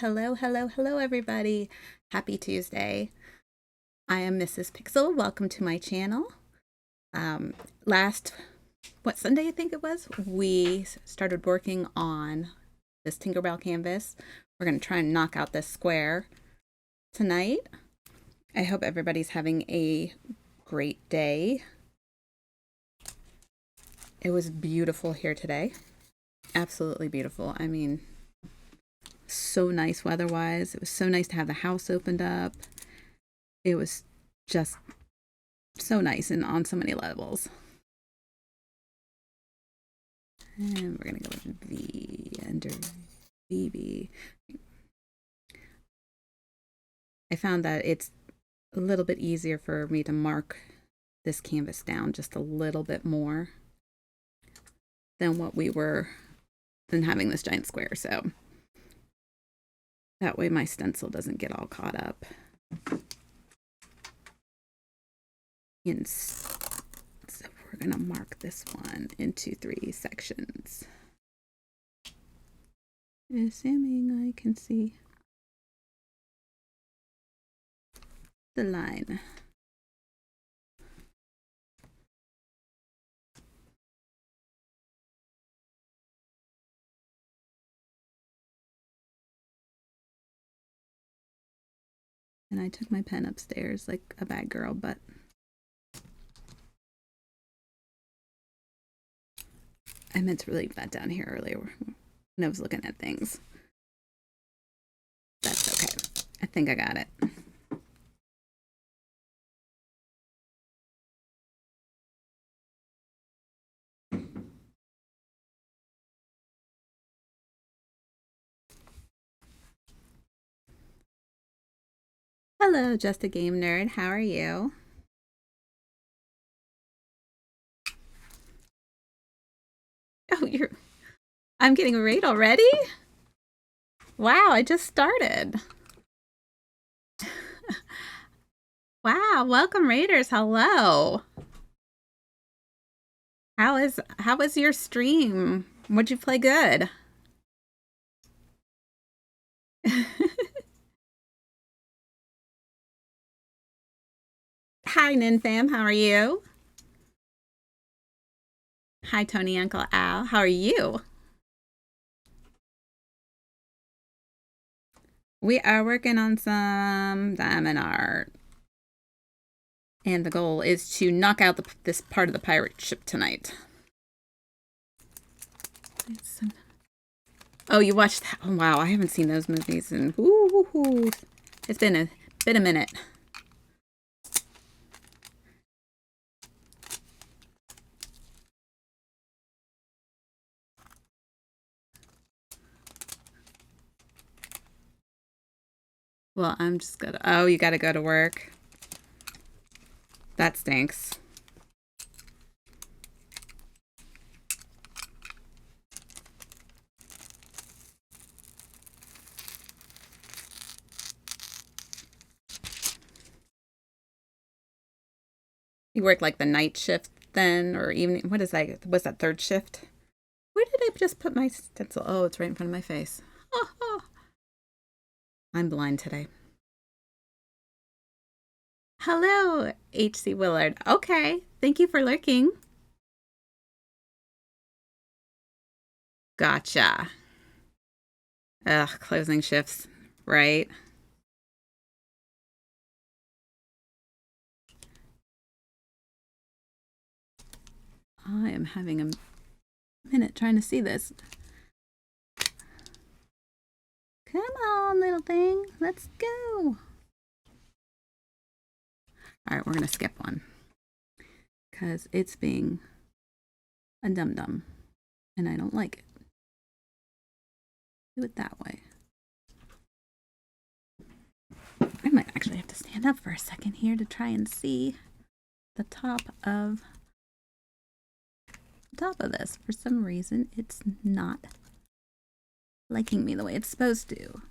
Hello, hello, hello, everybody. Happy Tuesday. I am Mrs. Pixel. Welcome to my channel. Um, what Sunday I think it was, we started working on this Tinkerbell canvas. We're going to try and knock out this square tonight. I hope everybody's having a great day. It was beautiful here today. Absolutely beautiful. I mean, so nice weather-wise. It was so nice to have the house opened up. It was just so nice and on so many levels. And we're going to go with V under VB. I found that it's a little bit easier for me to mark this canvas down just a little bit more than than having this giant square. So that way my stencil doesn't get all caught up. And so we're going to mark this one into 3 sections. Assuming I can see the line. And I took my pen upstairs like a bad girl, but I meant to leave that down here earlier when I was looking at things. That's okay. I think I got it. Hello, Just a Game Nerd. How are you? Oh, I'm getting a raid already? Wow, I just started. Wow, welcome raiders. Hello. How was your stream? What'd you play good? Hi, Ninfam. How are you? Hi, Tony Uncle Al. How are you? We are working on some diamond art. And the goal is to knock out this part of the pirate ship tonight. Oh, you watched that? Oh, wow, I haven't seen those movies in... Ooh, it's been a minute. Well, I'm just gonna... Oh, you gotta go to work. That stinks. You work like the night shift then, or evening? What is that? What's that, third shift? Where did I just put my stencil? Oh, it's right in front of my face. Oh. I'm blind today. Hello, H.C. Willard. Okay, thank you for lurking. Gotcha. Ugh, closing shifts, right? I am having a minute trying to see this. Come on, little thing. Let's go. All right, we're going to skip one because it's being a dum-dum and I don't like it. Do it that way. I might actually have to stand up for a second here to try and see the top of this. For some reason, it's not liking me the way it's supposed to.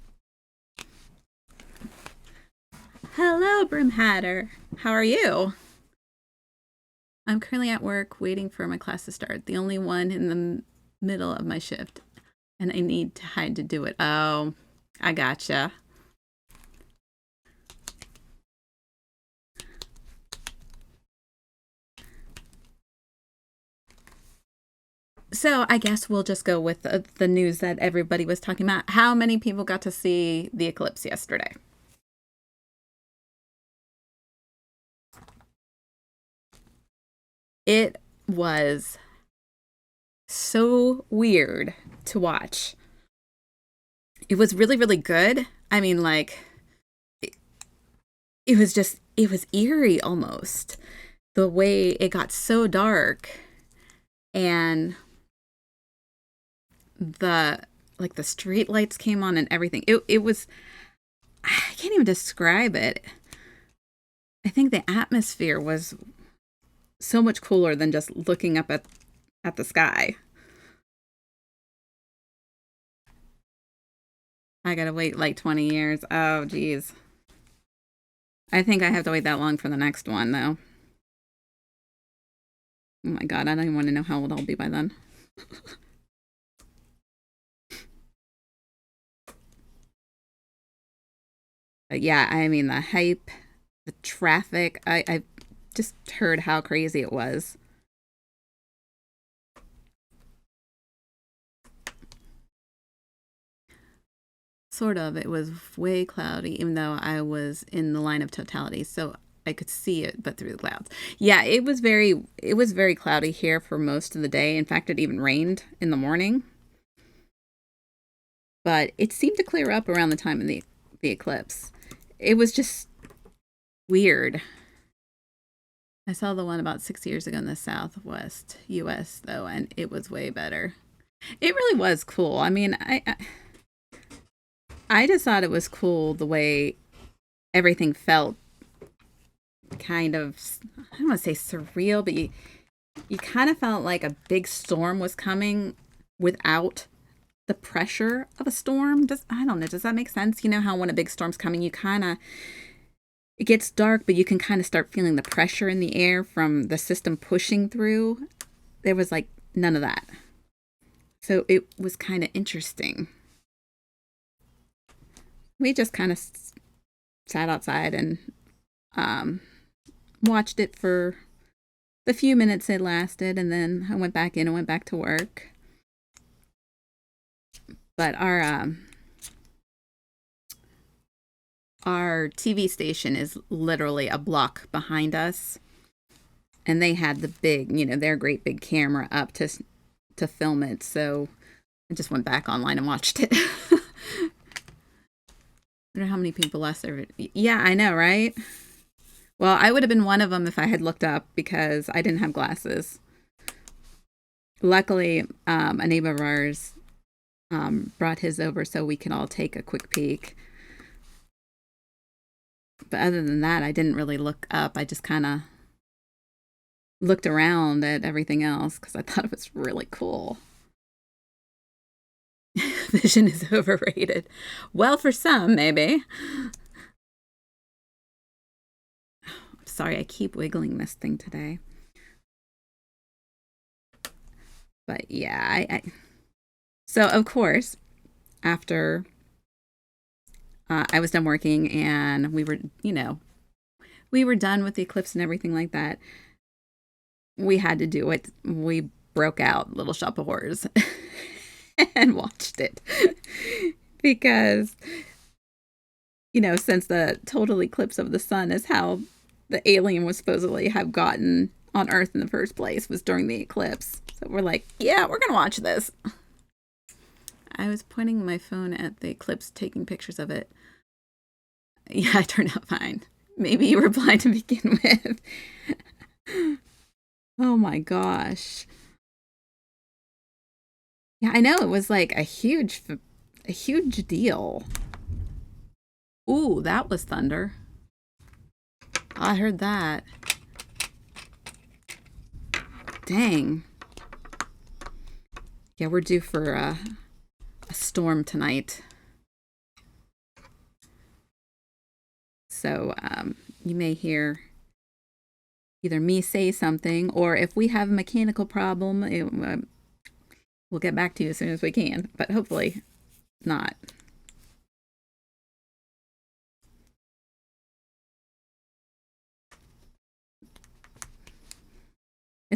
Hello, Broom Hatter. How are you? I'm currently at work waiting for my class to start. The only one in the middle of my shift. And I need to hide to do it. Oh, I gotcha. So I guess we'll just go with the news that everybody was talking about. How many people got to see the eclipse yesterday? It was so weird to watch. It was really, really good. I mean, like, it, it was just, it was eerie almost. The way it got so dark and the like the street lights came on and everything. It was I can't even describe it. I think the atmosphere was so much cooler than just looking up at the sky. I gotta wait like 20 years. Oh, geez. I think I have to wait that long for the next one, though. Oh my God, I don't even want to know how old I'll be by then. But yeah, I mean, the hype, the traffic, I just heard how crazy it was. Sort of. It was way cloudy, even though I was in the line of totality, so I could see it, but through the clouds. Yeah, it was very cloudy here for most of the day. In fact, it even rained in the morning, but it seemed to clear up around the time of the eclipse. It was just weird. I saw the one about 6 years ago in the Southwest U.S. though, and it was way better. It really was cool. I mean, I just thought it was cool the way everything felt kind of, I don't want to say surreal, but you kind of felt like a big storm was coming without the pressure of a storm. Does I don't know, does that make sense? You know how when a big storm's coming, you kind of it gets dark, but you can kind of start feeling the pressure in the air from the system pushing through. There was like none of that. So it was kind of interesting. We just kind of sat outside and um, watched it for the few minutes it lasted, and then I went back in and went back to work. But our TV station is literally a block behind us, and they had the big, their great big camera up to film it. So I just went back online and watched it. I don't know how many people last there. Yeah, I know, right? Well, I would have been one of them if I had looked up because I didn't have glasses. Luckily, a neighbor of ours brought his over so we could all take a quick peek. But other than that, I didn't really look up. I just kind of looked around at everything else because I thought it was really cool. Vision is overrated. Well, for some, maybe. I'm sorry, I keep wiggling this thing today. But yeah, so of course, after I was done working and we were done with the eclipse and everything like that, we had to do it. We broke out Little Shop of Horrors and watched it because, since the total eclipse of the sun is how the alien was supposedly have gotten on Earth in the first place was during the eclipse. So we're like, yeah, we're going to watch this. I was pointing my phone at the eclipse, taking pictures of it. Yeah, it turned out fine. Maybe you were blind to begin with. Oh my gosh. Yeah, I know it was like a huge deal. Ooh, that was thunder. I heard that. Dang. Yeah, we're due for a storm tonight. So you may hear either me say something, or if we have a mechanical problem, we'll get back to you as soon as we can. But hopefully not.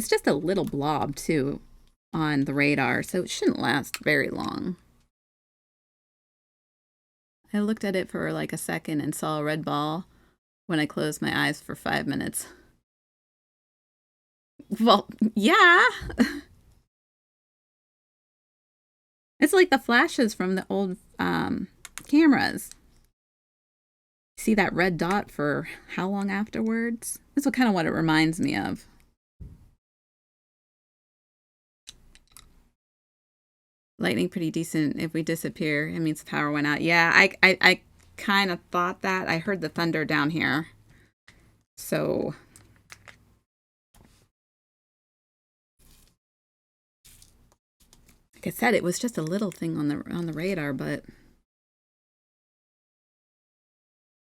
It's just a little blob too on the radar, so it shouldn't last very long. I looked at it for like a second and saw a red ball when I closed my eyes for 5 minutes. Well, yeah. It's like the flashes from the old cameras. See that red dot for how long afterwards? That's kind of what it reminds me of. Lightning pretty decent. If we disappear, it means the power went out. Yeah, I kind of thought that. I heard the thunder down here. So like I said, it was just a little thing on the radar, but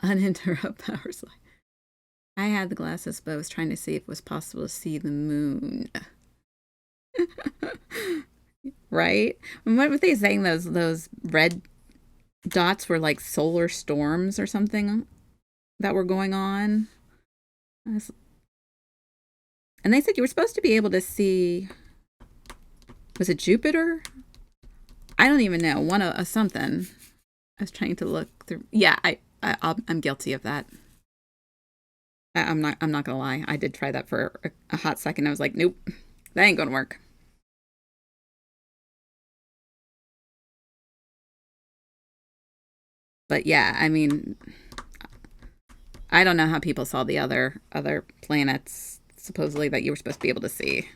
uninterrupted power supply. I had the glasses, but I was trying to see if it was possible to see the moon. Right? And what were they saying? Those red dots were like solar storms or something that were going on. And they said you were supposed to be able to see. Was it Jupiter? I don't even know. One of something. I was trying to look through. Yeah, I'm guilty of that. I'm not gonna lie. I did try that for a hot second. I was like, nope, that ain't gonna work. But yeah, I mean, I don't know how people saw the other planets supposedly that you were supposed to be able to see.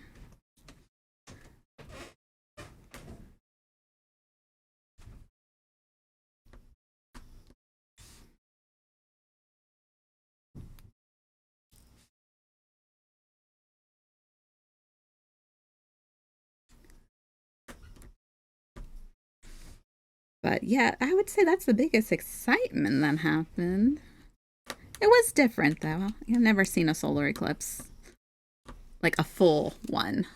But yeah, I would say that's the biggest excitement that happened. It was different though. I've never seen a solar eclipse, like a full one.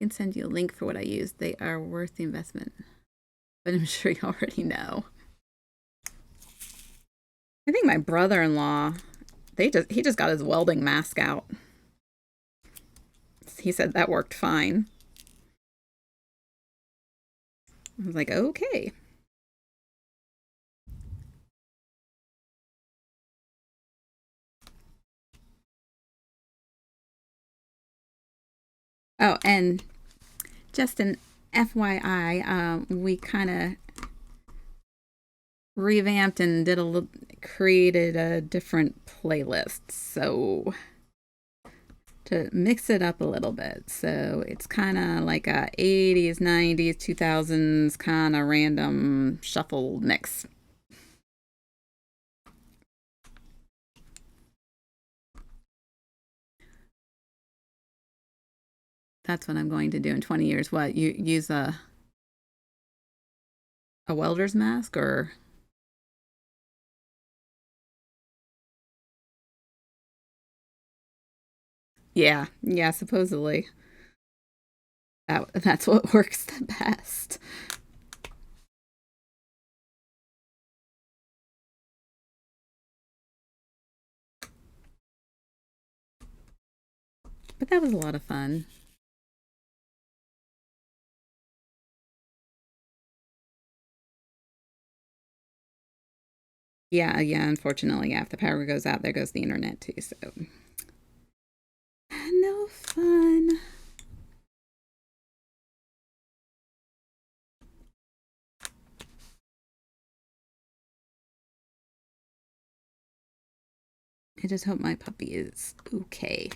I can send you a link for what I used. They are worth the investment. But I'm sure you already know. I think my brother-in-law, he just got his welding mask out. He said that worked fine. I was like, okay. Oh, and just an FYI, we kind of revamped and created a different playlist. So to mix it up a little bit. So it's kind of like a 80s, 90s, 2000s kind of random shuffle mix. That's what I'm going to do in 20 years. What, you use a welder's mask or? Yeah, yeah, supposedly. That's what works the best. But that was a lot of fun. Yeah, yeah, unfortunately, yeah, if the power goes out, there goes the internet too, so. No fun. I just hope my puppy is okay.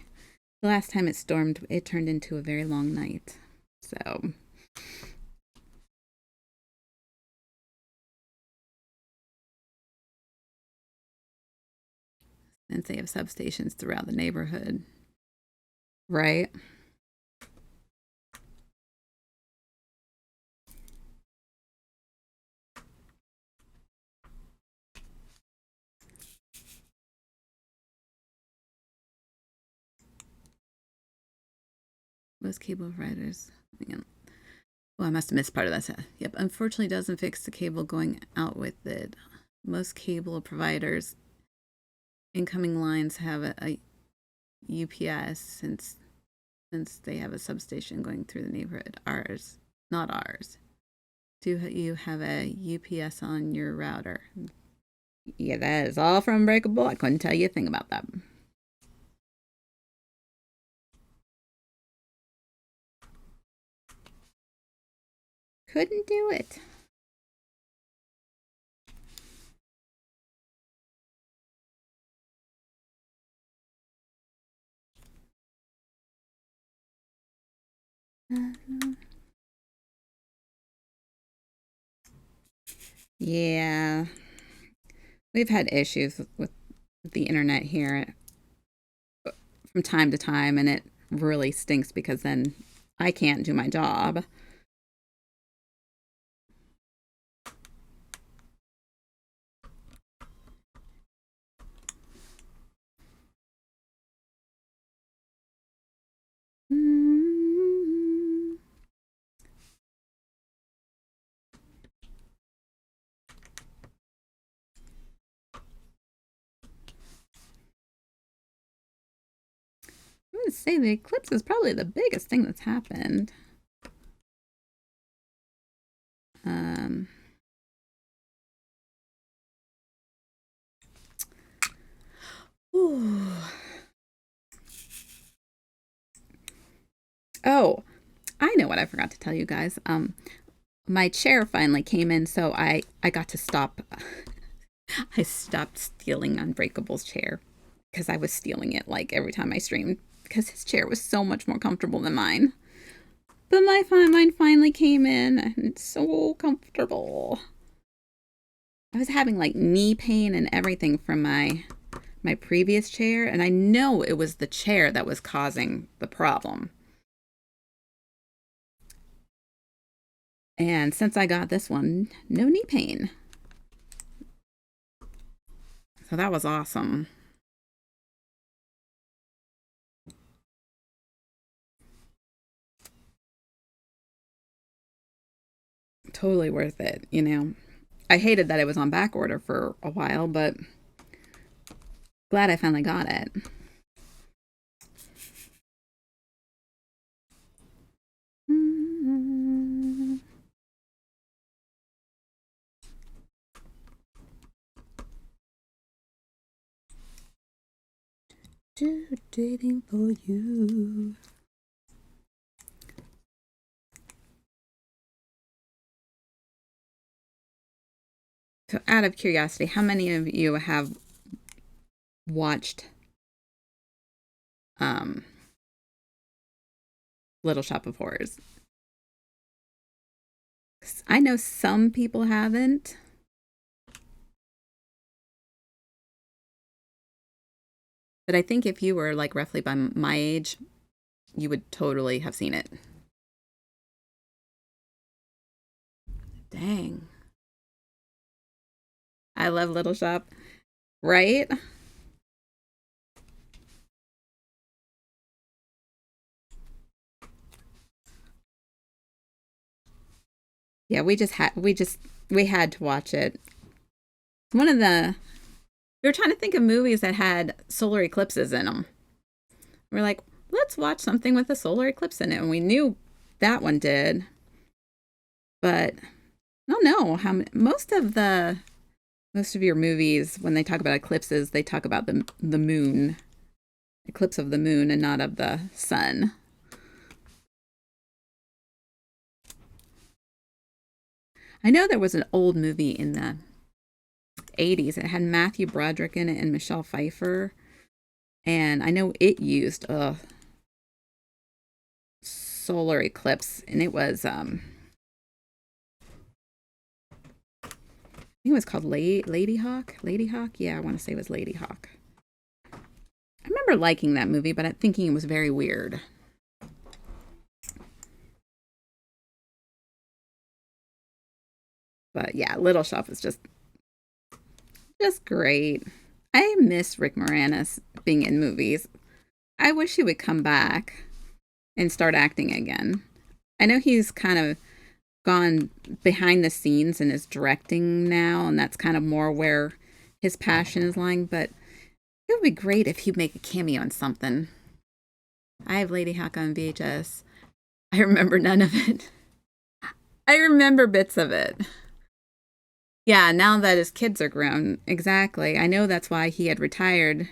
The last time it stormed, it turned into a very long night. So. Since they have substations throughout the neighborhood. Right? Most cable providers. Oh, I must have missed part of that. Yep, unfortunately doesn't fix the cable going out with it. Most cable providers incoming lines have a UPS since they have a substation going through the neighborhood. Ours, not ours. Do you have a UPS on your router? Yeah, that is all from Unbreakable. I couldn't tell you a thing about that. Couldn't do it. Yeah, we've had issues with the internet here from time to time, and it really stinks because then I can't do my job. I would say the eclipse is probably the biggest thing that's happened. Oh, I know what I forgot to tell you guys. My chair finally came in, so I got to stop. I stopped stealing Unbreakable's chair because I was stealing it like every time I streamed because his chair was so much more comfortable than mine. But mine finally came in, and it's so comfortable. I was having like knee pain and everything from my previous chair, and I know it was the chair that was causing the problem. And since I got this one, no knee pain. So that was awesome. Totally worth it, you know. I hated that it was on back order for a while, but glad I finally got it. Dating for you. So, out of curiosity, how many of you have watched Little Shop of Horrors? I know some people haven't. But I think if you were like roughly by my age, you would totally have seen it. Dang. I love Little Shop. Right? Yeah, we had to watch it. One of the we were trying to think of movies that had solar eclipses in them. We're like, let's watch something with a solar eclipse in it, and we knew that one did. But I don't know how most of your movies when they talk about eclipses, they talk about the moon, eclipse of the moon, and not of the sun. I know there was an old movie in the 80s. It had Matthew Broderick in it and Michelle Pfeiffer. And I know it used a solar eclipse, and it was I think it was called Lady Hawk. Lady Hawk? Yeah, I want to say it was Lady Hawk. I remember liking that movie, but I'm thinking it was very weird. But yeah, Little Shop is just great. I miss Rick Moranis being in movies. I wish he would come back and start acting again. I know he's kind of gone behind the scenes and is directing now, and that's kind of more where his passion is lying, but It would be great if he'd make a cameo in something. I have Lady Hawk on VHS. I remember none of it. I remember bits of it. Yeah, now that his kids are grown. Exactly. I know that's why he had retired.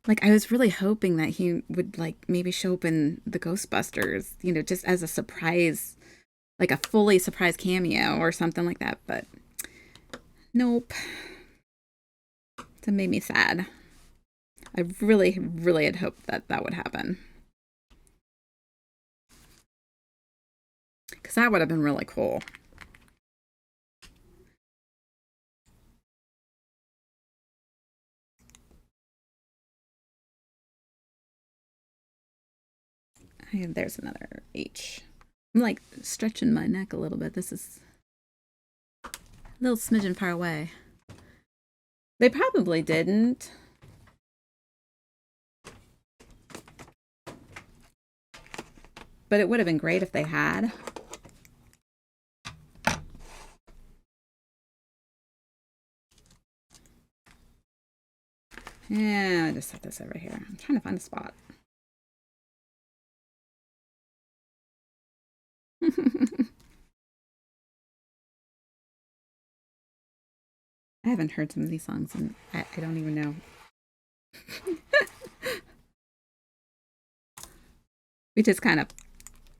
Like, I was really hoping that he would, like, maybe show up in the Ghostbusters, you know, just as a surprise, like a fully surprise cameo or something like that. But nope. That made me sad. I really, really had hoped that that would happen. Because that would have been really cool. There's another H. I'm like stretching my neck a little bit. This is a little smidgen far away. They probably didn't. But it would have been great if they had. Yeah, I just set this over here. I'm trying to find a spot. I haven't heard some of these songs and I don't even know. We just kind of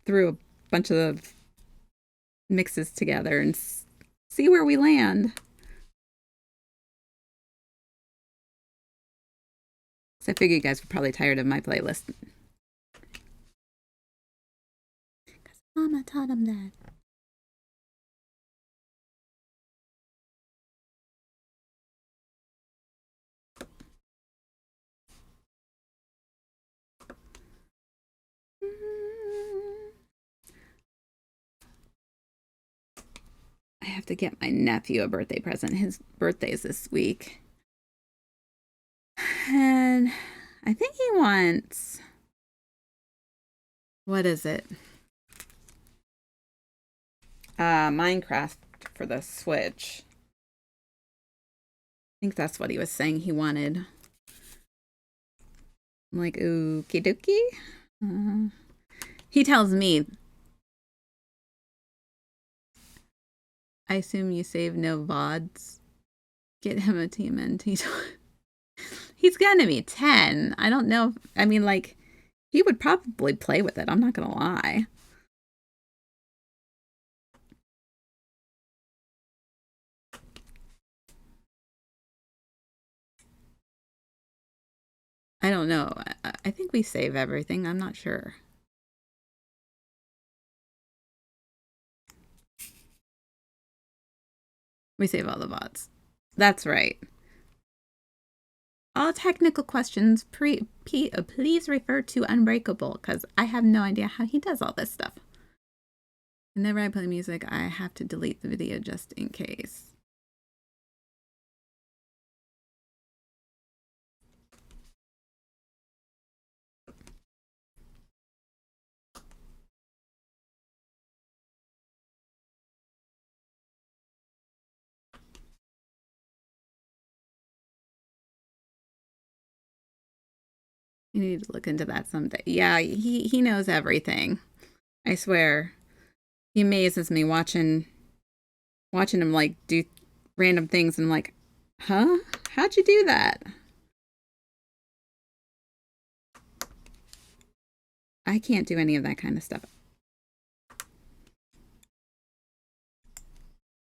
threw a bunch of mixes together and see where we land. So I figure you guys were probably tired of my playlist. Because Mama taught him that. I have to get my nephew a birthday present. His birthday is this week. And I think he wants... What is it? Minecraft for the Switch. I think that's what he was saying he wanted. I'm like, okie dokie. He tells me, I assume you save no VODs. Get him a TMNT. He's gonna be 10. I don't know. I mean, like, he would probably play with it. I'm not gonna lie. I don't know. I think we save everything. I'm not sure. We save all the VODs. That's right. All technical questions, please refer to Unbreakable, because I have no idea how he does all this stuff. Whenever I play music, I have to delete the video just in case. You need to look into that someday. Yeah, he knows everything. I swear. He amazes me watching him like do random things and I'm like, huh? How'd you do that? I can't do any of that kind of stuff.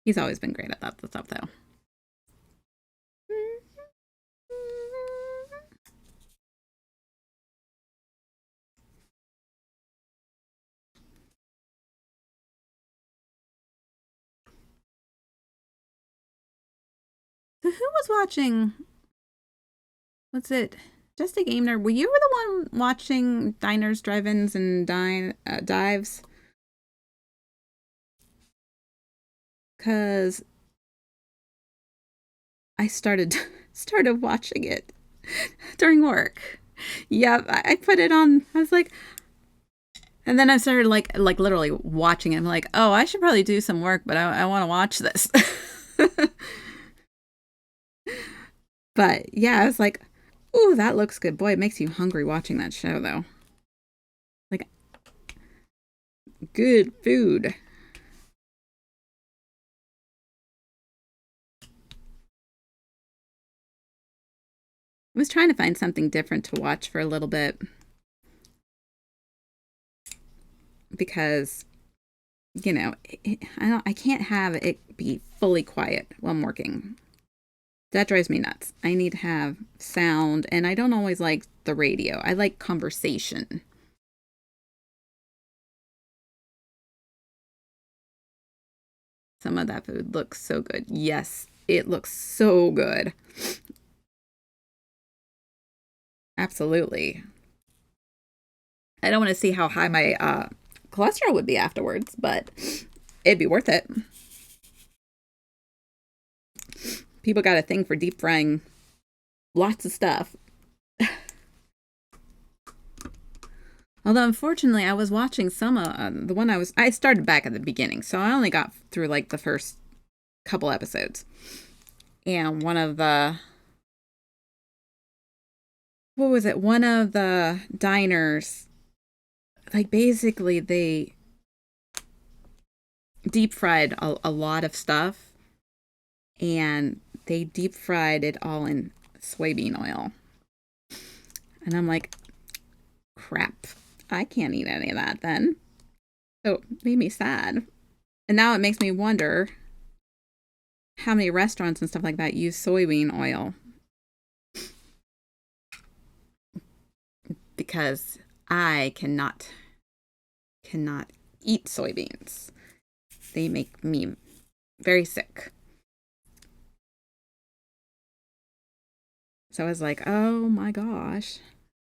He's always been great at that stuff though. So who was watching? What's it? Just a Game Nerd. Were you the one watching Diners, Drive-Ins, and Dives? Cause I started watching it during work. Yep, I put it on. I was like, and then I started like literally watching it. I'm like, oh, I should probably do some work, but I want to watch this. But yeah, I was like, ooh, that looks good. Boy, it makes you hungry watching that show, though. Like, good food. I was trying to find something different to watch for a little bit because, I can't have it be fully quiet while I'm working. That drives me nuts. I need to have sound, and I don't always like the radio. I like conversation. Some of that food looks so good. Yes, it looks so good. Absolutely. I don't want to see how high my cholesterol would be afterwards, but it'd be worth it. People got a thing for deep frying lots of stuff. Although, unfortunately, I was watching some the one I started back at the beginning, so I only got through like the first couple episodes. And one of the, what was it? One of the diners, like basically they deep fried a lot of stuff, and they deep fried it all in soybean oil. And I'm like, crap, I can't eat any of that then. So it made me sad. And now it makes me wonder how many restaurants and stuff like that use soybean oil. Because I cannot eat soybeans. They make me very sick. So I was like, oh my gosh.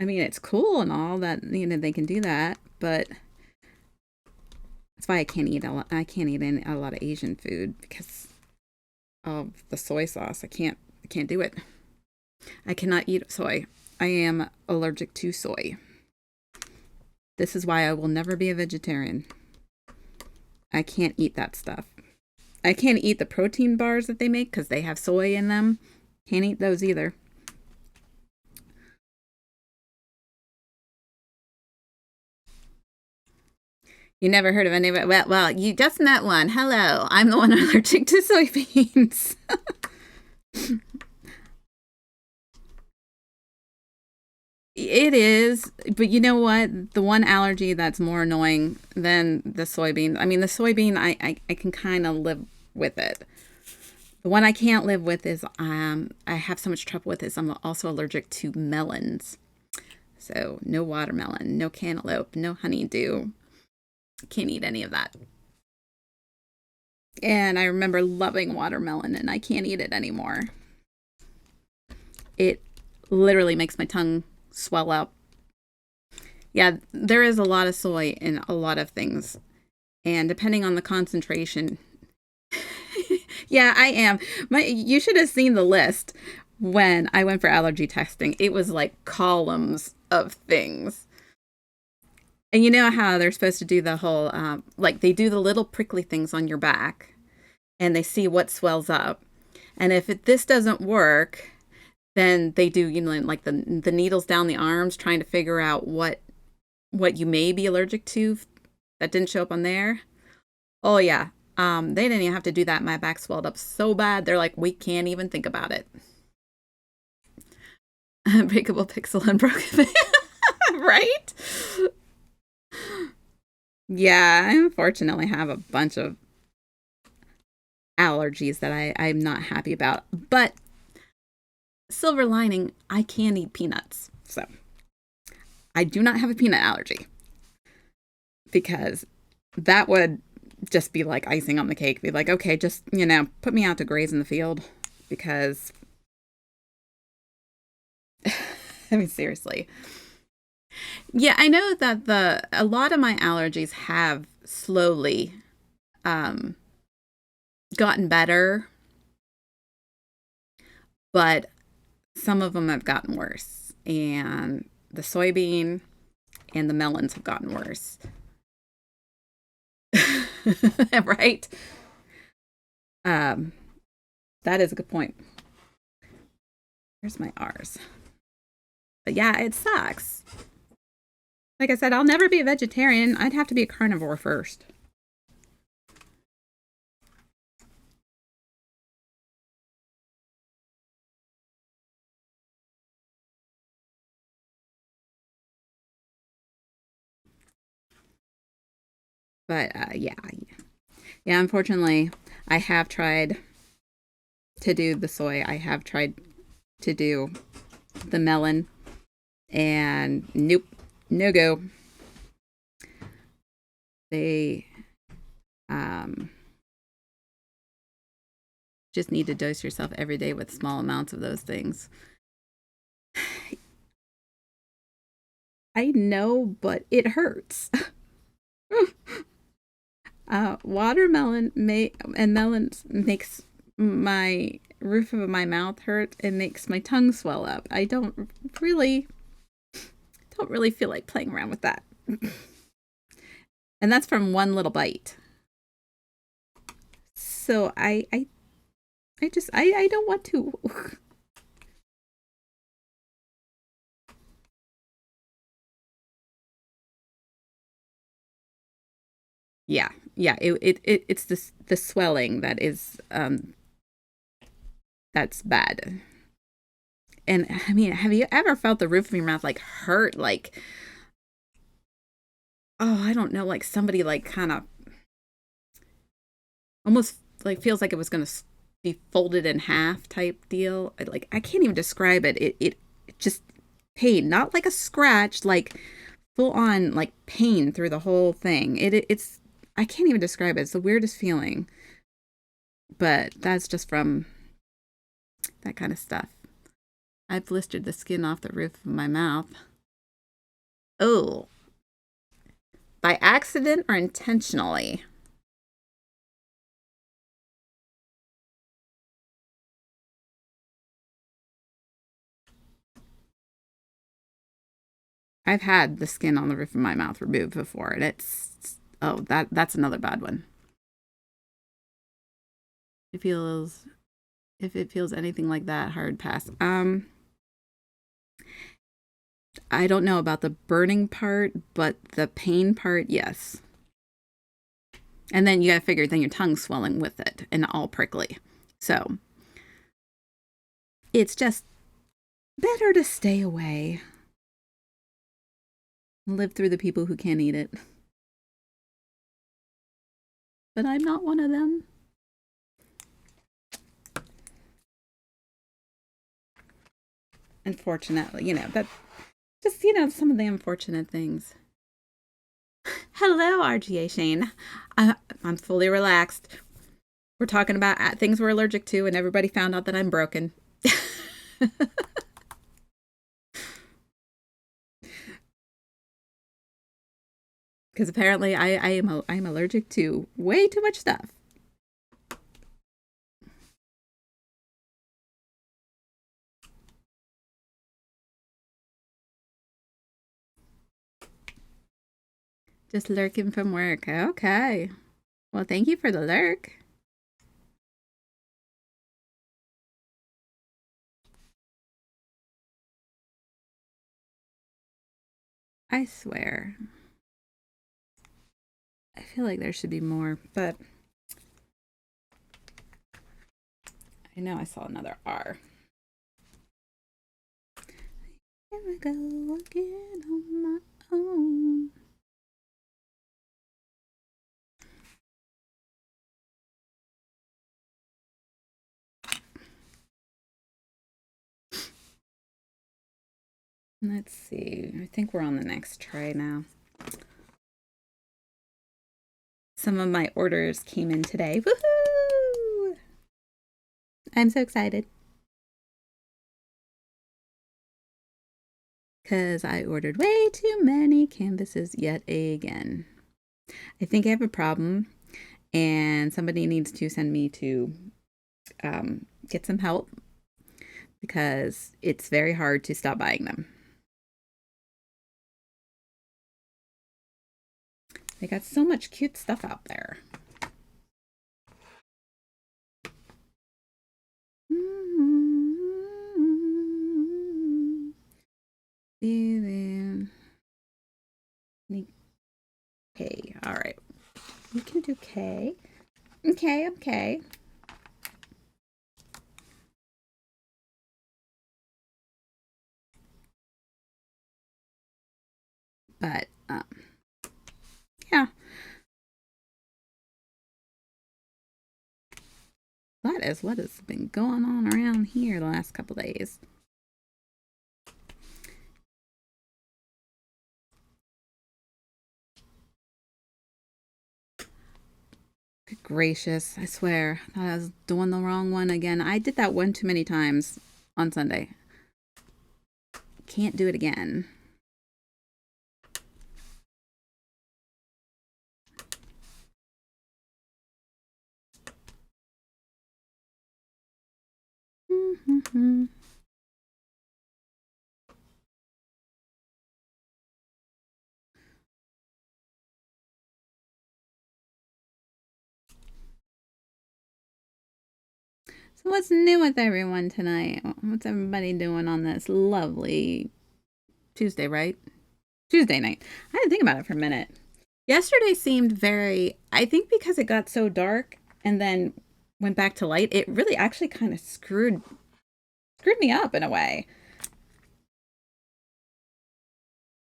I mean, it's cool and all that, they can do that, but that's why I can't eat a lot. I can't eat a lot of Asian food because of the soy sauce. I can't do it. I cannot eat soy. I am allergic to soy. This is why I will never be a vegetarian. I can't eat that stuff. I can't eat the protein bars that they make because they have soy in them. Can't eat those either. You never heard of any of it? Well, you just met one. Hello, I'm the one allergic to soybeans. It is, but you know what? The one allergy that's more annoying than the soybean, I mean, the soybean, I can kind of live with it. The one I can't live with is, I have so much trouble with is I'm also allergic to melons. So no watermelon, no cantaloupe, no honeydew. Can't eat any of that. And I remember loving watermelon, and I can't eat it anymore. It literally makes my tongue swell up. Yeah, there is a lot of soy in a lot of things. And depending on the concentration. Yeah, I am. You should have seen the list when I went for allergy testing. It was like columns of things. And you know how they're supposed to do the whole, like they do the little prickly things on your back and they see what swells up. And if this doesn't work, then they do, like the needles down the arms trying to figure out what you may be allergic to that didn't show up on there. Oh yeah. They didn't even have to do that. My back swelled up so bad. They're like, we can't even think about it. Breakable pixel and broken. Right? Yeah, I unfortunately have a bunch of allergies that I'm not happy about. But silver lining, I can eat peanuts. So I do not have a peanut allergy because that would just be like icing on the cake. Be like, okay, just, put me out to graze in the field because, I mean, seriously. Yeah, I know that a lot of my allergies have slowly um, gotten better, but some of them have gotten worse. And the soybean and the melons have gotten worse. Right? Um, that is a good point. Where's my R's? But yeah, it sucks. Like I said, I'll never be a vegetarian. I'd have to be a carnivore first. But yeah. Unfortunately, I have tried to do the soy. I have tried to do the melon, and nope, no go. They just need to dose yourself every day with small amounts of those things. I know, but it hurts. Watermelon and melons makes my roof of my mouth hurt and makes my tongue swell up. I don't really feel like playing around with that. And that's from one little bite. So I don't want to. Yeah. It's the swelling that is that's bad. And I mean, have you ever felt the roof of your mouth like hurt? Like, oh, I don't know, like somebody like kind of almost like feels like it was going to be folded in half type deal. Like, I can't even describe it. It just pain, not like a scratch, like full on like pain through the whole thing. It's I can't even describe it. It's the weirdest feeling. But that's just from that kind of stuff. I blistered the skin off the roof of my mouth. Oh, by accident or intentionally? I've had the skin on the roof of my mouth removed before, and it's oh, that's another bad one. It feels if it feels anything like that, hard pass. I don't know about the burning part, but the pain part, yes. And then you gotta figure then your tongue's swelling with it and all prickly. So it's just better to stay away. Live through the people who can't eat it. But I'm not one of them. Unfortunately, that just, some of the unfortunate things. Hello, RGA Shane. I'm fully relaxed. We're talking about things we're allergic to, and everybody found out that I'm broken. Because apparently I'm allergic to way too much stuff. Just lurking from work. Okay. Well, thank you for the lurk. I swear. I feel like there should be more, but I know I saw another R. Here I go again on my own. Let's see. I think we're on the next try now. Some of my orders came in today. Woohoo! I'm so excited. Because I ordered way too many canvases yet again. I think I have a problem, and somebody needs to send me to get some help because it's very hard to stop buying them. They got so much cute stuff out there. All right. You can do K. Okay, okay. But, yeah. That is what has been going on around here the last couple days. Good gracious, I swear. I thought I was doing the wrong one again. I did that one too many times on Sunday. Can't do it again. So what's new with everyone tonight? What's everybody doing on this lovely Tuesday, right? Tuesday night. I had to think about it for a minute. Yesterday seemed very, I think because it got so dark and then went back to light, it really actually kind of screwed me up in a way.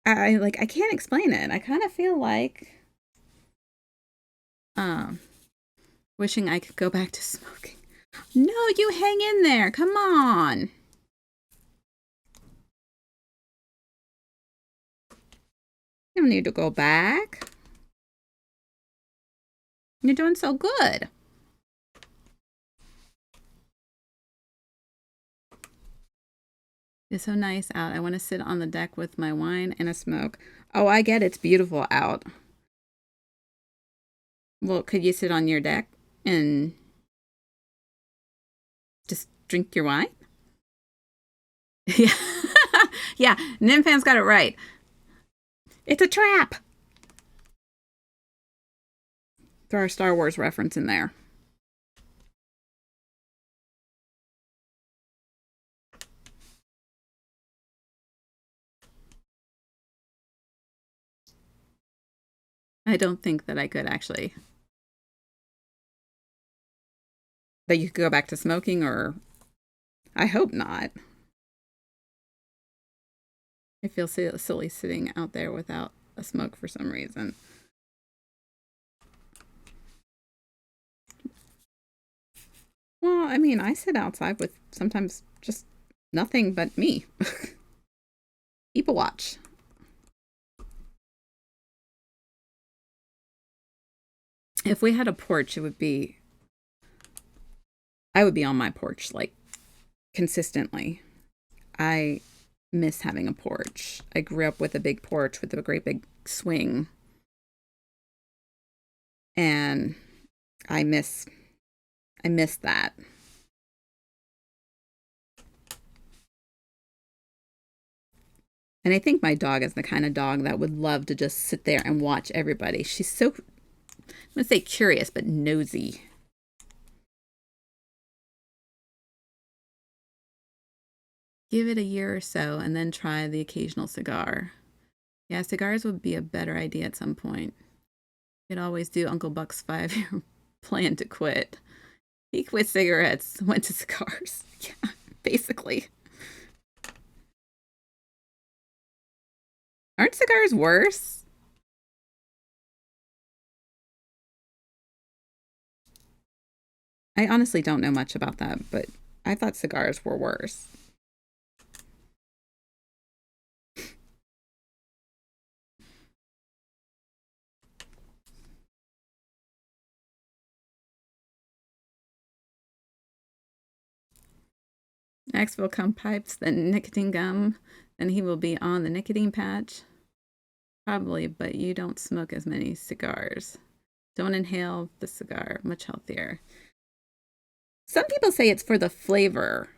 I can't explain it. I kind of feel like wishing I could go back to smoking. No, you hang in there. Come on. You don't need to go back. You're doing so good. It's so nice out. I want to sit on the deck with my wine and a smoke. Oh, I get it's beautiful out. Well, could you sit on your deck and just drink your wine? Yeah. Yeah, Nymphan's got it right. It's a trap. Throw our Star Wars reference in there. I don't think that I could actually. That you could go back to smoking, or I hope not. I feel silly sitting out there without a smoke for some reason. Well, I mean, I sit outside with sometimes just nothing but me. People watch. If we had a porch, it would be. I would be on my porch like consistently. I miss having a porch. I grew up with a big porch with a great big swing. And I miss that. And I think my dog is the kind of dog that would love to just sit there and watch everybody. She's so, I'm going to say curious, but nosy. Give it a year or so and then try the occasional cigar. Yeah, cigars would be a better idea at some point. You could always do Uncle Buck's 5-year plan to quit. He quit cigarettes, went to cigars. Yeah, basically. Aren't cigars worse? I honestly don't know much about that, but I thought cigars were worse. Next will come pipes, then nicotine gum, then he will be on the nicotine patch. Probably, but you don't smoke as many cigars. Don't inhale the cigar, much healthier. Some people say it's for the flavor.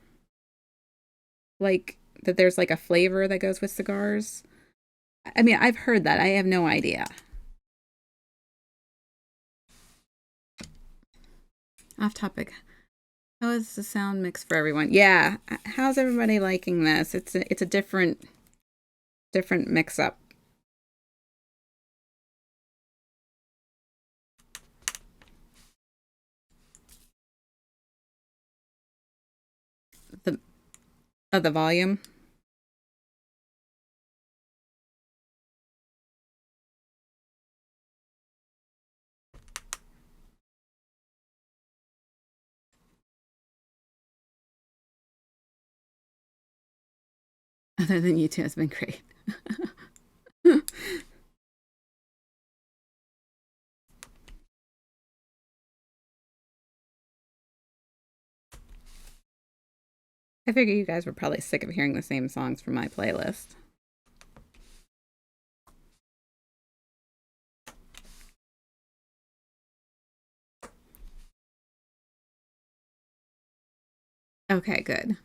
Like, that there's like a flavor that goes with cigars. I mean, I've heard that. I have no idea. Off topic. How is the sound mix for everyone? Yeah. How's everybody liking this? It's a different mix up. Of the volume. Other than you two, has been great. I figure you guys were probably sick of hearing the same songs from my playlist. Okay, good.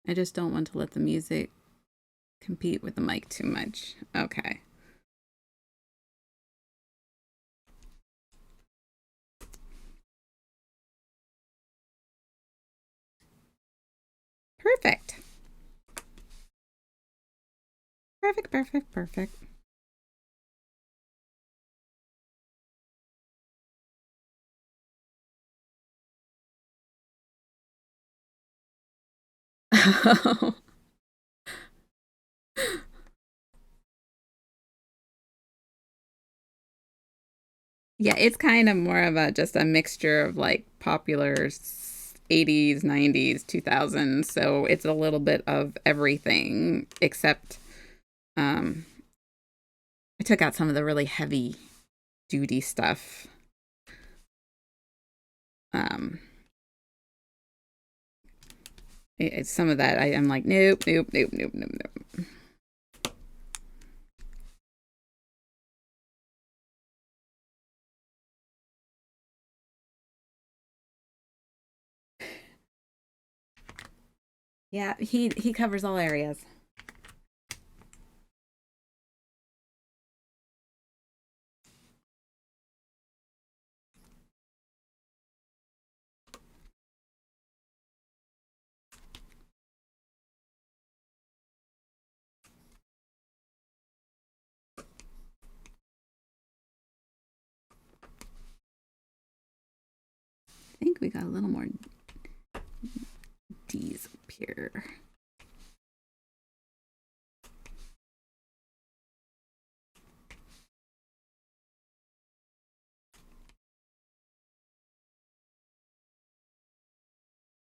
I just don't want to let the music compete with the mic too much. Okay. Perfect. Perfect, perfect, perfect. Yeah, it's kind of more of a just a mixture of like popular 80s, 90s, 2000s. So it's a little bit of everything except um I took out some of the really heavy duty stuff. Um it's some of that I'm like nope, nope, nope, nope, nope, nope. Yeah, he covers all areas. I think we got a little more D's up here.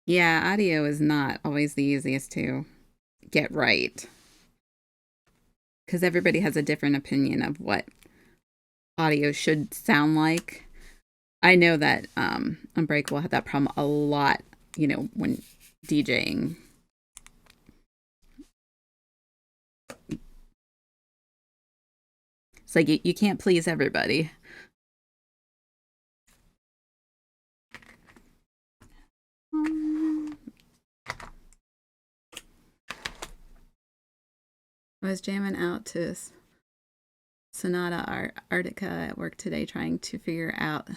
Yeah, audio is not always the easiest to get right because everybody has a different opinion of what audio should sound like. I know that Unbreakable had that problem a lot, you know, when DJing. It's like you can't please everybody. I was jamming out to Sonata Arctica at work today trying to figure out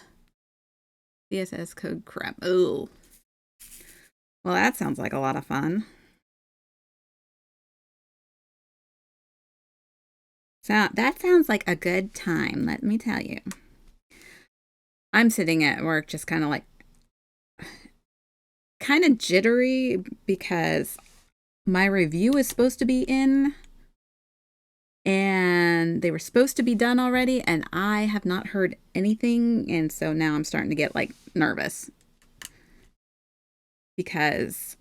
CSS code crap. Oh, well, that sounds like a lot of fun. So that sounds like a good time, let me tell you. I'm sitting at work just kind of jittery because my review is supposed to be in and they were supposed to be done already and I have not heard anything, and so now I'm starting to get like nervous because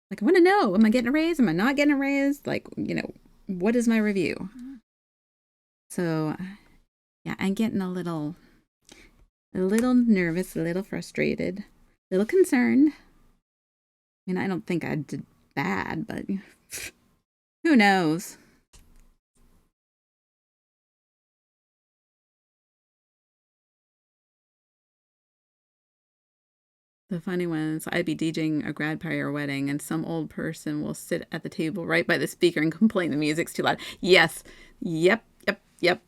like I want to know, am I getting a raise, am I not getting a raise, like, you know, what is my review? So yeah, I'm getting a little nervous, a little frustrated, a little concerned. I mean, I don't think I did bad, but who knows. The funny ones, I'd be DJing a grad party or wedding, and some old person will sit at the table right by the speaker and complain the music's too loud. Yes. Yep. Yep. Yep.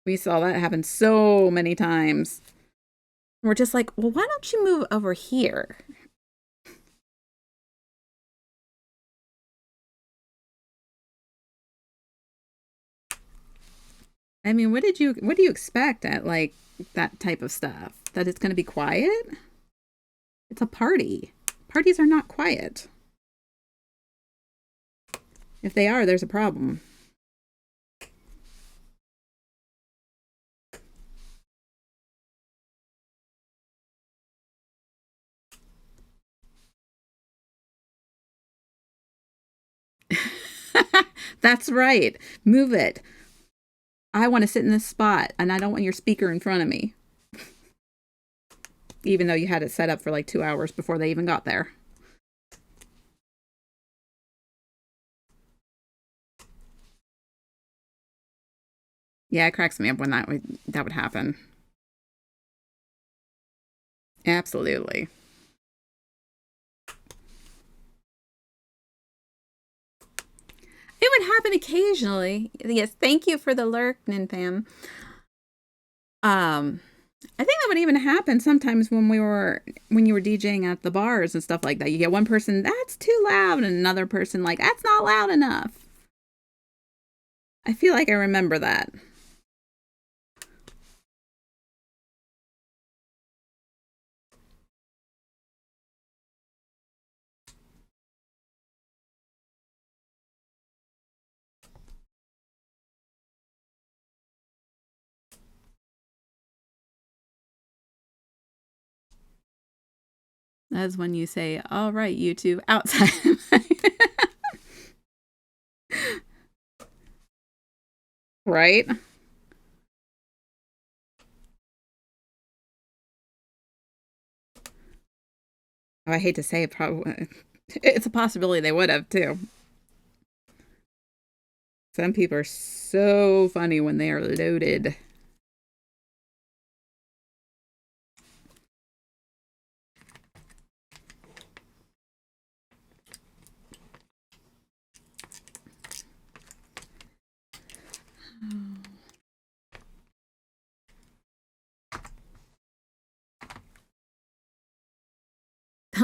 We saw that happen so many times. We're just like, well, why don't you move over here? I mean, what do you expect at like that type of stuff? That it's going to be quiet? It's a party. Parties are not quiet. If they are, there's a problem. That's right. Move it. I want to sit in this spot and I don't want your speaker in front of me. Even though you had it set up for like 2 hours before they even got there. Yeah, it cracks me up when that would happen. Absolutely. It would happen occasionally. Yes, thank you for the lurk, Ninfam. I think that would even happen sometimes when you were DJing at the bars and stuff like that. You get one person that's too loud and another person like that's not loud enough. I feel like I remember that. That's when you say, all right, you two, outside. Right? Oh, I hate to say it, probably it's a possibility they would have too. Some people are so funny when they are loaded.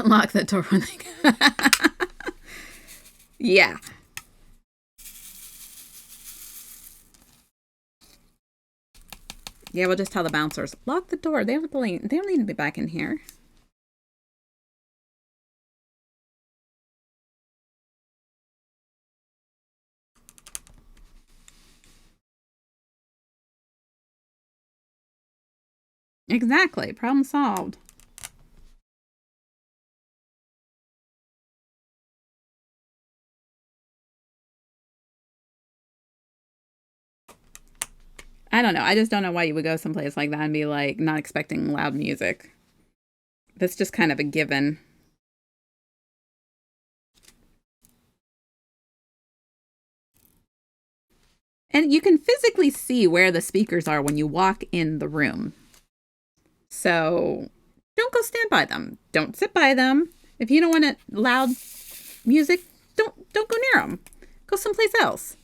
Lock the door when they Yeah. Yeah, we'll just tell the bouncers, lock the door. They don't need to be back in here. Exactly. Problem solved. I don't know. I just don't know why you would go someplace like that and be like not expecting loud music. That's just kind of a given. And you can physically see where the speakers are when you walk in the room. So don't go stand by them. Don't sit by them. If you don't want it loud music, don't go near them. Go someplace else.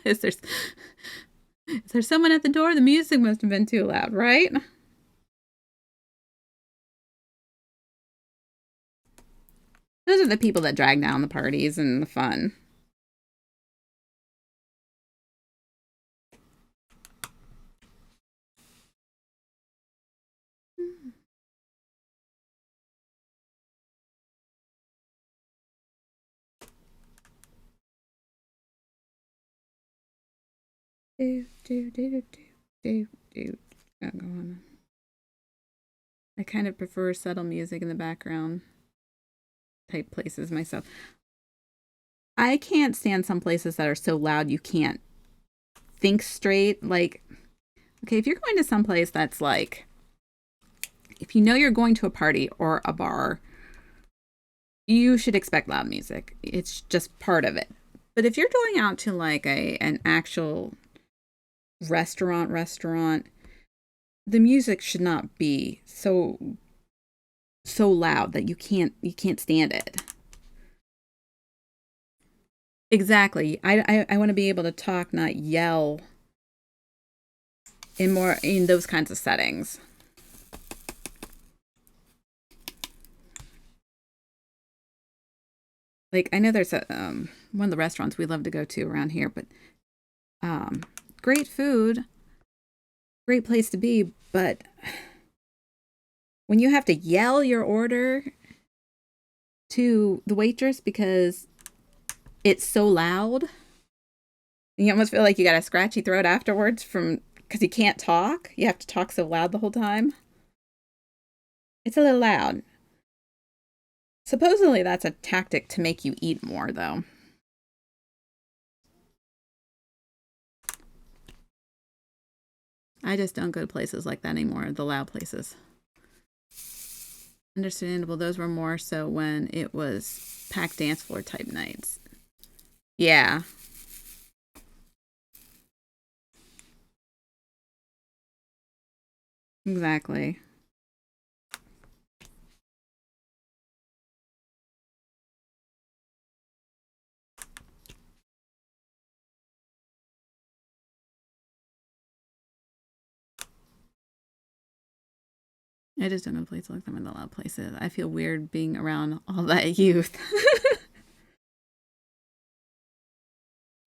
is there is there someone at the door? The music must have been too loud, right? Those are the people that drag down the parties and the fun. Oh, go on. I kind of prefer subtle music in the background type places myself. I can't stand some places that are so loud you can't think straight. Like, okay, if you're going to some place that's like, if you know you're going to a party or a bar, you should expect loud music. It's just part of it. But if you're going out to like an actual restaurant, the music should not be so loud that you can't stand it. Exactly. I want to be able to talk, not yell in those kinds of settings. like I know there's a one of the restaurants we love to go to around here, but um, great food, great place to be, but when you have to yell your order to the waitress because it's so loud, you almost feel like you got a scratchy throat afterwards from because you can't talk. You have to talk so loud the whole time. It's a little loud. Supposedly that's a tactic to make you eat more, though. I just don't go to places like that anymore, the loud places. Understandable, those were more so when it was packed dance floor type nights. Yeah. Exactly. I just don't go to places like them in the loud places. I feel weird being around all that youth.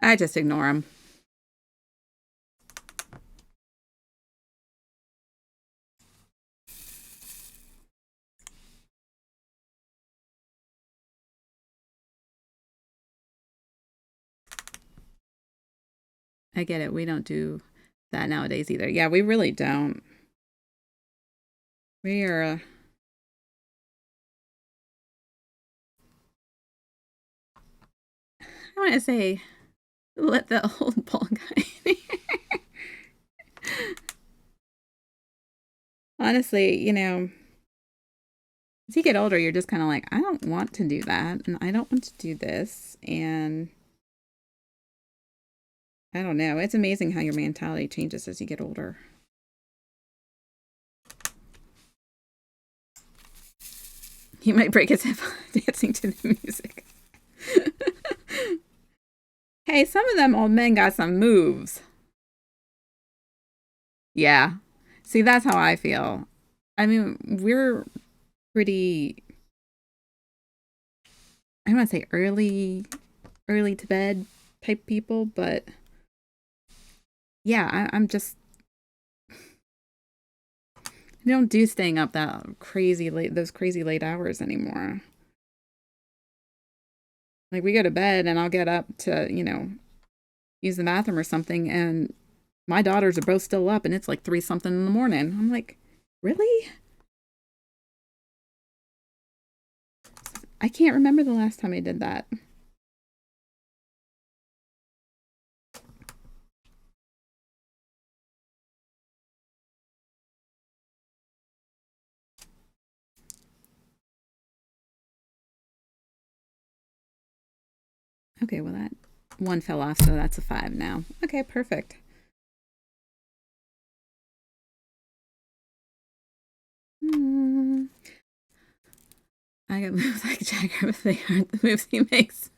I just ignore them. I get it. We don't do that nowadays either. Yeah, we really don't. We are, I want to say, let the old ball guy. Honestly, as you get older, you're just kind of like, I don't want to do that, and I don't want to do this, and I don't know. It's amazing how your mentality changes as you get older. He might break his hip dancing to the music. Hey, some of them old men got some moves. Yeah. See, that's how I feel. I mean, we're pretty, I don't want to say early to bed type people, but yeah, I'm just, I don't do staying up that crazy late, those crazy late hours anymore. Like we go to bed and I'll get up to, use the bathroom or something, and my daughters are both still up and it's like 3 something in the morning. I'm like, really? I can't remember the last time I did that. Okay, well, that one fell off, so that's a 5 now. Okay, perfect. I got moves like Jagger, but they aren't the moves he makes.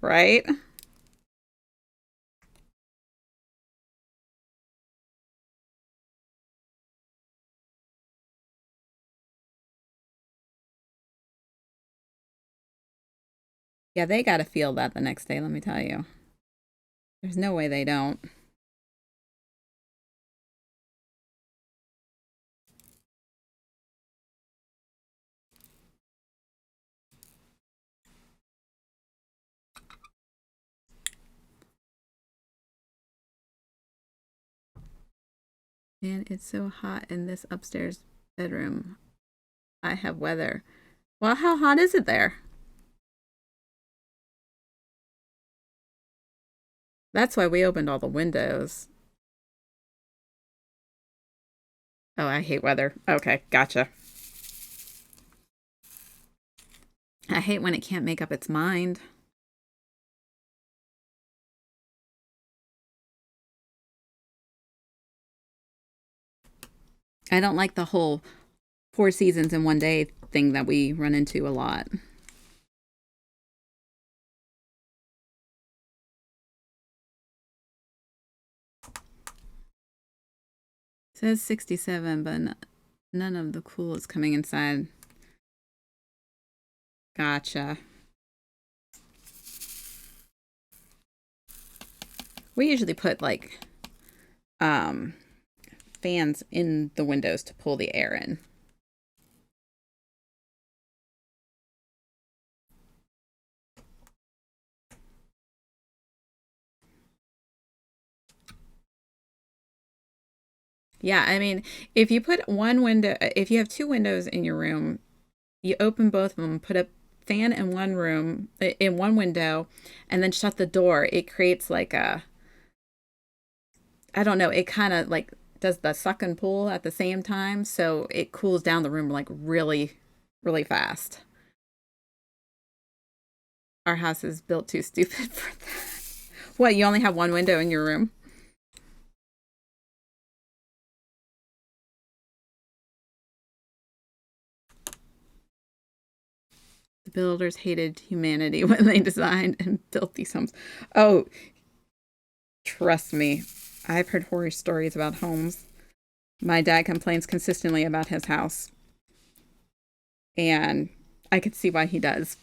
Right? Yeah, they got to feel that the next day, let me tell you. There's no way they don't. And it's so hot in this upstairs bedroom. I have weather. Well, how hot is it there? That's why we opened all the windows. Oh, I hate weather. Okay, gotcha. I hate when it can't make up its mind. I don't like the whole 4 seasons in one day thing that we run into a lot. It says 67, but none of the cool is coming inside. Gotcha. We usually put like um fans in the windows to pull the air in. Yeah, I mean, if you put one window, if you have two windows in your room, you open both of them, put a fan in one room, in one window, and then shut the door. It creates like a, I don't know, it kind of like does the suck and pull at the same time. So it cools down the room like really, really fast. Our house is built too stupid for that. What, you only have one window in your room? The builders hated humanity when they designed and built these homes. Oh, trust me, I've heard horror stories about homes. My dad complains consistently about his house, and I could see why he does.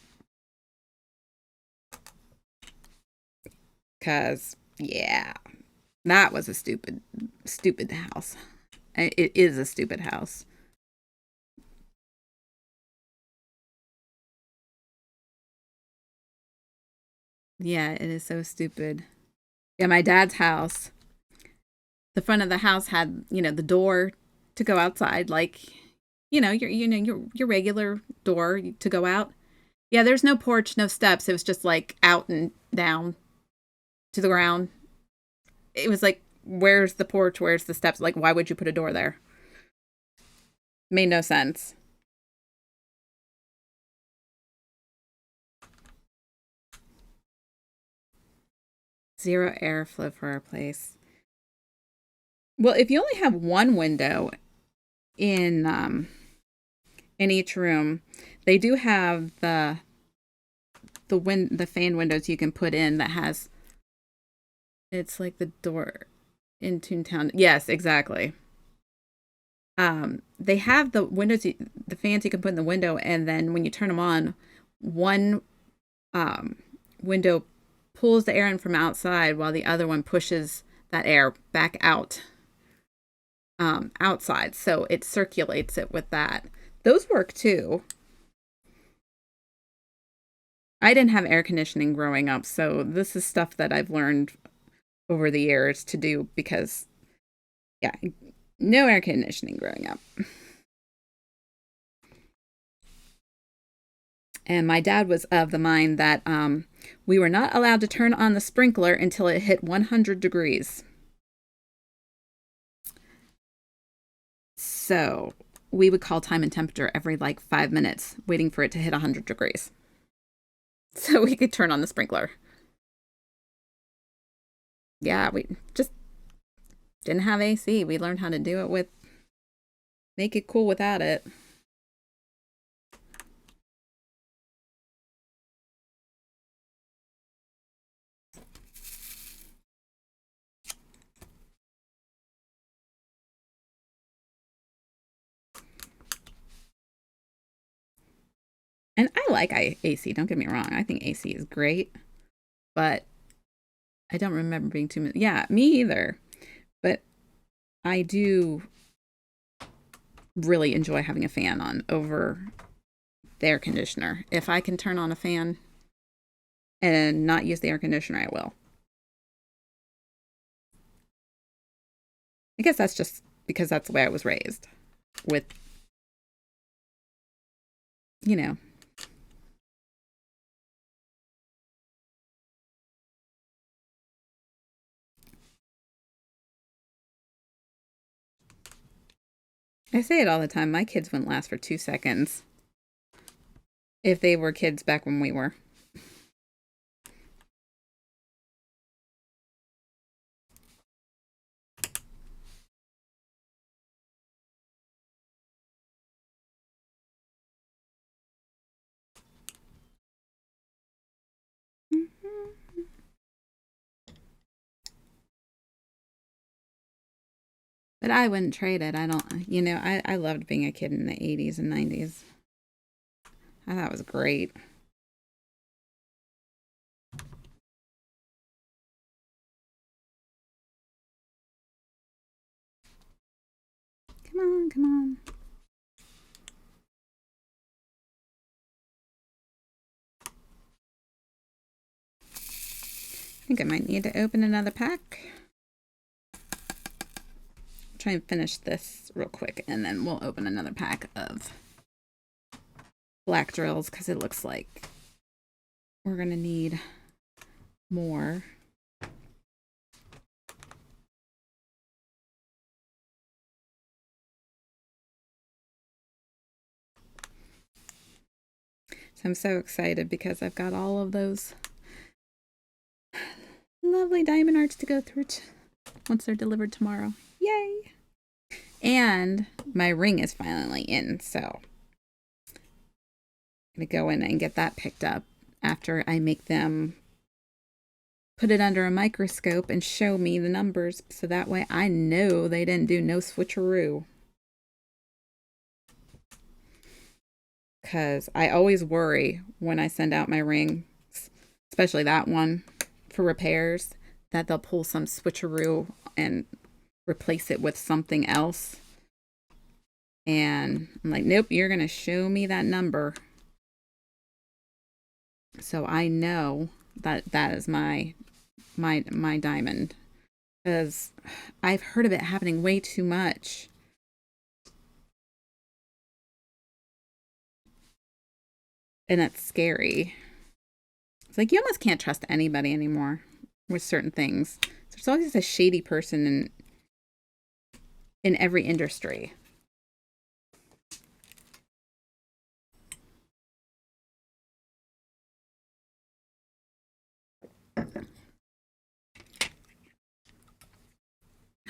Because, yeah, that was a stupid, stupid house. It is a stupid house. Yeah, it is so stupid. Yeah, my dad's house, the front of the house had, the door to go outside, like, your regular door to go out. Yeah, there's no porch, no steps. It was just like out and down to the ground. It was like, where's the porch? Where's the steps? Like, why would you put a door there? Made no sense. Zero airflow for our place. Well, if you only have one window in in each room, they do have the fan windows you can put in that has, it's like the door in Toontown. Yes, exactly. They have the windows, the fans you can put in the window, and then when you turn them on, one um, window pulls the air in from outside while the other one pushes that air back out outside. So it circulates it with that. Those work too. I didn't have air conditioning growing up, so this is stuff that I've learned over the years to do because, yeah, no air conditioning growing up. And my dad was of the mind that we were not allowed to turn on the sprinkler until it hit 100 degrees. So we would call time and temperature every like 5 minutes, waiting for it to hit 100 degrees. So we could turn on the sprinkler. Yeah, we just didn't have AC. We learned how to do it with, make it cool without it. And I like AC, don't get me wrong. I think AC is great, but I don't remember being too much. Yeah, me either. But I do really enjoy having a fan on over the air conditioner. If I can turn on a fan and not use the air conditioner, I will. I guess that's just because that's the way I was raised with, you know, I say it all the time. My kids wouldn't last for 2 seconds if they were kids back when we were. But I wouldn't trade it. I don't, I loved being a kid in the 80s and 90s. I thought it was great. Come on, come on. I think I might need to open another pack. Try and finish this real quick, and then we'll open another pack of black drills because it looks like we're gonna need more. So I'm so excited because I've got all of those lovely diamond arts to go through once they're delivered tomorrow. Yay! And my ring is finally in, so I'm gonna go in and get that picked up after I make them put it under a microscope and show me the numbers, so that way I know they didn't do no switcheroo. Because I always worry when I send out my ring, especially that one, for repairs, that they'll pull some switcheroo and replace it with something else. And I'm like, nope, you're going to show me that number. So I know that that is my diamond. Because I've heard of it happening way too much. And that's scary. It's like you almost can't trust anybody anymore with certain things. There's always a shady person in every industry.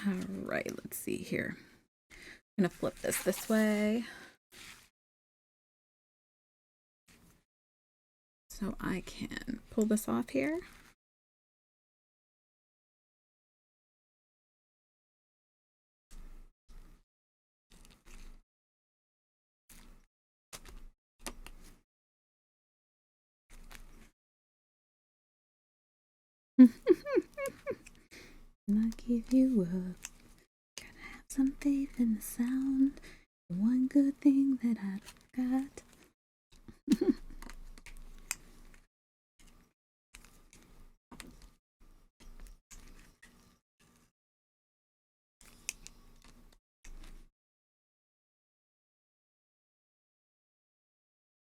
All right, let's see here. I'm going to flip this way, so I can pull this off here. Not give you up. Gotta have some faith in the sound. One good thing that I've got.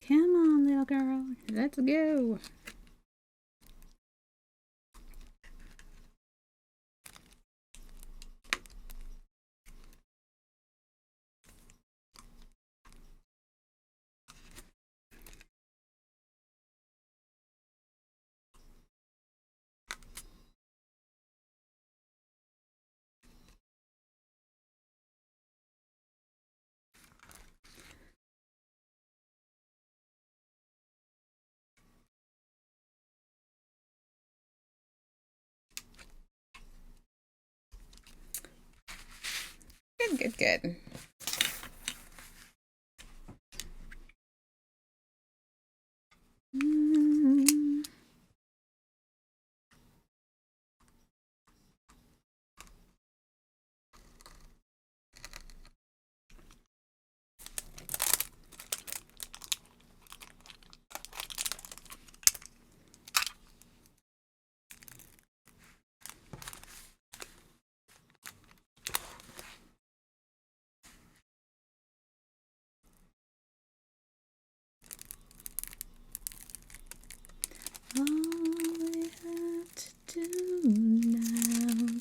Come on, little girl. Let's go. Good, good, good. All we have to do now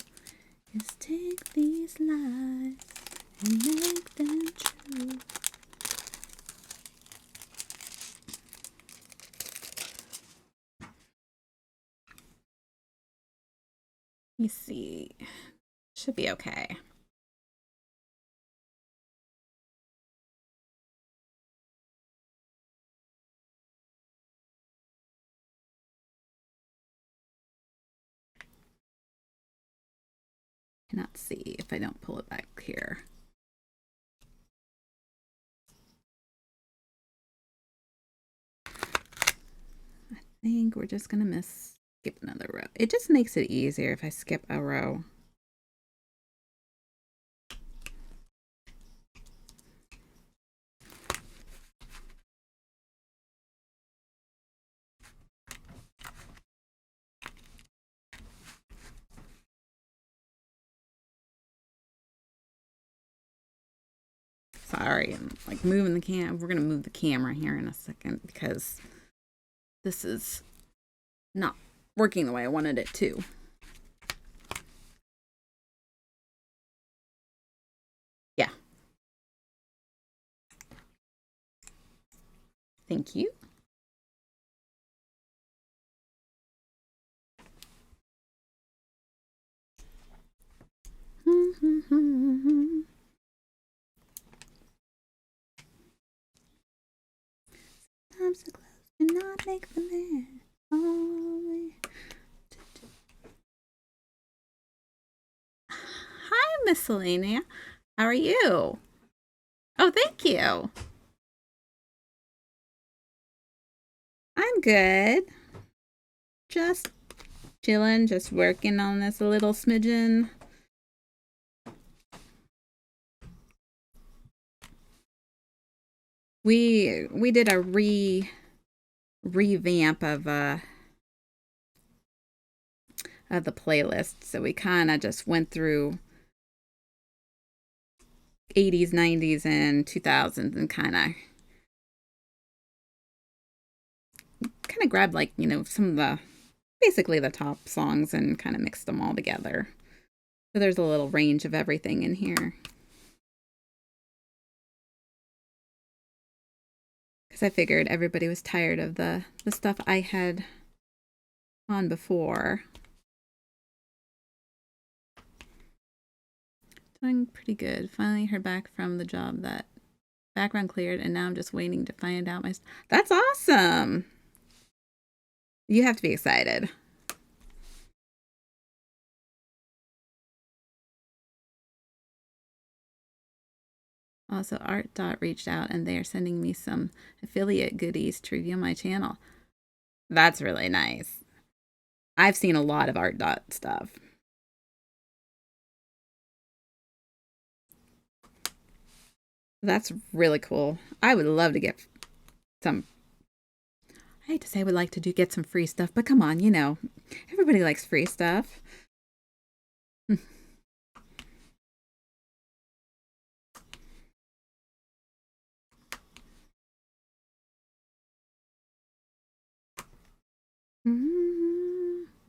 is take these lies and make them true. Let me see. Should be okay. Cannot see if I don't pull it back here. think we're just gonna skip another row. It just makes it easier if I skip a row. Sorry, I'm like moving the cam. We're gonna move the camera here in a second because this is not working the way I wanted it to. Yeah. Thank you. Sometimes the clothes do not make the man. Hi, Miscellanea. How are you? Oh, thank you. I'm good. Just chilling, just working on this a little smidgen. We did a revamp of the playlist, so we kind of just went through 80s, 90s, and 2000s and kind of grabbed, like, you know, some of the basically the top songs and kind of mixed them all together. So there's a little range of everything in here. Because I figured everybody was tired of the stuff I had on before. Doing pretty good. Finally heard back from the job that background cleared, and now I'm just waiting to find out my... That's awesome! You have to be excited. Also, Art Dot reached out and they are sending me some affiliate goodies to review my channel. That's really nice. I've seen a lot of Art Dot stuff. That's really cool. I would love to get some... I hate to say I would like to get some free stuff, but come on, you know, everybody likes free stuff.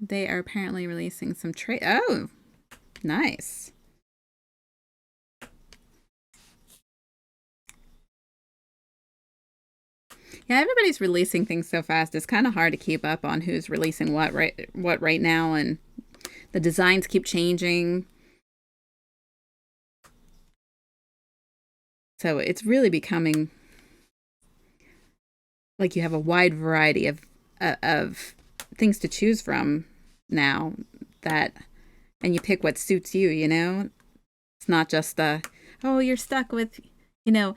They are apparently releasing some oh, nice. Yeah, everybody's releasing things so fast. It's kind of hard to keep up on who's releasing what right now, and the designs keep changing. So it's really becoming like you have a wide variety of things to choose from now, and you pick what suits you, you know? It's not just oh, you're stuck with, you know,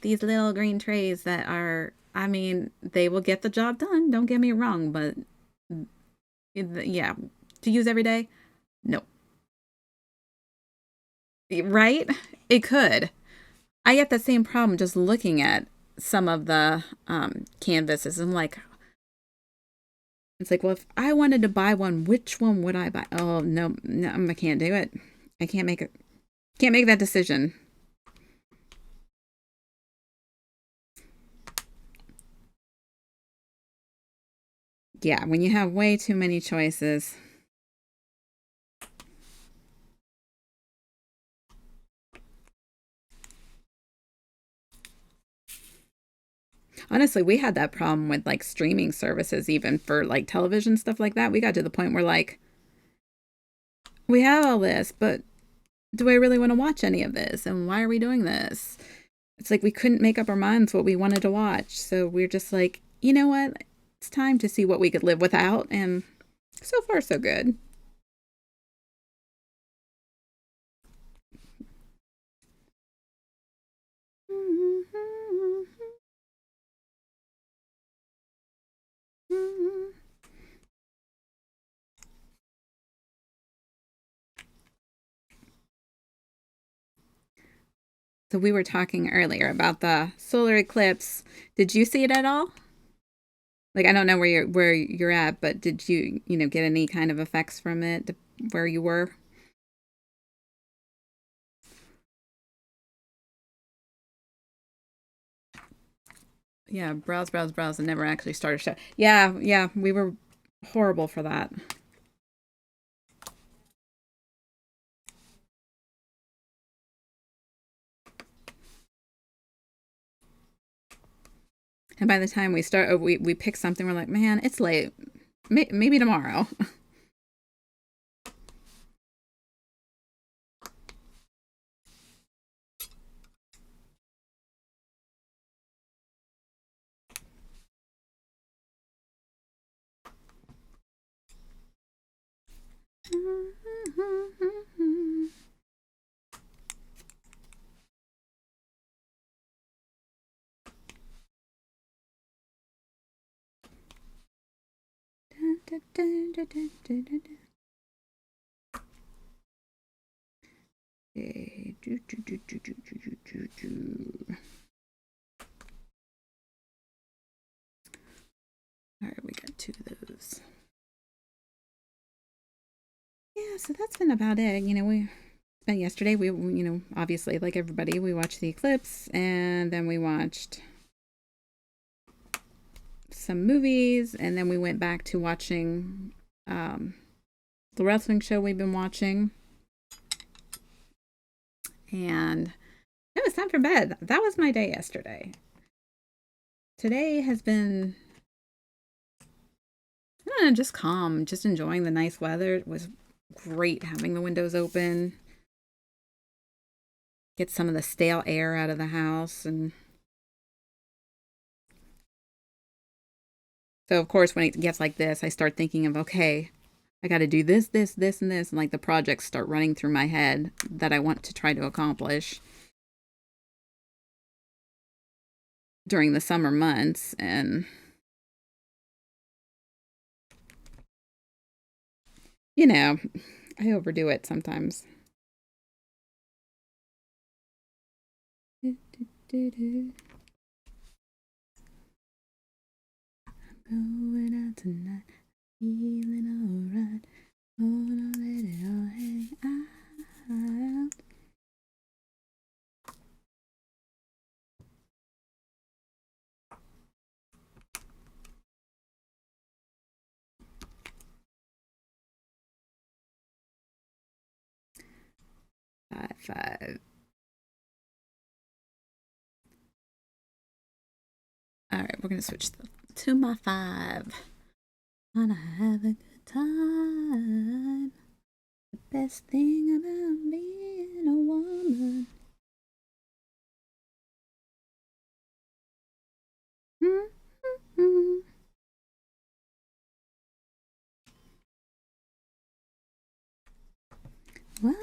these little green trays that are, I mean, they will get the job done, don't get me wrong, but yeah, to use every day? No. Right? It could. I get the same problem just looking at some of the canvases. I'm like, it's like, well, if I wanted to buy one, which one would I buy? Oh, no, I can't do it. I can't make it. Can't make that decision. Yeah, when you have way too many choices. Honestly, we had that problem with like streaming services, even for like television stuff like that. We got to the point where like, we have all this, but do I really want to watch any of this? And why are we doing this? It's like we couldn't make up our minds what we wanted to watch. So we're just like, you know what? It's time to see what we could live without. And so far, so good. So we were talking earlier about the solar eclipse. Did you see it at all? Like, I don't know where you're at, but did you, get any kind of effects from it where you were? Yeah, browse, and never actually started show. Yeah, yeah, we were horrible for that. And by the time we start, we pick something, we're like, man, it's late. Maybe tomorrow. All right, we got two of those. Yeah, so that's been about it. We spent yesterday. We, obviously, like everybody, we watched the eclipse, and then we watched some movies, and then we went back to watching the wrestling show we've been watching. And it was time for bed. That was my day yesterday. Today has been, I don't know, just calm, just enjoying the nice weather. It was great having the windows open, get some of the stale air out of the house. And so, of course, when it gets like this, I start thinking of, okay, I got to do this, this, this, and this. And like the projects start running through my head that I want to try to accomplish during the summer months. And, I overdo it sometimes. I'm going out tonight, feeling alright. Gonna let it all hang out. Five. All right, we're gonna switch to my 5. Wanna have a good time. The best thing about being a woman. Mm-hmm. Whoa,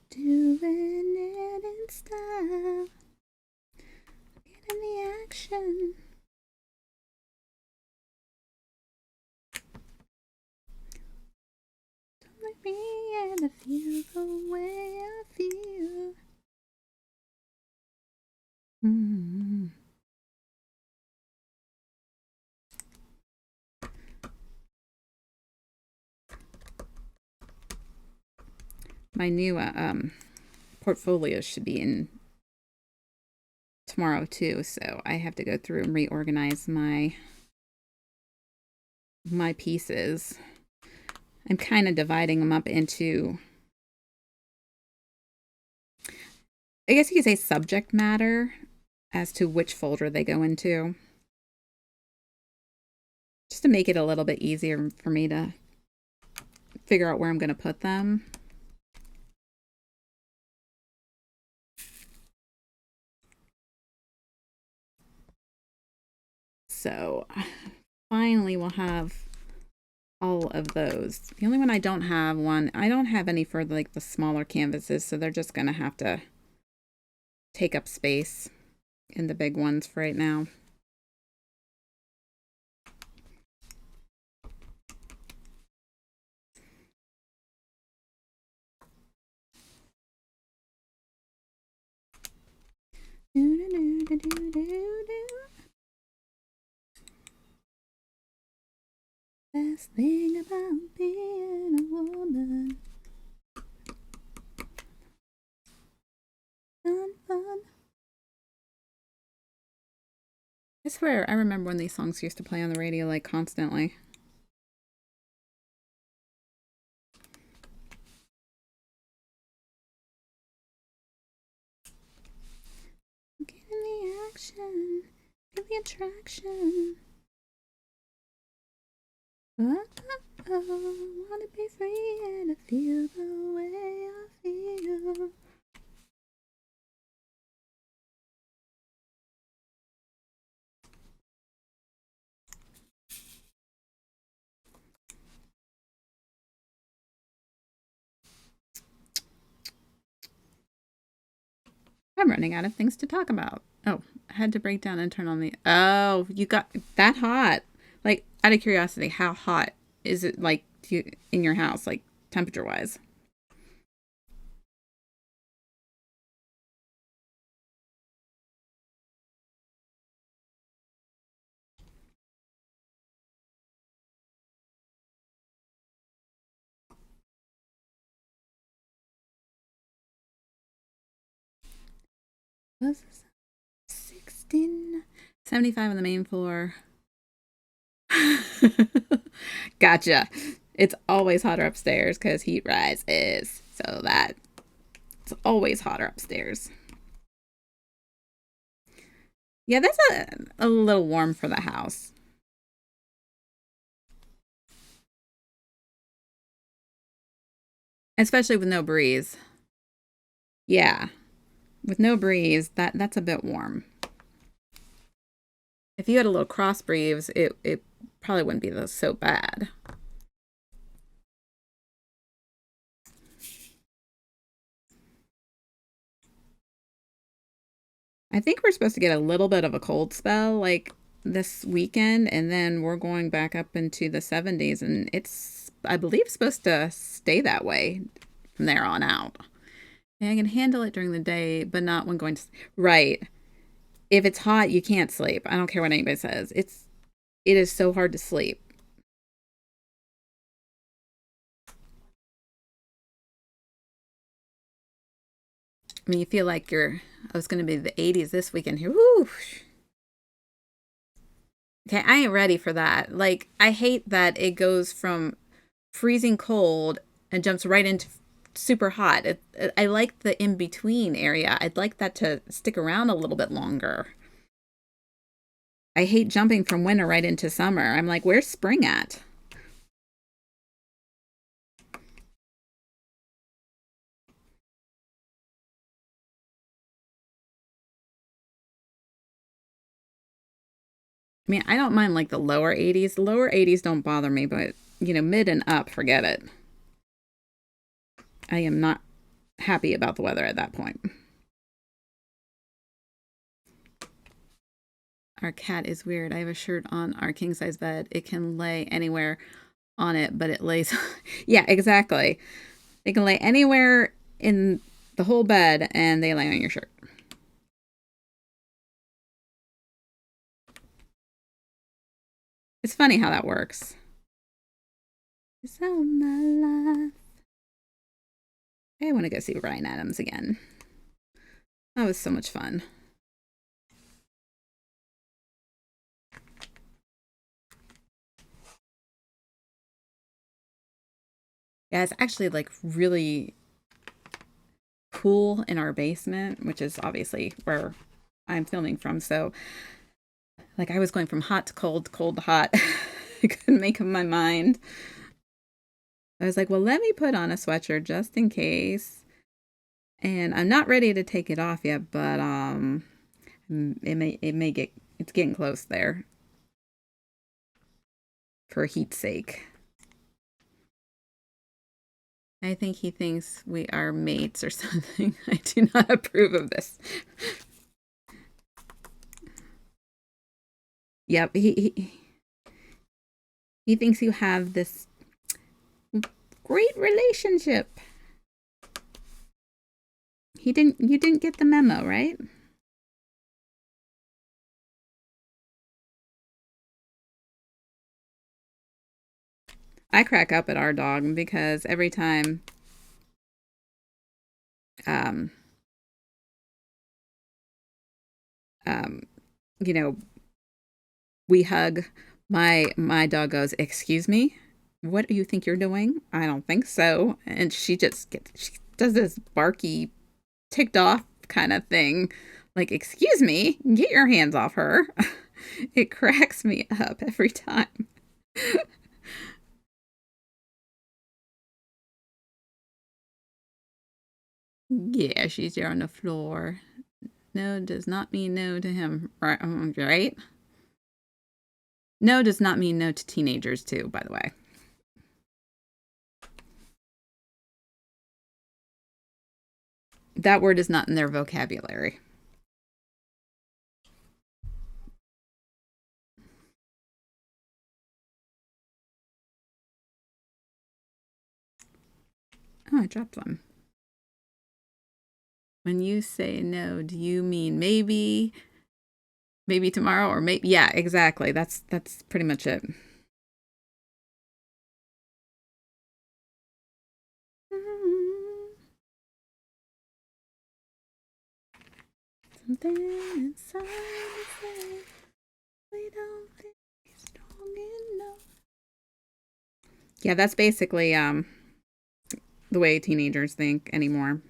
doing it in style. Getting the action. Don't let me ever feel the way I feel. Mm-hmm. My new portfolio should be in tomorrow too, so I have to go through and reorganize my pieces. I'm kind of dividing them up into, I guess you could say, subject matter as to which folder they go into, just to make it a little bit easier for me to figure out where I'm going to put them. So finally we'll have all of those. The only one I don't have any for like the smaller canvases, so they're just going to have to take up space in the big ones for right now. Best thing about being a woman. Fun, fun. I swear, I remember when these songs used to play on the radio like constantly. Get in the action, feel the attraction. Oh, wanna be free and I feel the way I feel. I'm running out of things to talk about. Oh, I had to break down and turn on the. Oh, you got that hot. Like, out of curiosity, how hot is it like in your house, like temperature wise? Was 16, 75 on the main floor. Gotcha. It's always hotter upstairs because heat rises. So that it's always hotter upstairs. Yeah, that's a little warm for the house. Especially with no breeze. Yeah. With no breeze, that's a bit warm. If you had a little cross breeze, it probably wouldn't be so bad. I think we're supposed to get a little bit of a cold spell like this weekend, and then we're going back up into the 70s, and it's, I believe, supposed to stay that way from there on out. And I can handle it during the day, but not when going to, right. If it's hot, you can't sleep. I don't care what anybody says. It is so hard to sleep. I mean, you feel like I was going to be the 80s this weekend here. Woo! Okay, I ain't ready for that. Like, I hate that it goes from freezing cold and jumps right into super hot. I like the in between area. I'd like that to stick around a little bit longer. I hate jumping from winter right into summer. I'm like, where's spring at? I mean, I don't mind like the lower 80s. The lower 80s don't bother me, but mid and up, forget it. I am not happy about the weather at that point. Our cat is weird. I have a shirt on our king size bed. It can lay anywhere on it, but it lays. Yeah, exactly. They can lay anywhere in the whole bed and they lay on your shirt. It's funny how that works. It's all my life. I want to go see Ryan Adams again. That was so much fun. Yeah, it's actually like really cool in our basement, which is obviously where I'm filming from. So, like, I was going from hot to cold, cold to hot. I couldn't make up my mind. I was like, well, let me put on a sweatshirt just in case. And I'm not ready to take it off yet, but it's getting close there for heat's sake. I think he thinks we are mates or something. I do not approve of this. Yep, he thinks you have this great relationship. You didn't get the memo, right? I crack up at our dog because every time um um you know, we hug, my dog goes, "Excuse me? What do you think you're doing?" I don't think so. And she does this barky, ticked off kind of thing. Like, "Excuse me, get your hands off her." It cracks me up every time. Yeah, she's there on the floor. No does not mean no to him, right? Right? No does not mean no to teenagers, too, by the way. That word is not in their vocabulary. Oh, I dropped one. When you say no, do you mean maybe, maybe tomorrow, or maybe? Yeah, exactly. That's pretty much it. Something inside me says we don't think he's strong enough. Yeah, that's basically the way teenagers think anymore.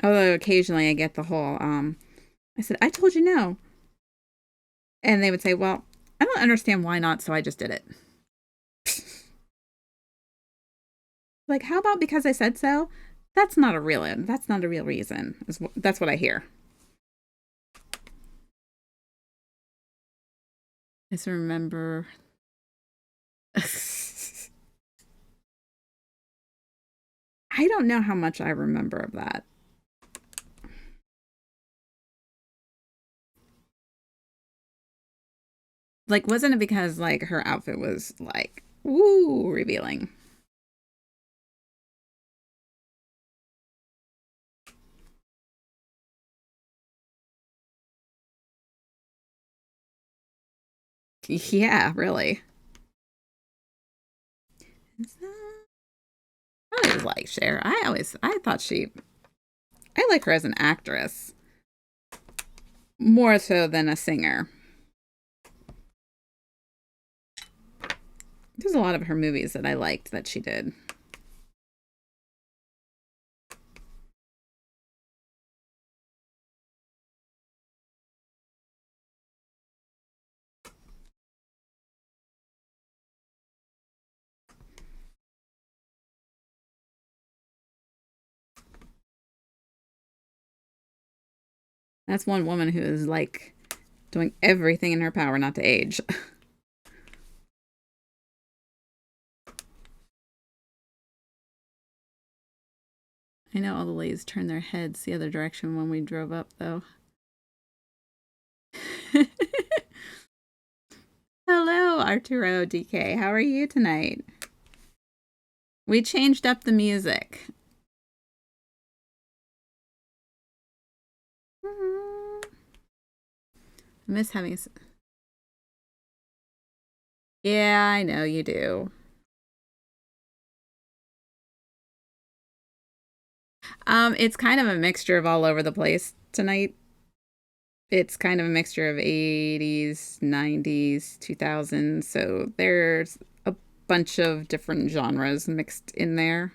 Although occasionally I get the whole I said, "I told you no." And they would say, "Well, I don't understand why not, so I just did it." Like, how about because I said so? That's not a real reason. That's what I hear. I just remember I don't know how much I remember of that. Like, wasn't it because like her outfit was like woo revealing? Yeah, really. I always like Cher. I thought I like her as an actress more so than a singer. There's a lot of her movies that I liked that she did. That's one woman who is like doing everything in her power not to age. I know all the ladies turned their heads the other direction when we drove up, though. Hello, Arturo DK. How are you tonight? We changed up the music. I miss having. Yeah, I know you do. It's kind of a mixture of all over the place tonight. It's kind of a mixture of 80s, 90s, 2000s. So there's a bunch of different genres mixed in there.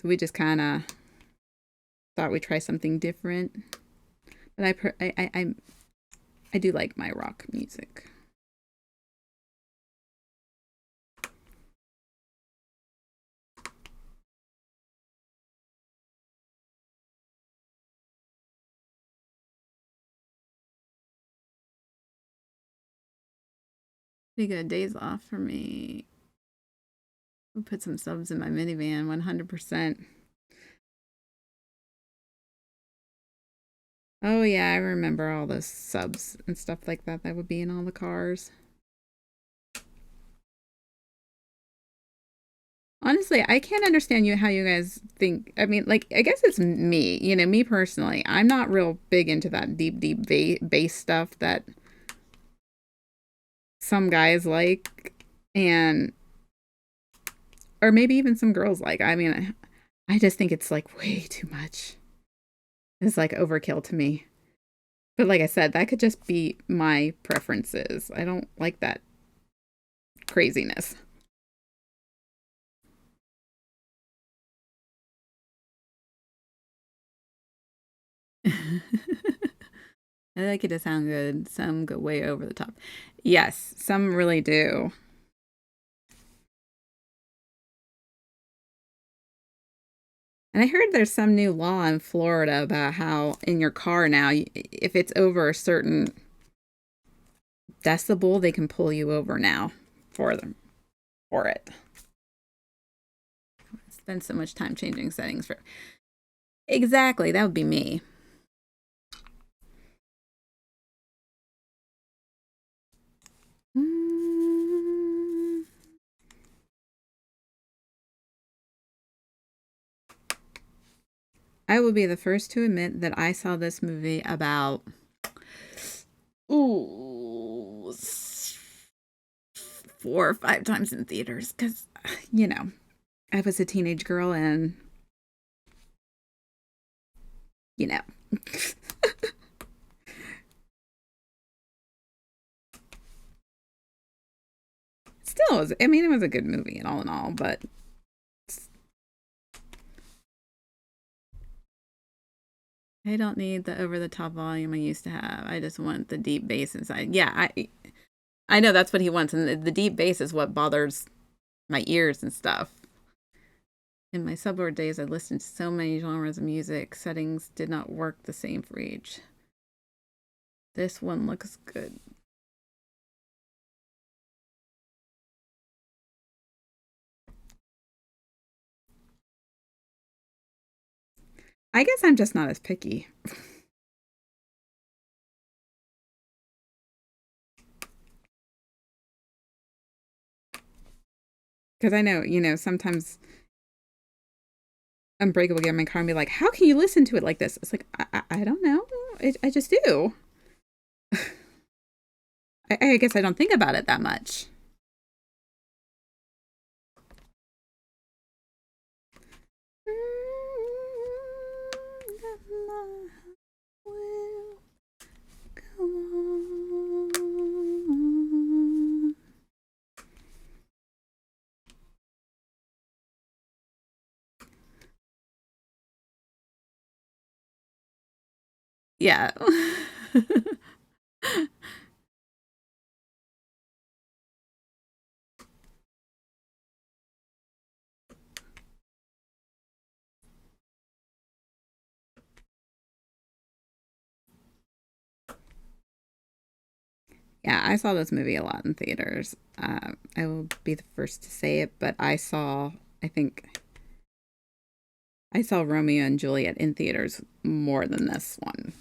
So we just kind of thought we'd try something different. But I do like my rock music. Pretty good days off for me. We'll put some subs in my minivan, 100%. Oh yeah, I remember all those subs and stuff like that that would be in all the cars. Honestly, I can't understand you how you guys think. I mean, like, I guess it's me, me personally. I'm not real big into that deep bass stuff that some guys like, and or maybe even some girls like. I mean, I just think it's like way too much. It's like overkill to me. But like I said, that could just be my preferences. I don't like that craziness. I like it to sound good. Some go way over the top. Yes, some really do. And I heard there's some new law in Florida about how in your car now, if it's over a certain decibel, they can pull you over now for them for it. Spend so much time changing settings for. Exactly, that would be me. Mm, I will be the first to admit that I saw this movie about ooh 4 or 5 times in theaters because you know I was a teenage girl and you know still was. I mean, it was a good movie and all in all, but I don't need the over the top volume I used to have. I just want the deep bass inside. Yeah, I know that's what he wants, and the deep bass is what bothers my ears and stuff. In my subword days, I listened to so many genres of music. Settings did not work the same for each. This one looks good. I guess I'm just not as picky. Because I know, sometimes Unbreakable get in my car and be like, how can you listen to it like this? It's like, I don't know. I just do. I guess I don't think about it that much. Yeah. Yeah, I saw this movie a lot in theaters. I will be the first to say it, but I think I saw Romeo and Juliet in theaters more than this one.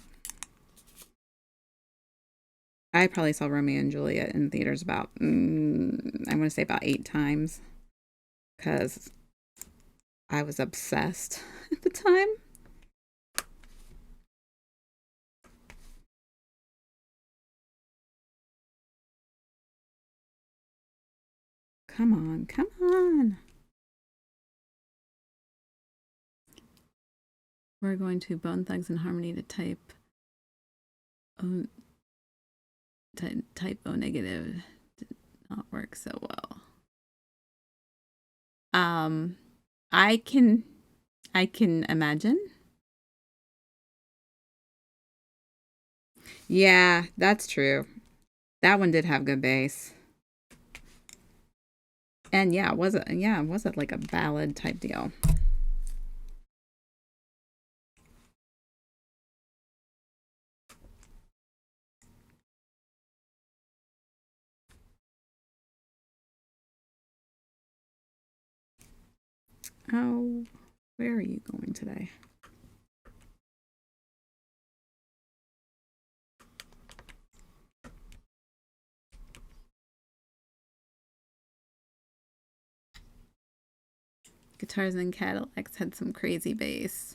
I probably saw Romeo and Juliet in theaters about, I want to say about 8 times because I was obsessed at the time. Come on, come on. We're going to Bone Thugs and Harmony to O, type O negative. Did not work so well. Um, I can, I can imagine. Yeah, that's true. That one did have good bass. And was it like a ballad type deal? Oh, where are you going today? Guitars and Cadillacs had some crazy bass.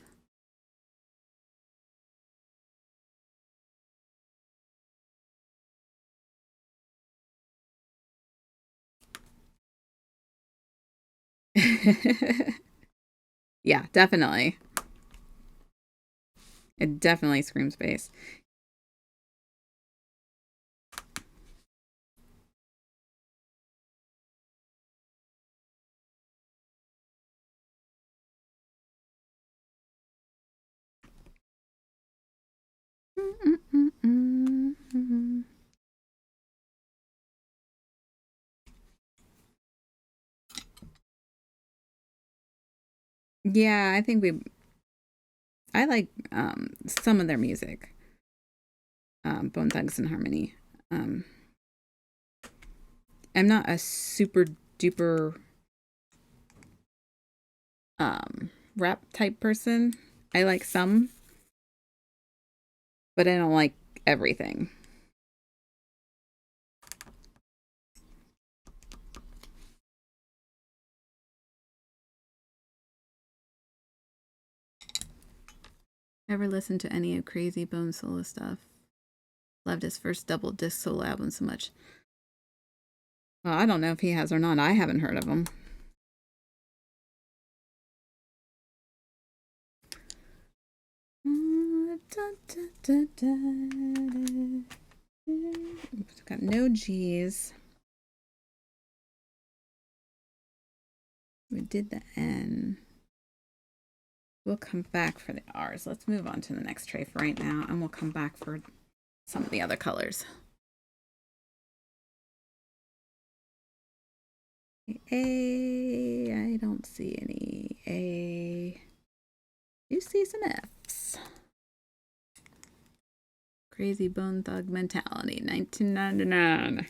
Yeah, definitely. It definitely screams bass. Yeah, I like some of their music. Bone Thugs and Harmony. Um, I'm not a super duper rap type person. I like some, but I don't like everything. Never listened to any of Crazy Bone solo stuff. Loved his first double disc solo album so much. Well, I don't know if he has or not. I haven't heard of him. Got no G's. We did the N. We'll come back for the R's. Let's move on to the next tray for right now, and we'll come back for some of the other colors. A, I don't see any A. You see some F's. Crazy Bone Thug Mentality, 1999.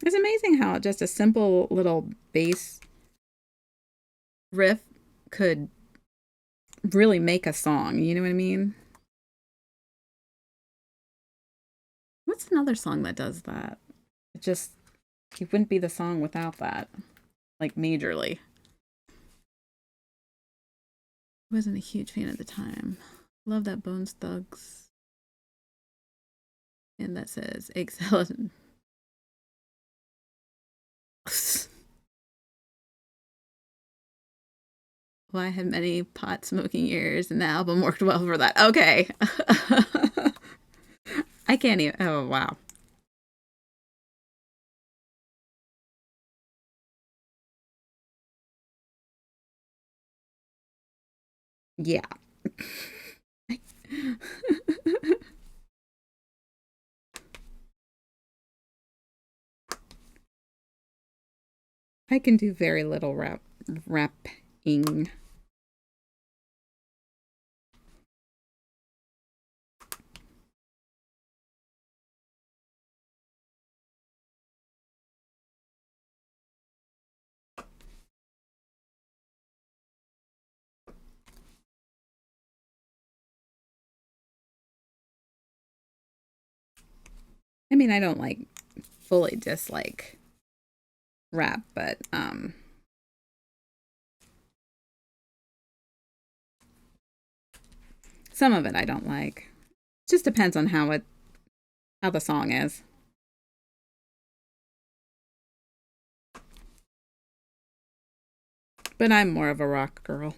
It's amazing how just a simple little bass riff could really make a song. You know what I mean? What's another song that does that? It wouldn't be the song without that, like majorly. Wasn't a huge fan at the time. Love that Bones Thugs. And that says Excel. Well, I had many pot smoking years, and the album worked well for that. Okay. I can't even. Oh, wow. Yeah. I can do very little rapping. I mean, I don't like fully dislike rap, but some of it I don't like. It just depends on how the song is. But I'm more of a rock girl.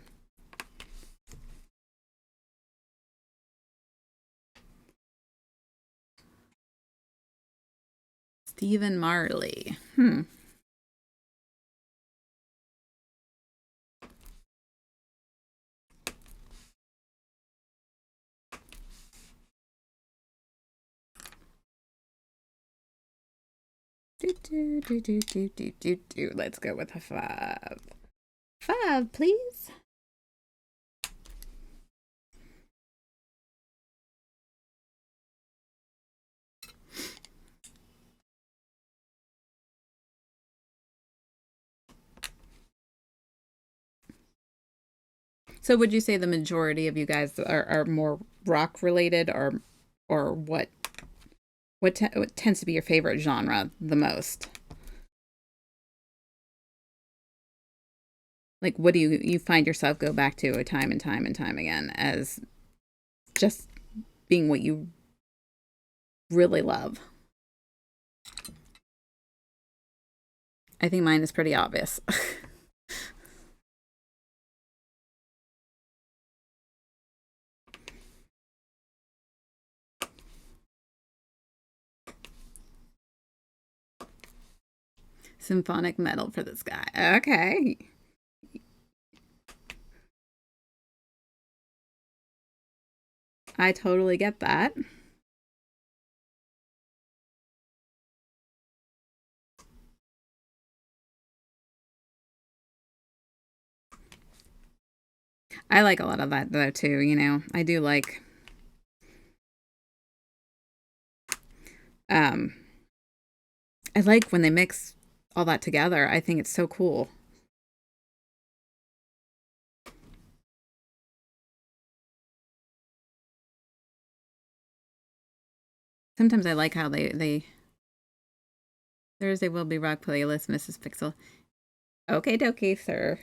Stephen Marley. Let's go with a 5. 5, please. So would you say the majority of you guys are more rock related, or what tends to be your favorite genre the most? Like, what do you find yourself go back to time and time and time again as just being what you really love? I think mine is pretty obvious. Symphonic metal for this guy. Okay. I totally get that. I like a lot of that though too, you know. I do like um I like when they mix all that together. I think it's so cool. Sometimes I like how they Thursday will be rock playlist, Mrs. Pixel. Okay, dokie, sir.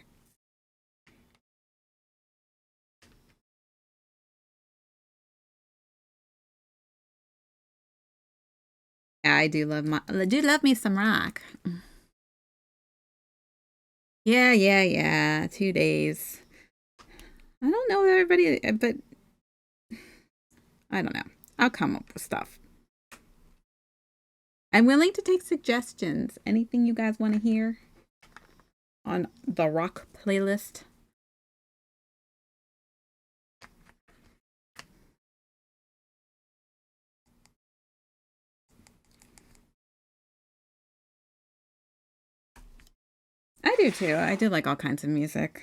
Yeah, I do love me some rock. Yeah, yeah, yeah. 2 days. I don't know everybody, but I don't know. I'll come up with stuff. I'm willing to take suggestions. Anything you guys want to hear on the rock playlist? I do too. I do like all kinds of music.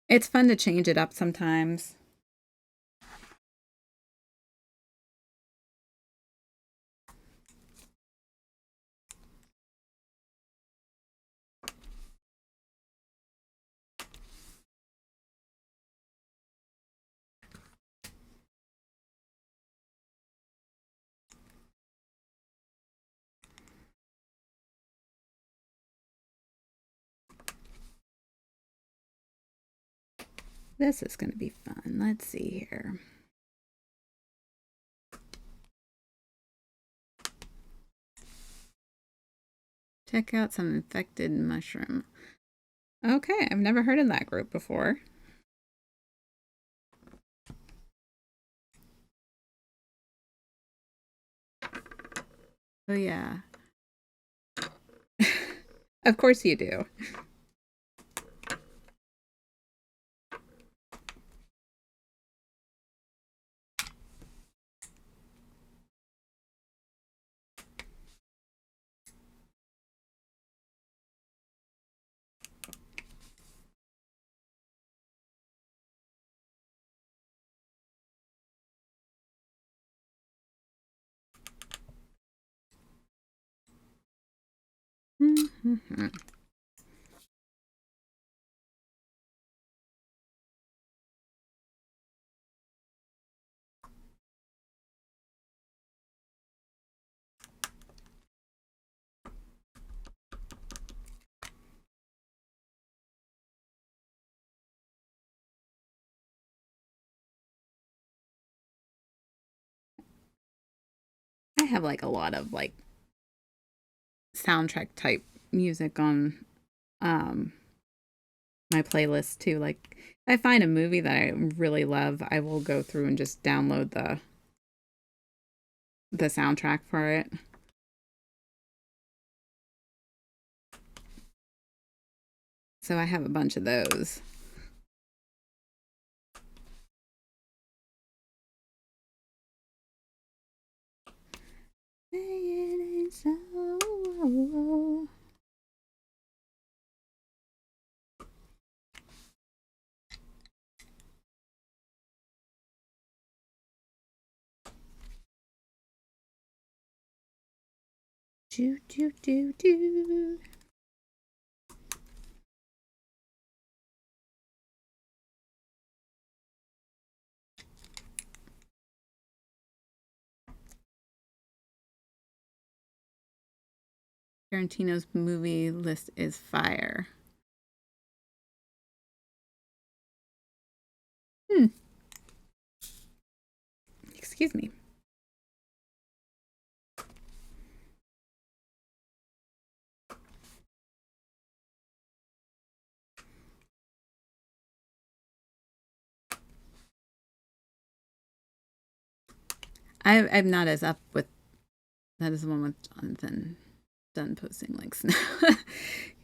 It's fun to change it up sometimes. This is going to be fun. Let's see here. Check out some infected mushroom. Okay, I've never heard of that group before. Oh, yeah. Of course you do. I have like a lot of like soundtrack type music on um my playlist too. Like if I find a movie that I really love, I will go through and just download the soundtrack for it. So I have a bunch of those. Do do do do. Tarantino's movie list is fire. Hmm. Excuse me. I'm not as up with that is the one with Jonathan done posting links now.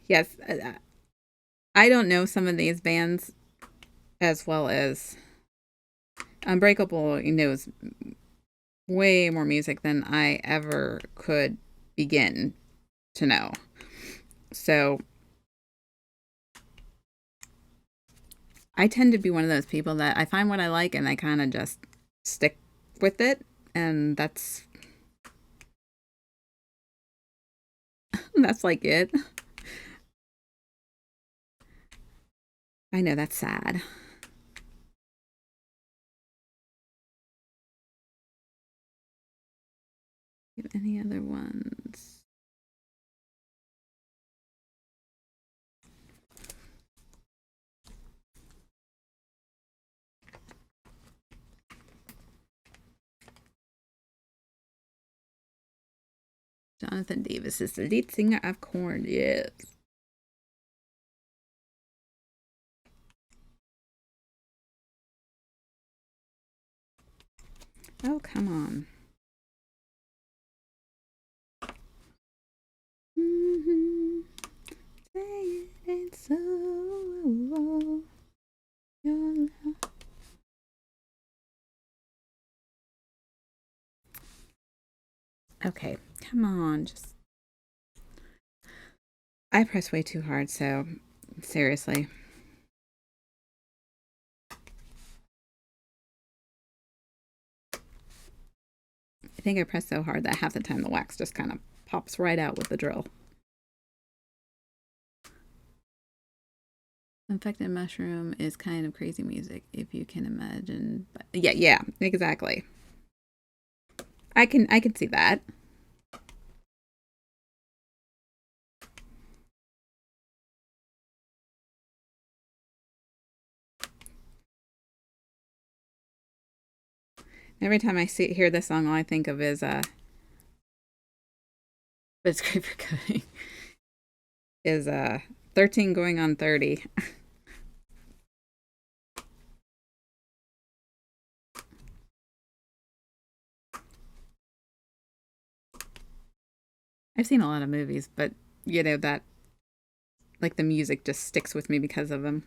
Yes, I don't know some of these bands as well as Unbreakable knows way more music than I ever could begin to know. So I tend to be one of those people that I find what I like and I kind of just stick with it. And that's like it. I know that's sad. Any other ones? Jonathan Davis is the lead singer of Korn. Yes. Oh, come on. Mm-hmm. Say it ain't so. Your love. Okay, come on. Just I press way too hard, so seriously. I think I press so hard that half the time the wax just kind of pops right out with the drill. Infected Mushroom is kind of crazy music, if you can imagine. But yeah, exactly. I can see that. Every time I hear this song, all I think of is but it's great for cutting. Is 13 going on 30. I've seen a lot of movies, but you know that like the music just sticks with me because of them.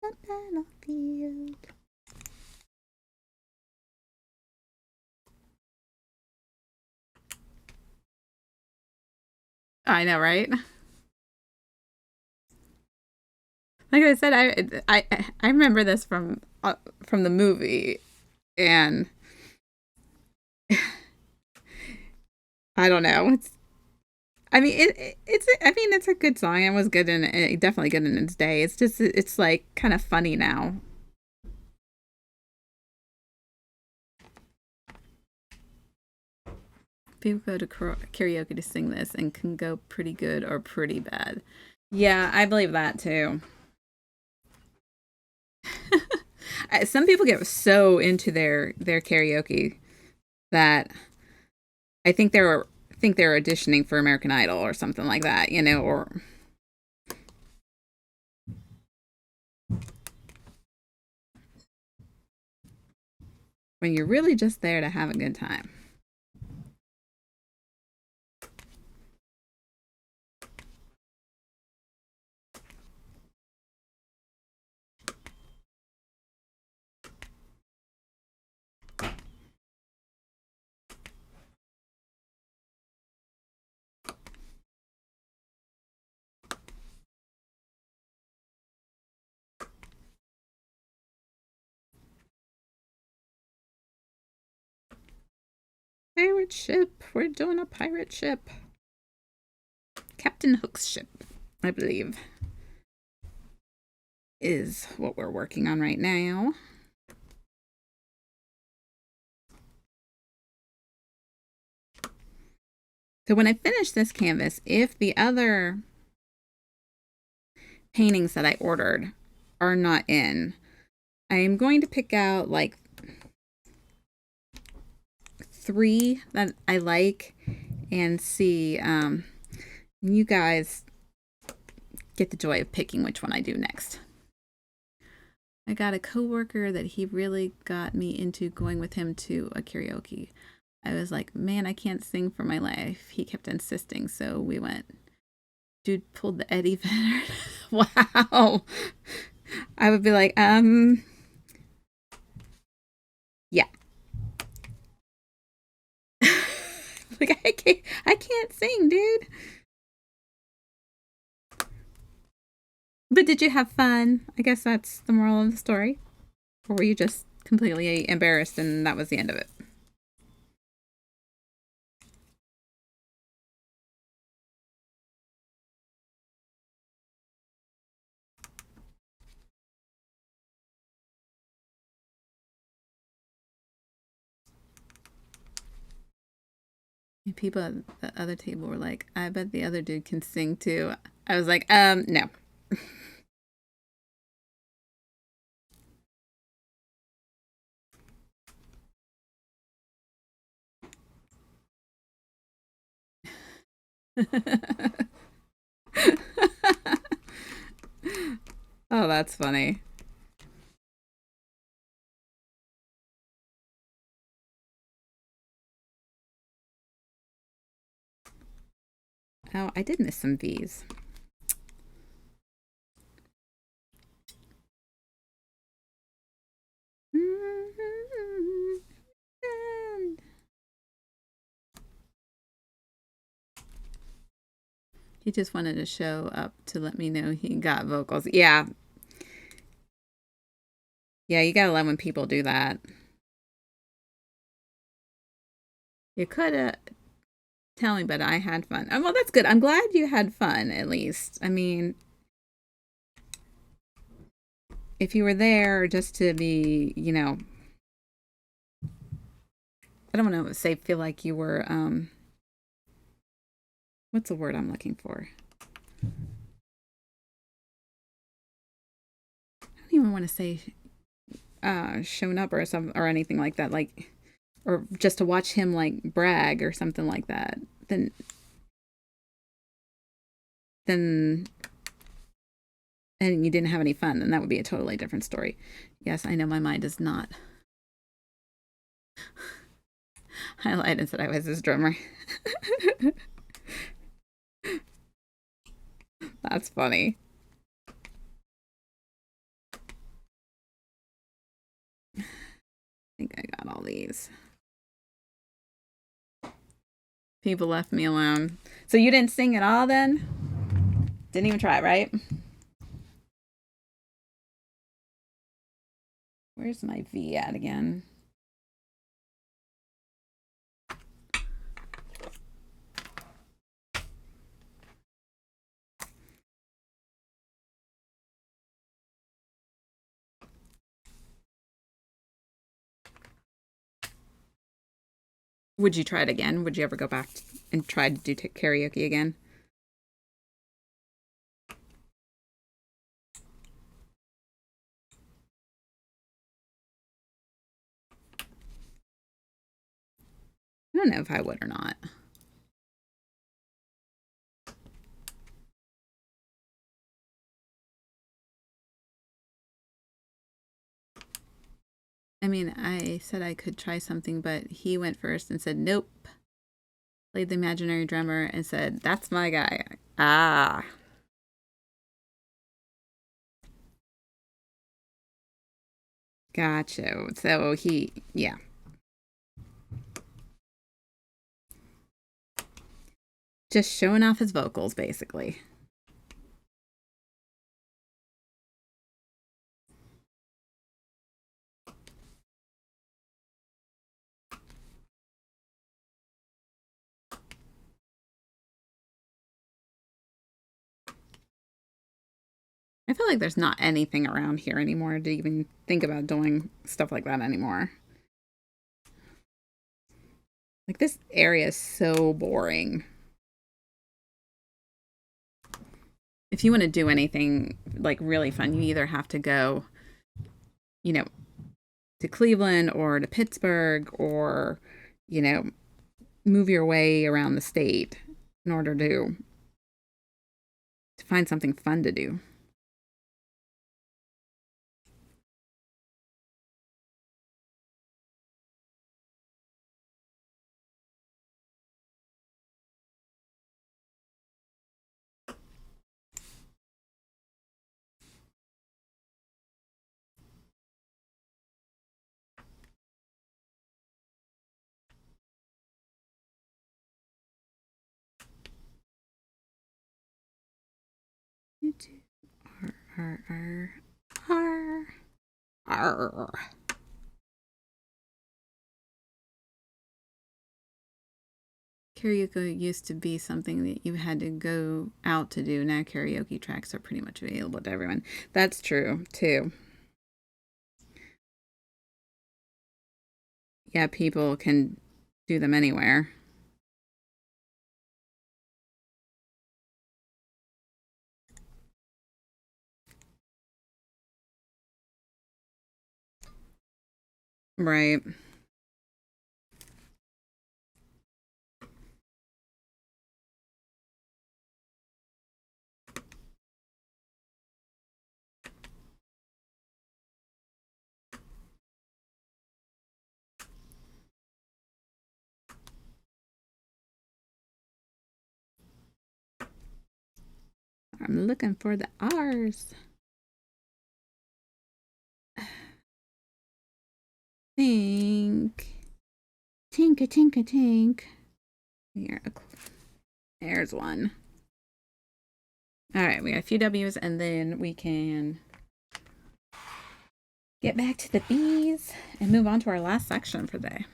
The battlefield. I know, right? Like I said, I remember this from the movie, and I don't know. I mean, it's I mean, it's a good song. It was good definitely good in its day. It's just it's like kind of funny now. People go to karaoke to sing this and can go pretty good or pretty bad. Yeah, I believe that too. Some people get so into their karaoke that I think they're auditioning for American Idol or something like that, you know, or when you're really just there to have a good time. Pirate ship. We're doing a pirate ship. Captain Hook's ship, I believe, is what we're working on right now. So when I finish this canvas, if the other paintings that I ordered are not in, I am going to pick out like 3 that I like and see. You guys get the joy of picking which one I do next. I got a coworker that he really got me into going with him to a karaoke. I was like, man, I can't sing for my life. He kept insisting, so we went. Dude pulled the Eddie Vedder. Wow. I would be like, yeah. Like I can't sing, dude. But did you have fun? I guess that's the moral of the story. Or were you just completely embarrassed and that was the end of it? And people at the other table were like, I bet the other dude can sing too. I was like, no. Oh, that's funny. Oh, I did miss some V's. He just wanted to show up to let me know he got vocals. Yeah. Yeah, you gotta love when people do that. You could have tell me, but I had fun. Oh, well, that's good. I'm glad you had fun, at least. I mean, if you were there just to be, I don't want to say feel like you were, what's the word I'm looking for? I don't even want to say shown up or some or anything like that, like, or just to watch him like brag or something like that. Then and you didn't have any fun, then that would be a totally different story. Yes, I know my mind is not highlighted and said I was his drummer. That's funny. I think I got all these. People left me alone. So you didn't sing at all then? Didn't even try, right? Where's my V at again? Would you try it again? Would you ever go back and try to do karaoke again? I don't know if I would or not. I mean, I said I could try something, but he went first and said, nope. Played the imaginary drummer and said, that's my guy. Ah. Gotcha. So yeah. Just showing off his vocals, basically. I feel like there's not anything around here anymore to even think about doing stuff like that anymore. Like, this area is so boring. If you want to do anything like really fun, you either have to go, you know, to Cleveland or to Pittsburgh, or, you know, move your way around the state in order to find something fun to do. YouTube. R, R, R, R, R. Karaoke used to be something that you had to go out to do. Now karaoke tracks are pretty much available to everyone. That's true, too. Yeah, people can do them anywhere. Right. I'm looking for the R's. Tink. Tinka, tinka, tink. Here, there's one. All right, we got a few W's, and then we can get back to the B's and move on to our last section for the day.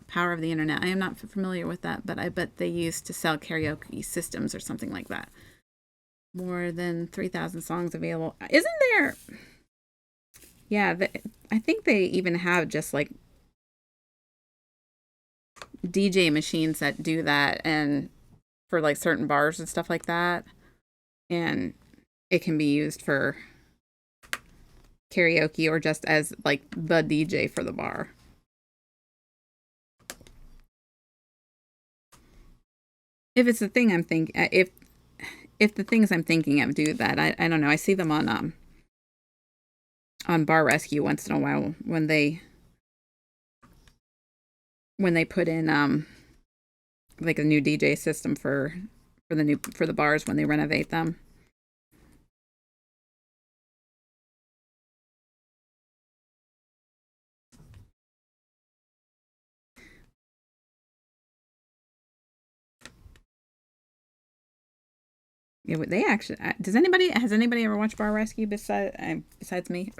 Power of the internet. I am not familiar with that, but I bet they used to sell karaoke systems or something like that. More than 3,000 songs available. Isn't there? Yeah, I think they even have just like DJ machines that do that, and for like certain bars and stuff like that. And it can be used for karaoke or just as like the DJ for the bar. If it's the thing I'm thinking, if the things I'm thinking of do that, I don't know. I see them on Bar Rescue once in a while when they put in like a new DJ system for the bars when they renovate them. Yeah, they actually. Has anybody ever watched Bar Rescue besides me?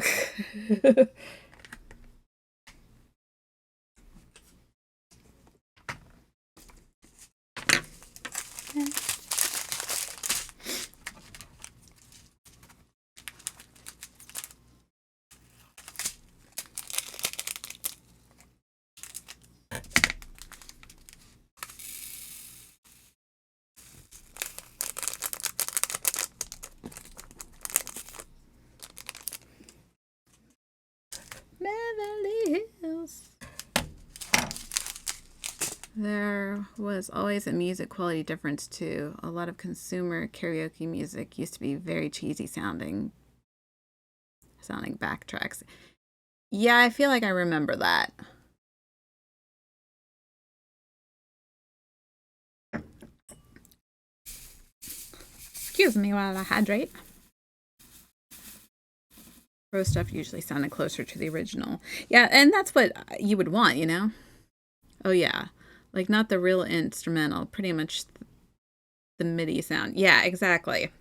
Beverly Hills. There was always a music quality difference too. A lot of consumer karaoke music used to be very cheesy sounding backtracks. Yeah, I feel like I remember that. Excuse me while I hydrate. Pro stuff usually sounded closer to the original. Yeah, and that's what you would want, you know? Oh, yeah. Like, not the real instrumental, pretty much the MIDI sound. Yeah, exactly.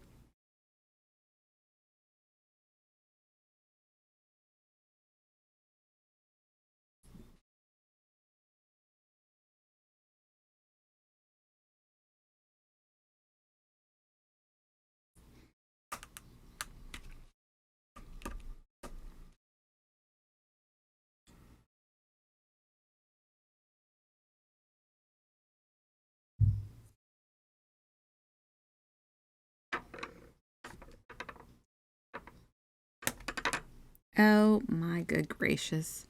Oh my good gracious.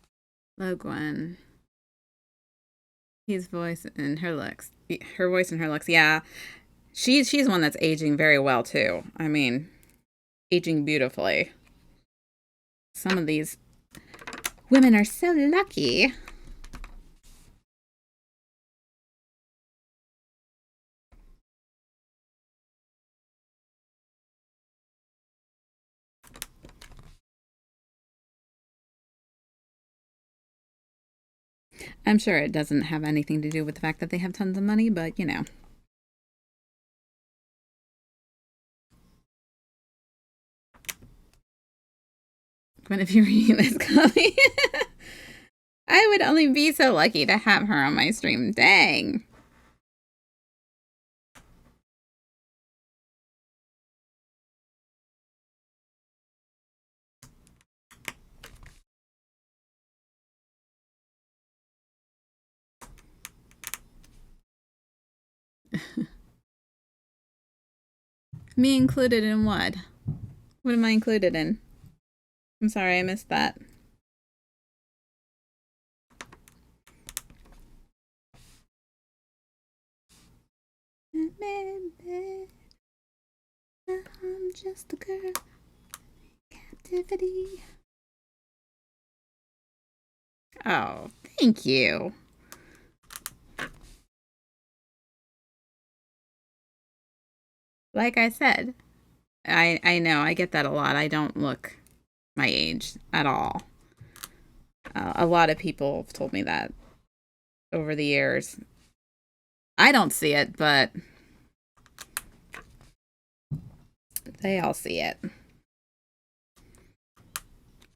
Gwen. His voice and her looks. Her voice and her looks. Yeah. She's one that's aging very well too. I mean, aging beautifully. Some of these women are so lucky. I'm sure it doesn't have anything to do with the fact that they have tons of money, but you know. Gwen, if you're reading this, copy. I would only be so lucky to have her on my stream. Dang. Me included in what? What am I included in? I'm sorry, I missed that. I'm just a girl. Captivity. Oh, thank you. Like I said, I know I get that a lot. I don't look my age at all. A lot of people have told me that over the years. I don't see it, but they all see it.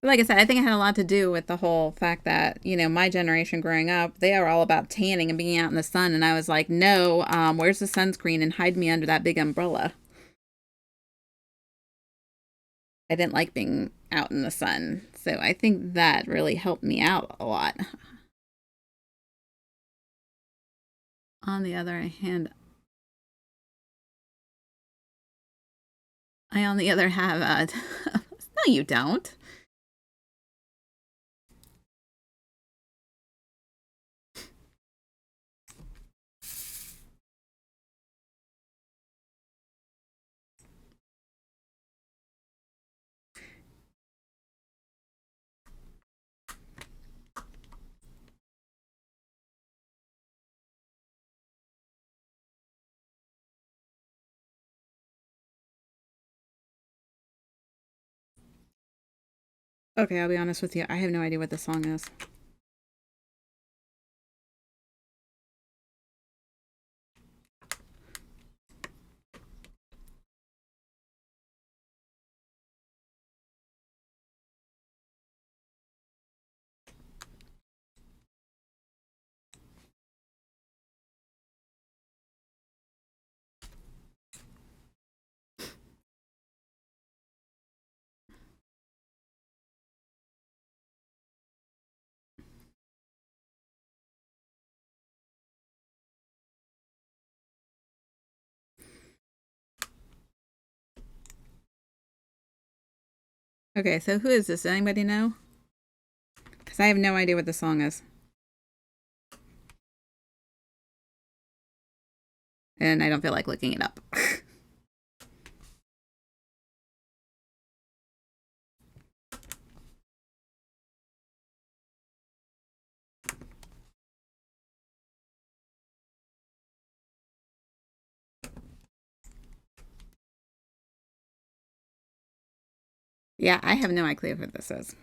Like I said, I think it had a lot to do with the whole fact that, you know, my generation growing up, they are all about tanning and being out in the sun. And I was like, no, where's the sunscreen? And hide me under that big umbrella. I didn't like being out in the sun. So I think that really helped me out a lot. On the other hand, I on the other have no, you don't. Okay, I'll be honest with you. I have no idea what this song is. Okay, so who is this? Does anybody know? Because I have no idea what the song is. And I don't feel like looking it up. Yeah, I have no idea what this is.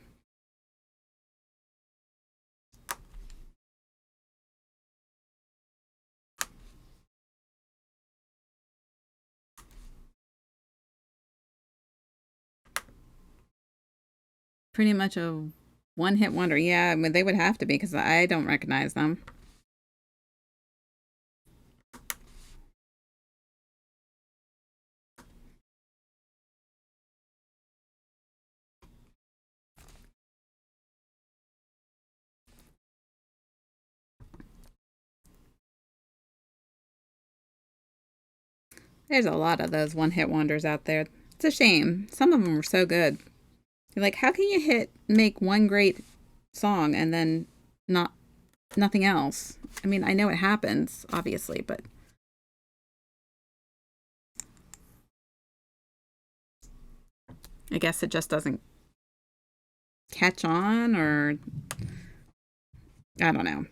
Pretty much a one-hit wonder. Yeah, I mean, they would have to be because I don't recognize them. There's a lot of those one-hit wonders out there. It's a shame. Some of them were so good. Like, how can you make one great song and then not nothing else? I mean, I know it happens, obviously, but I guess it just doesn't catch on, or I don't know.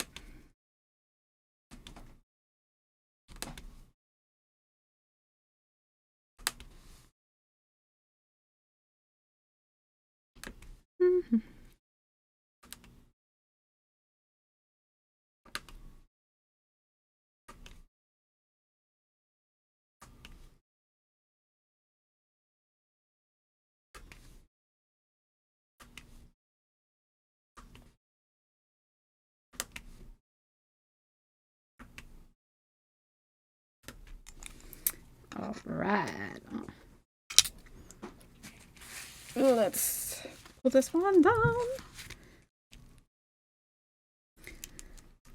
Mhm. All right. Let's pull this one down.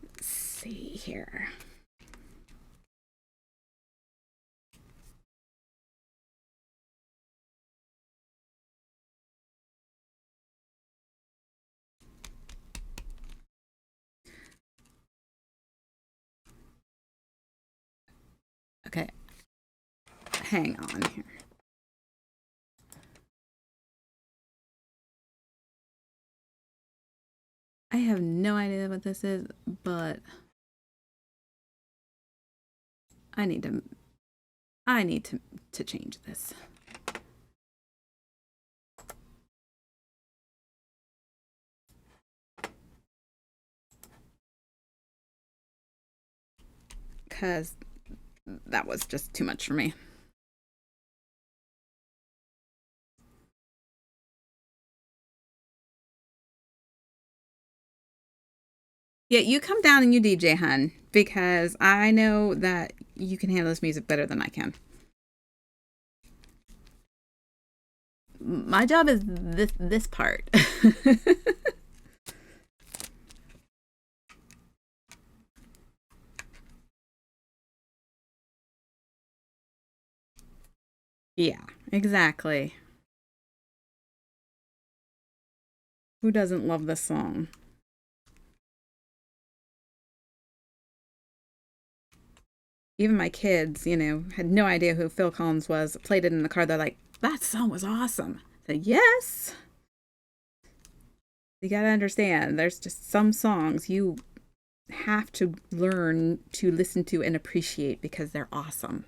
Let's see here. Okay, hang on here. I have no idea what this is, but I need to to change this. Cuz that was just too much for me. Yeah, you come down and you DJ, hun, because I know that you can handle this music better than I can. My job is this part. Yeah, exactly. Who doesn't love this song? Even my kids, had no idea who Phil Collins was, played it in the car. They're like, that song was awesome. I said, yes. You got to understand, there's just some songs you have to learn to listen to and appreciate because they're awesome.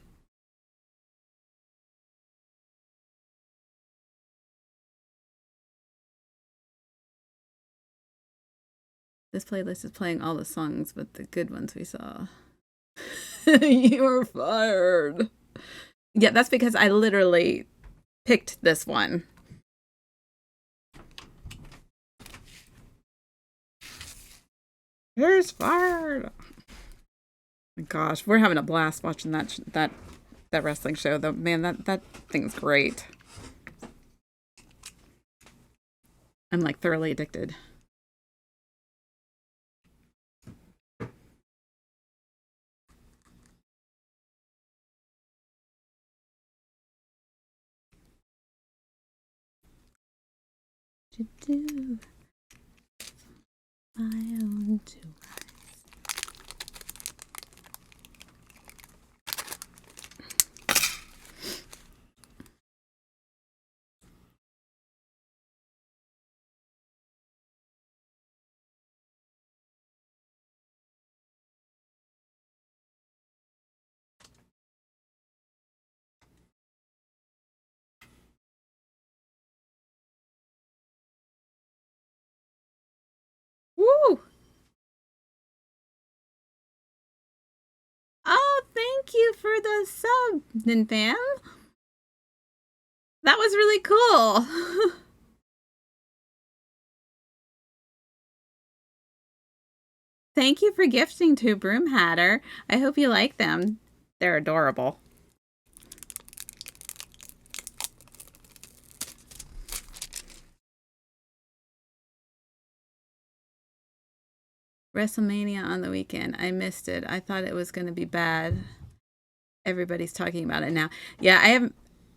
This playlist is playing all the songs, but the good ones we saw. You're fired. Yeah, that's because I literally picked this one. Here's fired. Gosh, we're having a blast watching that wrestling show. Though, man, that thing's great. I'm like thoroughly addicted. To do my own two Woo! Oh, thank you for the sub, Ninfan. That was really cool. Thank you for gifting to Broom Hatter. I hope you like them. They're adorable. WrestleMania on the weekend. I missed it. I thought it was going to be bad. Everybody's talking about it now. Yeah,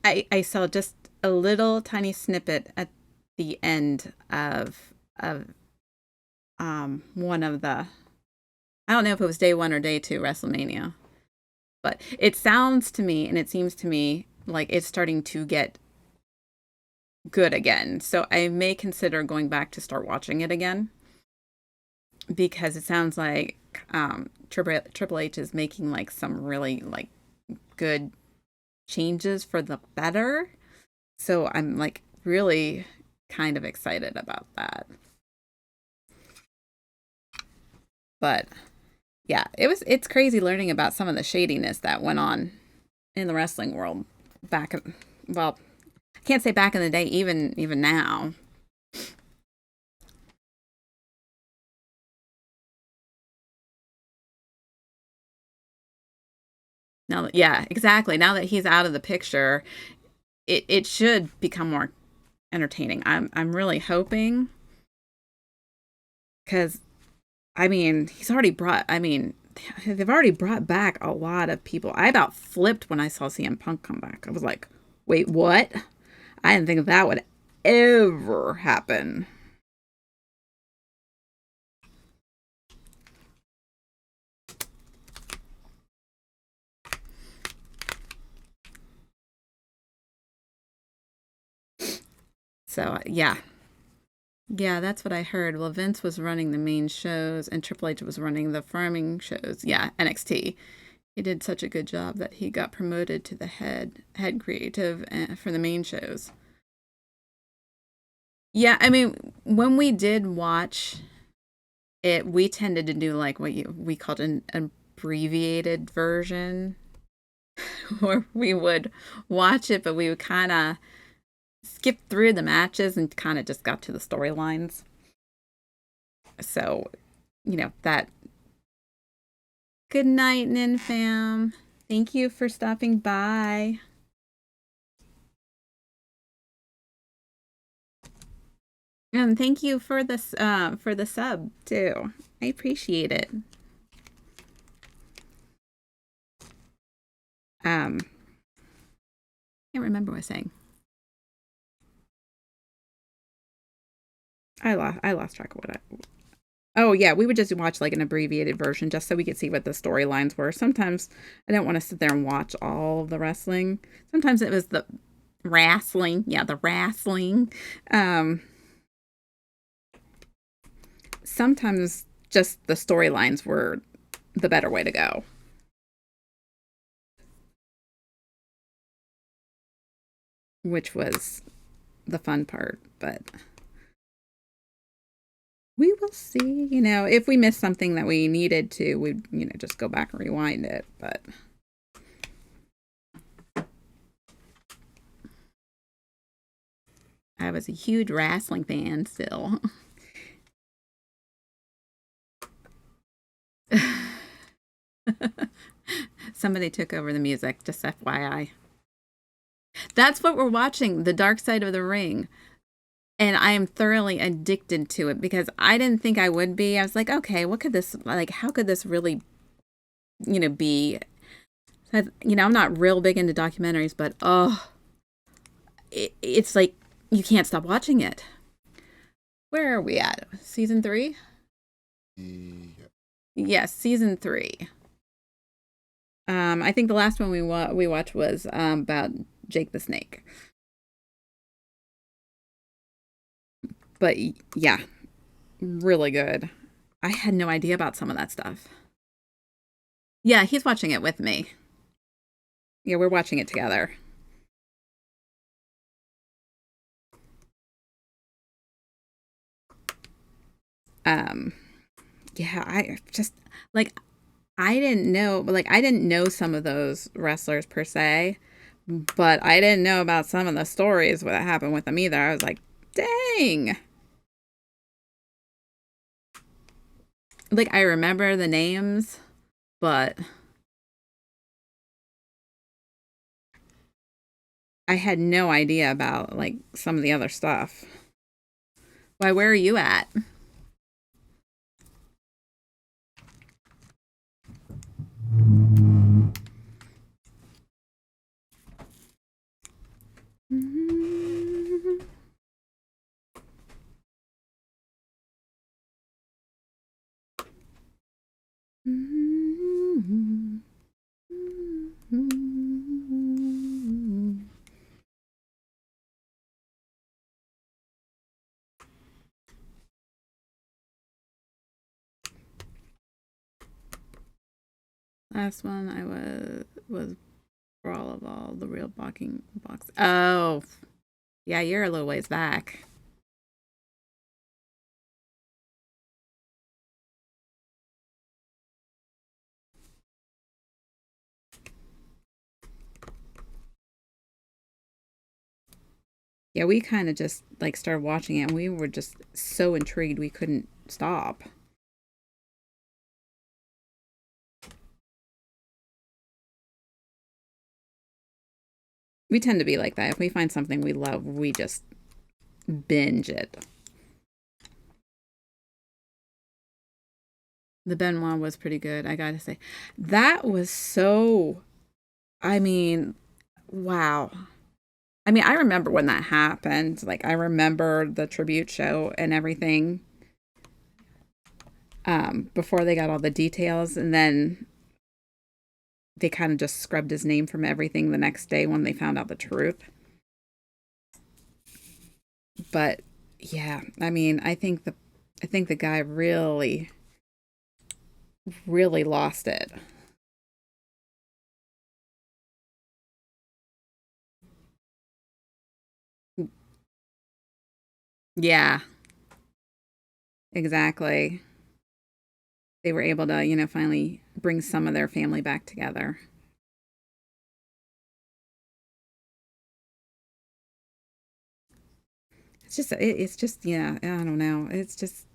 I saw just a little tiny snippet at the end of one of the, I don't know if it was day one or day two WrestleMania, but it sounds to me and it seems to me like it's starting to get good again. So I may consider going back to start watching it again because it sounds like Triple H is making like some really like good changes for the better. So I'm like really kind of excited about that. But yeah, it's crazy learning about some of the shadiness that went on in the wrestling world back well, I can't say back in the day, even now. Now that, yeah, exactly. Now that he's out of the picture, it should become more entertaining. I'm really hoping because I mean, he's already brought I mean, they've already brought back a lot of people. I about flipped when I saw CM Punk come back. I was like, "Wait, what?" I didn't think that would ever happen. So, yeah. Yeah, that's what I heard. Well, Vince was running the main shows and Triple H was running the farming shows. Yeah, NXT. He did such a good job that he got promoted to the head creative for the main shows. Yeah, I mean, when we did watch it, we tended to do like we called an abbreviated version, where we would watch it, but we would kind of skip through the matches and kind of just got to the storylines. So, that. Good night, Nin fam. Thank you for stopping by. And thank you for this for the sub too. I appreciate it. Um, can't remember what I was saying. I lost track of what I. Oh yeah, we would just watch like an abbreviated version just so we could see what the storylines were. Sometimes I didn't want to sit there and watch all of the wrestling. Sometimes it was the wrestling. Yeah, the wrestling. Um, sometimes just the storylines were the better way to go. Which was the fun part. But we will see. If we missed something that we needed to, we'd, just go back and rewind it. But I was a huge wrestling fan still. Somebody took over the music, just FYI. That's what we're watching, The Dark Side of the Ring. And I am thoroughly addicted to it because I didn't think I would be. I was like, okay, what could this, like, how could this really, be? I'm not real big into documentaries, but oh, it's like you can't stop watching it. Where are we at? Season 3? Yeah. Yes, season 3. I think the last one we watched was about Jake the Snake. But yeah, really good. I had no idea about some of that stuff. Yeah, he's watching it with me. Yeah, we're watching it together. Um, yeah, I just like I didn't know some of those wrestlers per se, but I didn't know about some of the stories that happened with them either. I was like, dang. Like I remember the names, but I had no idea about like some of the other stuff. Why, where are you at? Last one I was Brawl of All, the real boxing box. Oh, yeah, you're a little ways back. Yeah, we kind of just like started watching it and we were just so intrigued we couldn't stop. We tend to be like that. If we find something we love, we just binge it. The Benoit was pretty good, I gotta say. That was so, I mean, wow. I mean, I remember when that happened. Like, I remember the tribute show and everything before they got all the details. And then they kind of just scrubbed his name from everything the next day when they found out the truth. But yeah, I mean, I think the guy really, really lost it. Yeah, exactly. They were able to, finally bring some of their family back together. It's just, yeah, I don't know. It's just,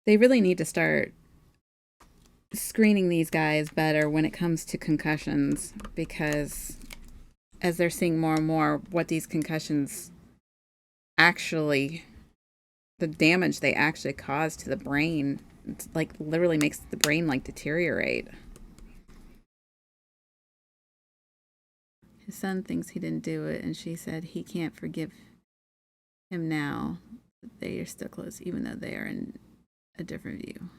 they really need to start screening these guys better when it comes to concussions because as they're seeing more and more what these concussions actually, the damage they actually cause to the brain, it's like literally makes the brain like deteriorate. His son thinks he didn't do it, and she said he can't forgive him now. They are still close, even though they are in a different view.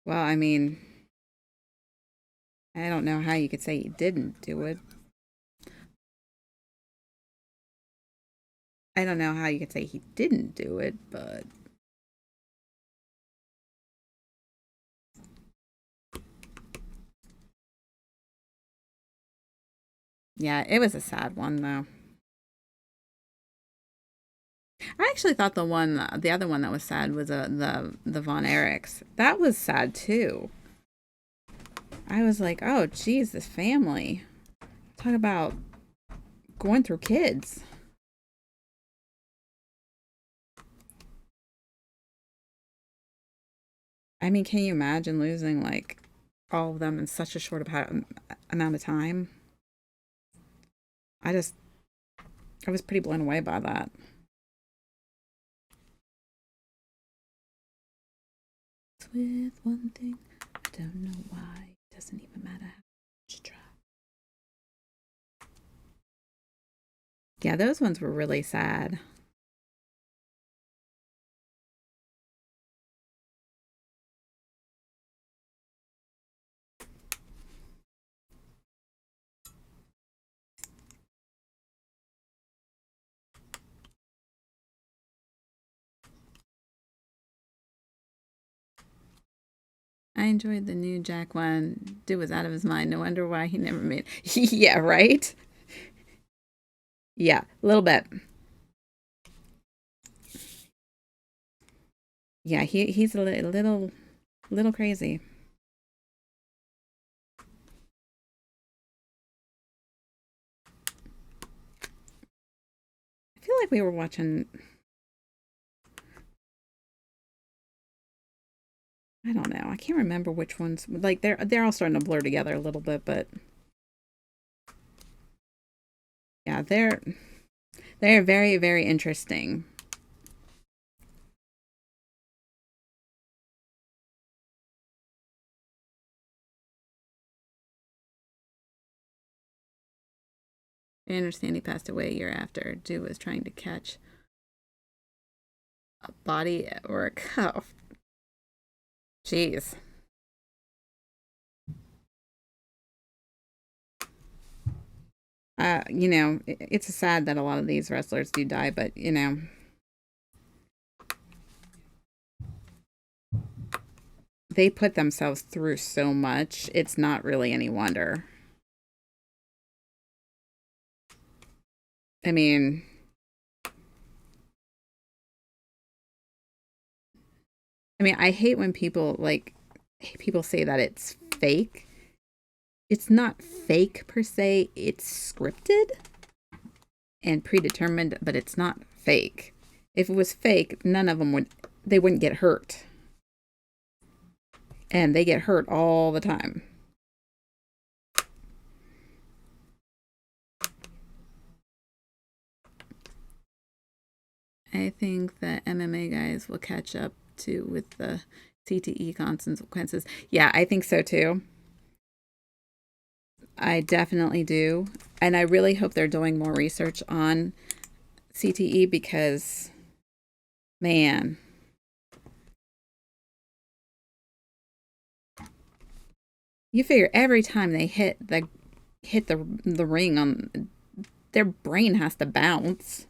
Well, I mean, I don't know how you could say he didn't do it. I don't know how you could say he didn't do it, but yeah, it was a sad one though. I actually thought the other one that was sad was the Von Erichs. That was sad too. I was like, oh, geez, this family. Talk about going through kids. I mean, can you imagine losing like all of them in such a short amount of time? I just, I was pretty blown away by that. With one thing, I don't know why. It doesn't even matter how much you try. Yeah, those ones were really sad. I enjoyed the new Jack one. Dude was out of his mind. No wonder why he never made. Yeah, right. Yeah, a little bit. Yeah, he's a little crazy. I feel like we were watching. I don't know. I can't remember which ones. Like they're all starting to blur together a little bit, but yeah, they're very very interesting. I understand he passed away a year after. Jew was trying to catch a body or a cow. Jeez. It's sad that a lot of these wrestlers do die, but they put themselves through so much, it's not really any wonder. I mean, I hate when people say that it's fake. It's not fake per se, it's scripted and predetermined, but it's not fake. If it was fake, none of them they wouldn't get hurt. And they get hurt all the time. I think that MMA guys will catch up to with the CTE consequences. Yeah, I think so too. I definitely do. And I really hope they're doing more research on CTE because, man, you figure every time they hit the ring on their brain has to bounce.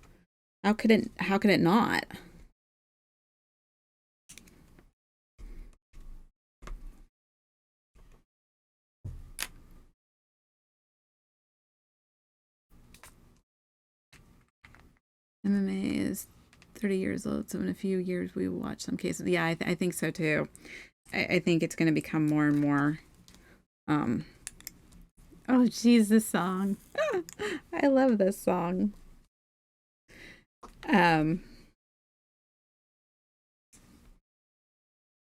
How could it not? MMA is 30 years old, so in a few years we will watch some cases. Yeah, I think so too. I think it's going to become more and more. Oh, geez, this song. I love this song.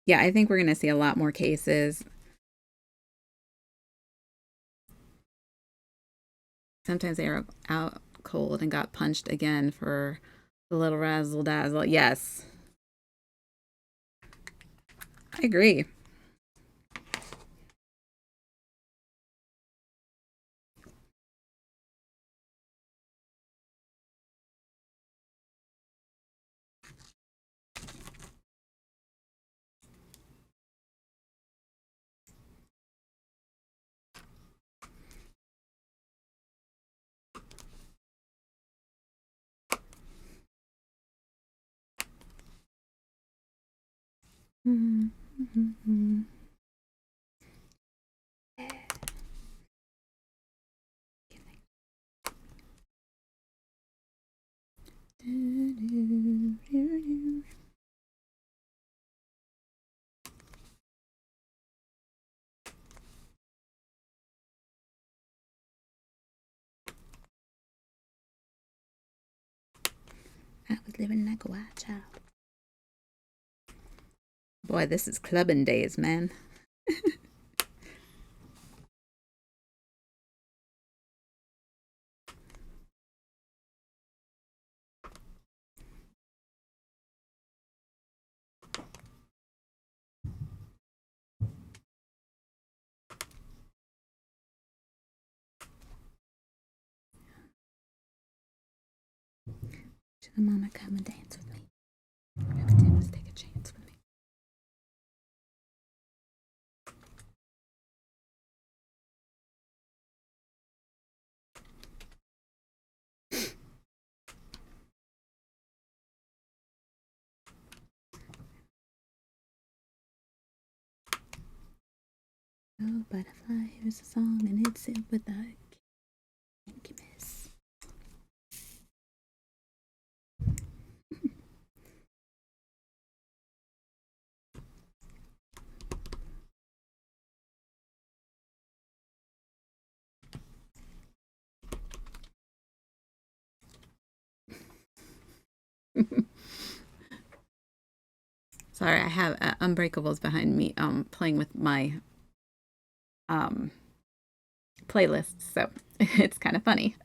Yeah, I think we're going to see a lot more cases. Sometimes they are out cold and got punched again for the little razzle dazzle. Yes, I agree. I was living like a wild child. Boy, this is clubbing days, man. Should the mama come and dance with me? All I have to do is take a chance with me. Oh, butterfly, here's a song, and it's it with a kinky miss. Sorry, I have Unbreakables behind me playing with my um, playlist, so it's kind of funny.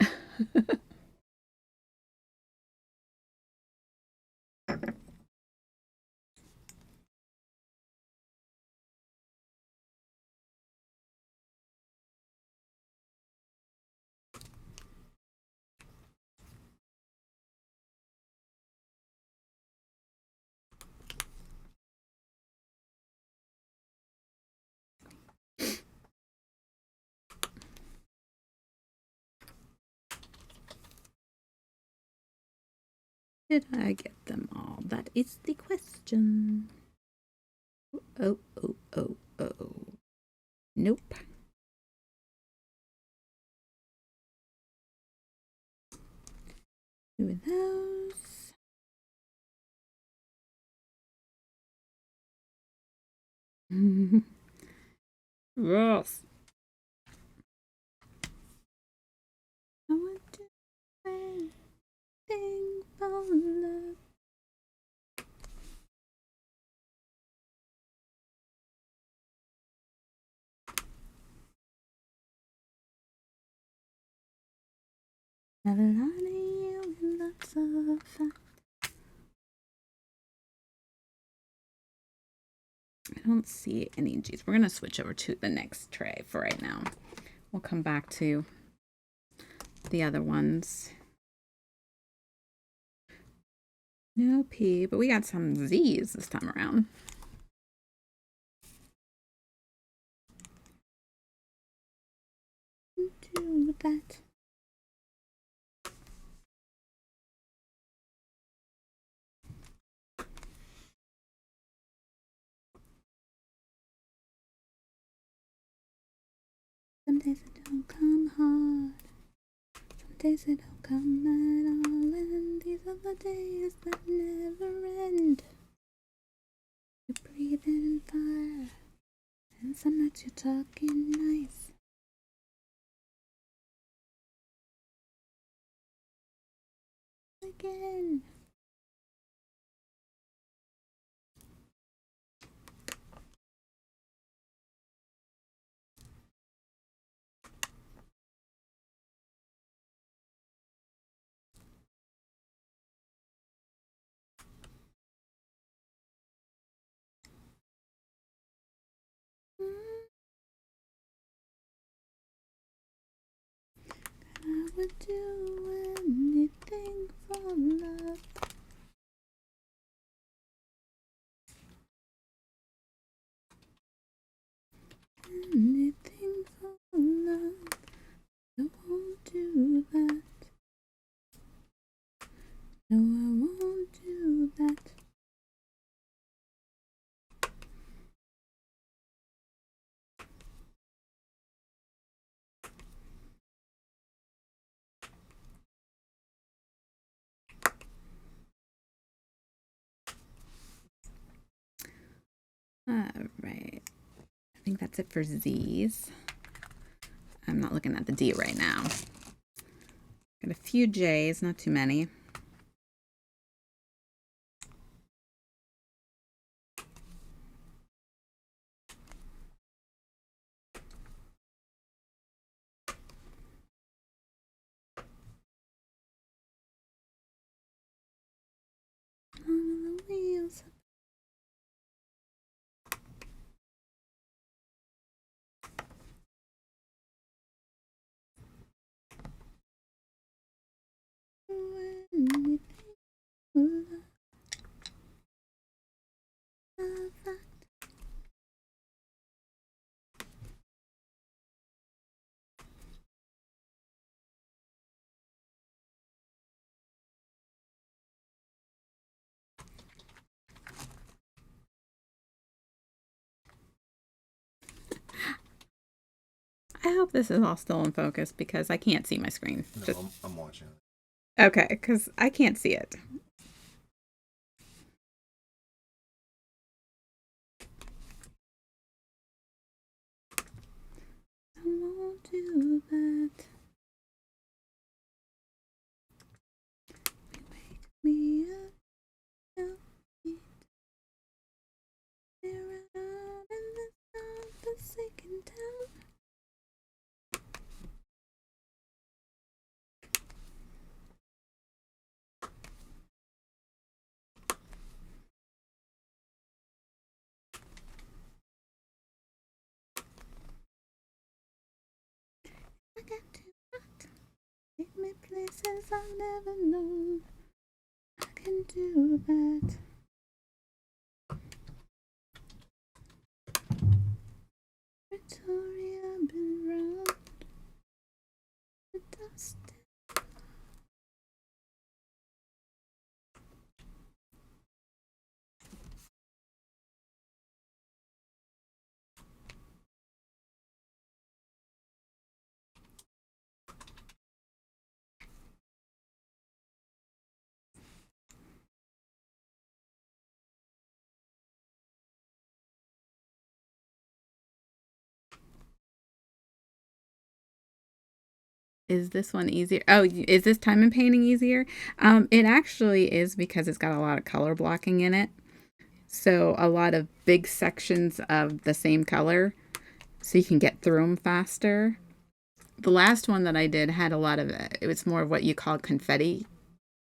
Did I get them all? That is the question. Oh, oh, oh, oh. Nope. Do those. Yes. I want to anything for love. Have a lot of you and lots of fun. I don't see any G's. We're going to switch over to the next tray for right now. We'll come back to the other ones. No P, but we got some Z's this time around. Do that. Some days it don't come hard. Some days it don't come at all. And these are the days that never end. You're breathing fire. And some nights you're talking nice. Again. I would do anything for love. Anything for love. I won't do that. No, I won't do that. Alright. I think that's it for Z's. I'm not looking at the D right now. Got a few J's, not too many. On the wheels. Anything for love. I hope this is all still in focus because I can't see my screen. No, I'm watching. Okay, because I can't see it. I won't do that. Wake me up, help me. They're out in this godforsaken town. I got too hot. Take me places I've never known. I can do that. Victoria, been round the dust. Is this one easier? Oh, is this time and painting easier? It actually is because it's got a lot of color blocking in it. So a lot of big sections of the same color, so you can get through them faster. The last one that I did had a lot of it. It was more of what you call confetti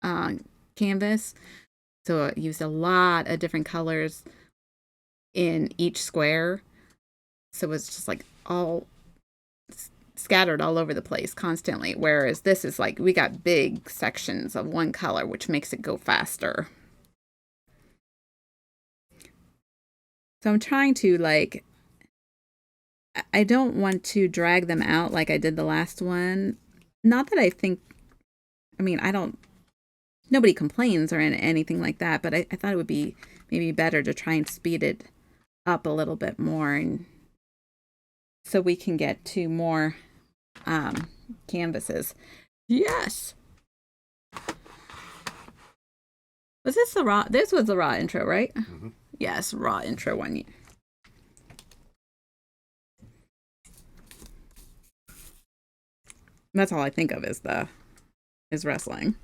uh, canvas. So it used a lot of different colors in each square. So it's just like all scattered all over the place constantly. Whereas this is like we got big sections of one color, which makes it go faster. So I'm trying to like, I don't want to drag them out like I did the last one. Not that I think, I mean, I don't, nobody complains or anything like that, but I thought it would be maybe better to try and speed it up a little bit more, and so we can get to more canvases. Yes. Was this the raw? This was the raw intro, right? Mm-hmm. Yes, raw intro one. That's all I think of is wrestling.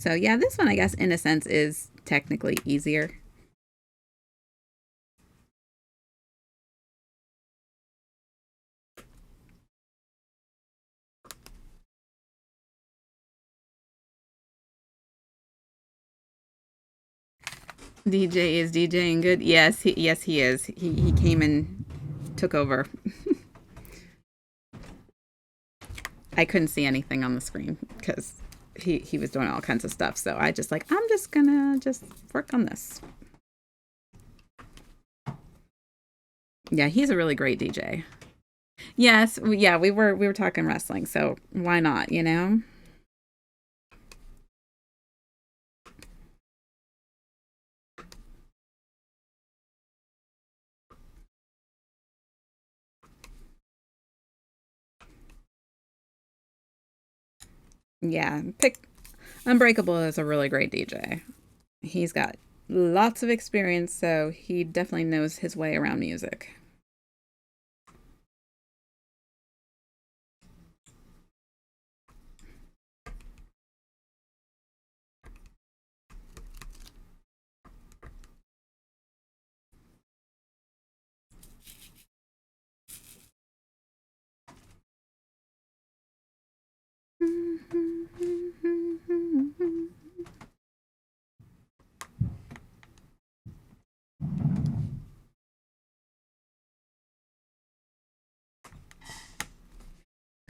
So yeah, this one I guess in a sense is technically easier. DJ is DJing good. Yes, he is. He came and took over. I couldn't see anything on the screen because he was doing all kinds of stuff. So I just like, I'm just gonna just work on this. Yeah, he's a really great DJ. Yes, yeah, we were talking wrestling, so why not, you know? Yeah, pick Unbreakable is a really great DJ. He's got lots of experience, so he definitely knows his way around music.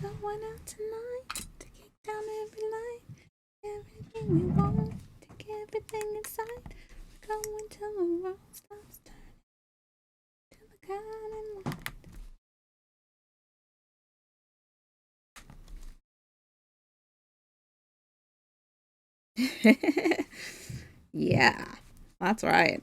Going out tonight to kick down every light, everything we want, take everything inside. Going till the world stops turning, till the kind and yeah, that's right.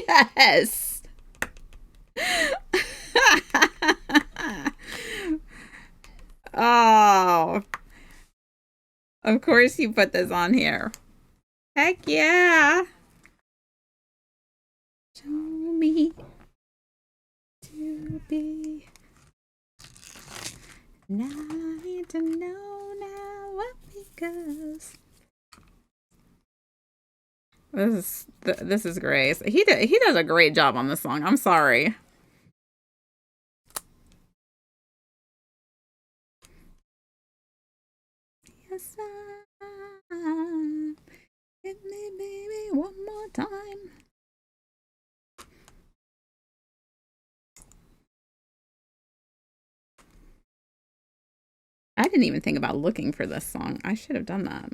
Yes. Oh, of course you put this on here. Heck yeah. Show me to be. Now I need to know now what because. This is great. He does a great job on this song. I'm sorry. Yes, I hit me, baby, one more time. I didn't even think about looking for this song. I should have done that.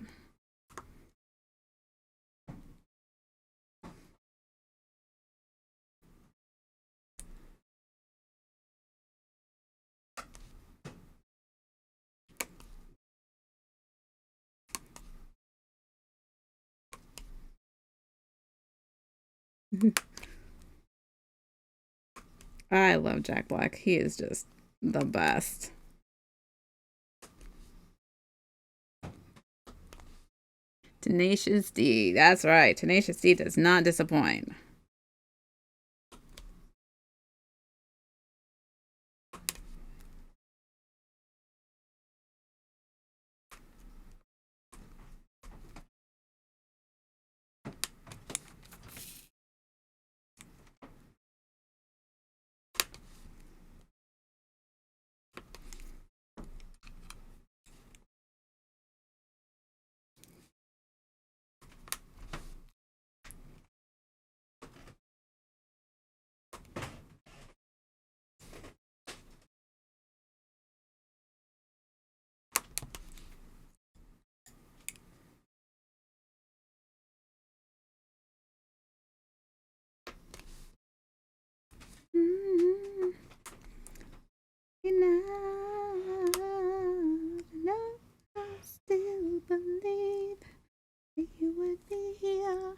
I love Jack Black. He is just the best. Tenacious D. That's right. Tenacious D does not disappoint. Mm-hmm. You know, I still believe that you would be here.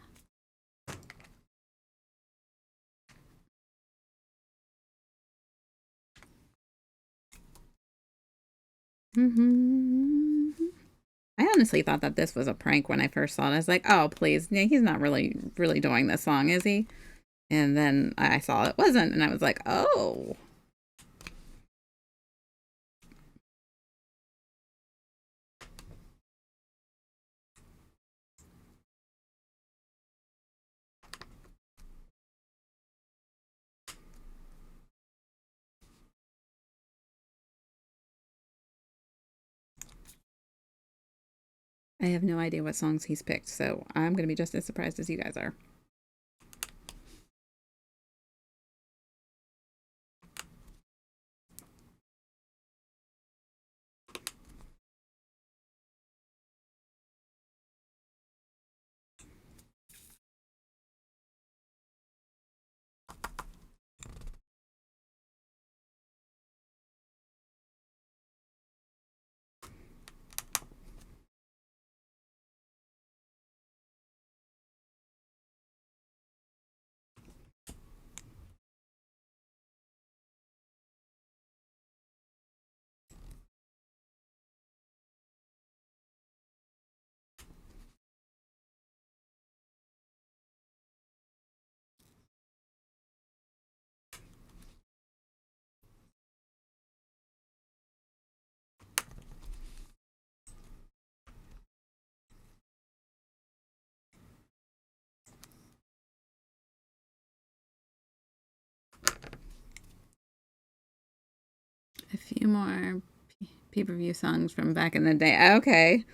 Mm-hmm. I honestly thought that this was a prank when I first saw it. I was like, oh, please. Yeah, he's not really doing this song, is he? And then I saw it wasn't, and I was like, oh. I have no idea what songs he's picked, so I'm going to be just as surprised as you guys are. A few more pay-per-view songs from back in the day. Okay.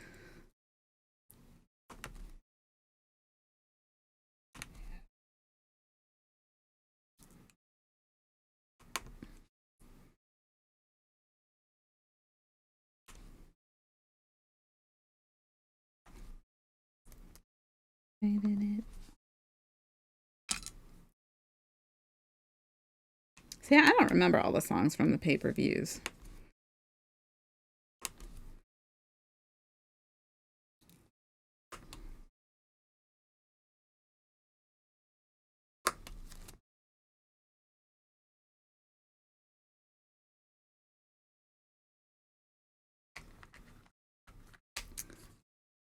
See, I don't remember all the songs from the pay-per-views.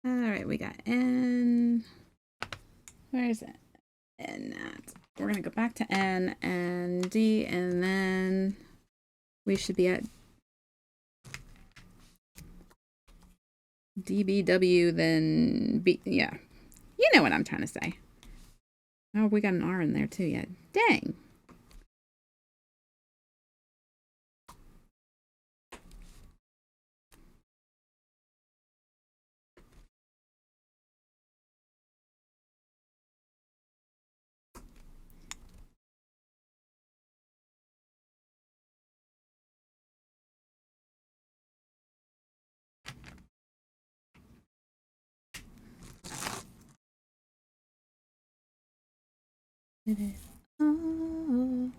All right, we got N. Where is it? N at. We're going to go back to N and D, and then we should be at DBW, then B. Yeah. You know what I'm trying to say. Oh, we got an R in there too yet. Dang. It is. Oh.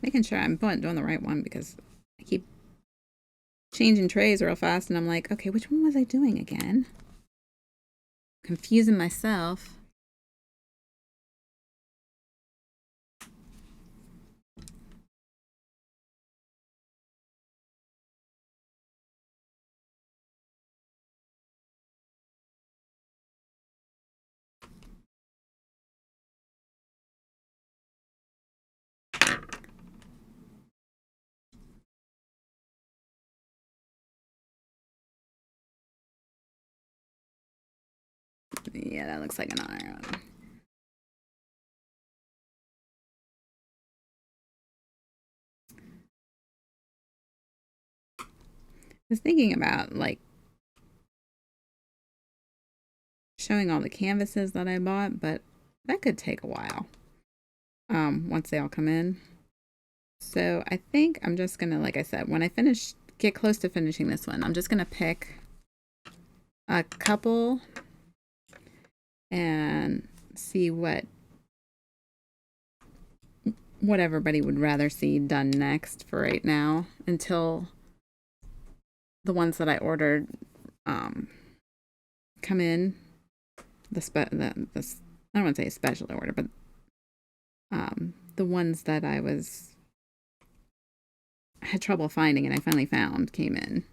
Making sure I'm doing the right one because I keep changing trays real fast, and I'm like, okay, which one was I doing again? Confusing myself. Yeah, that looks like an iron. I was thinking about like showing all the canvases that I bought, but that could take a while once they all come in. So I think I'm just gonna, like I said, when I get close to finishing this one, I'm just gonna pick a couple and see what everybody would rather see done next for right now, until the ones that I ordered come in. I don't want to say a special order, but the ones that I had trouble finding and I finally found came in.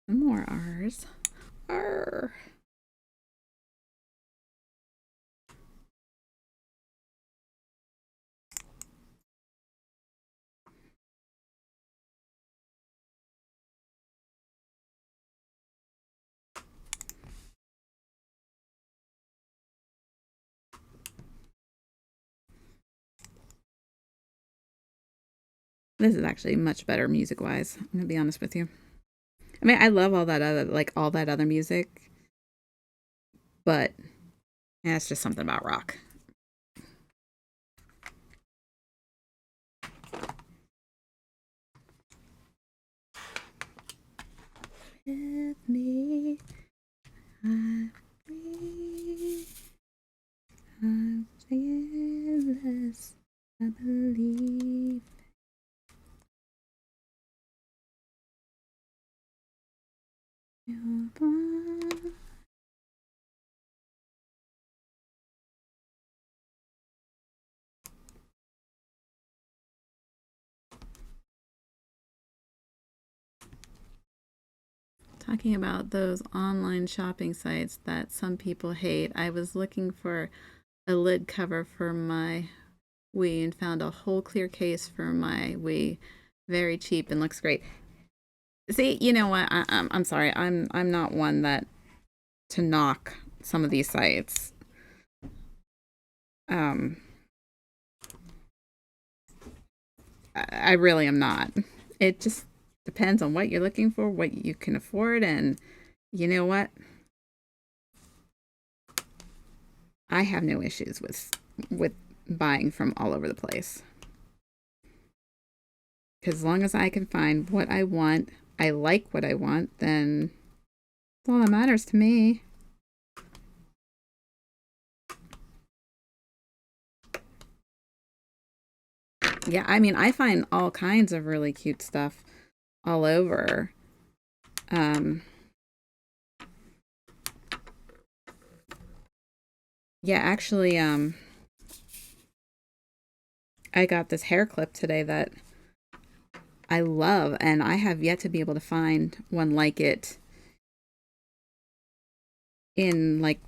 More R's. R. This is actually much better music-wise, I'm gonna be honest with you. I mean, I love all that other music, but yeah, it's just something about rock. With me, I'm free. I'm fearless. I believe. You're born. Talking about those online shopping sites that some people hate, I was looking for a lid cover for my Wii and found a whole clear case for my Wii, very cheap and looks great. See, you know what? I'm sorry. I'm not one that to knock some of these sites. I really am not. It just depends on what you're looking for, what you can afford, and you know what? I have no issues with buying from all over the place. Because as long as I can find what I want, I like what I want, then that's all that matters to me. Yeah, I mean, I find all kinds of really cute stuff all over. Yeah, actually, I got this hair clip today that I love, and I have yet to be able to find one like it in like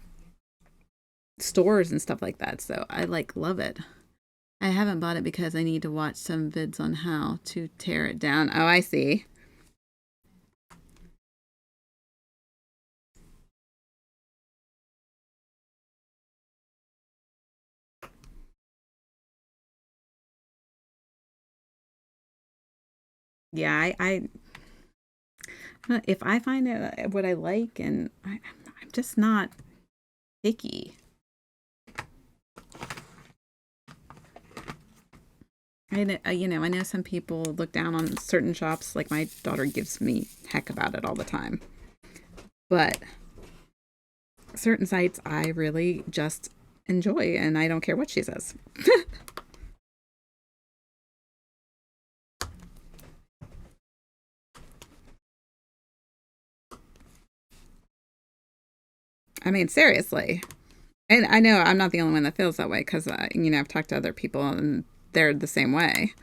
stores and stuff like that. So I like love it. I haven't bought it because I need to watch some vids on how to tear it down. Oh, I see. Yeah, if I find it what I like, and I'm just not picky. I know some people look down on certain shops. Like my daughter gives me heck about it all the time. But certain sites I really just enjoy, and I don't care what she says. I mean, seriously. And I know I'm not the only one that feels that way because, I've talked to other people and they're the same way.